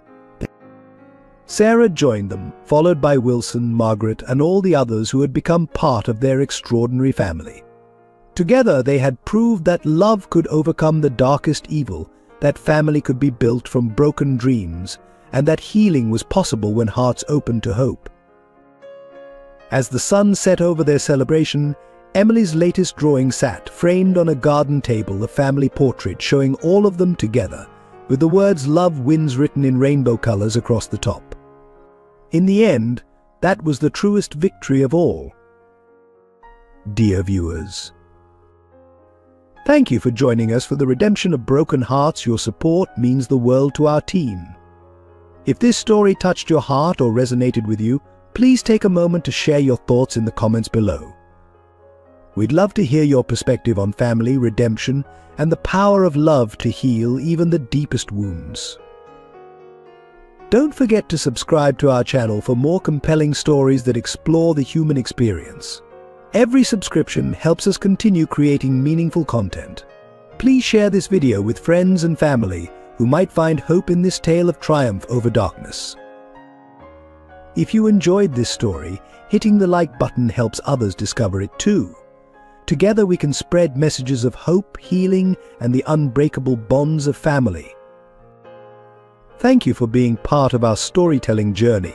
Sarah joined them, followed by Wilson, Margaret, and all the others who had become part of their extraordinary family. Together they had proved that love could overcome the darkest evil, that family could be built from broken dreams, and that healing was possible when hearts opened to hope. As the sun set over their celebration, Emily's latest drawing sat, framed on a garden table, a family portrait showing all of them together, with the words "Love Wins" written in rainbow colors across the top. In the end, that was the truest victory of all. Dear viewers, thank you for joining us for the redemption of broken hearts. Your support means the world to our team. If this story touched your heart or resonated with you, please take a moment to share your thoughts in the comments below. We'd love to hear your perspective on family, redemption, and the power of love to heal even the deepest wounds. Don't forget to subscribe to our channel for more compelling stories that explore the human experience. Every subscription helps us continue creating meaningful content. Please share this video with friends and family who might find hope in this tale of triumph over darkness. If you enjoyed this story, hitting the like button helps others discover it too. Together we can spread messages of hope, healing, and the unbreakable bonds of family. Thank you for being part of our storytelling journey.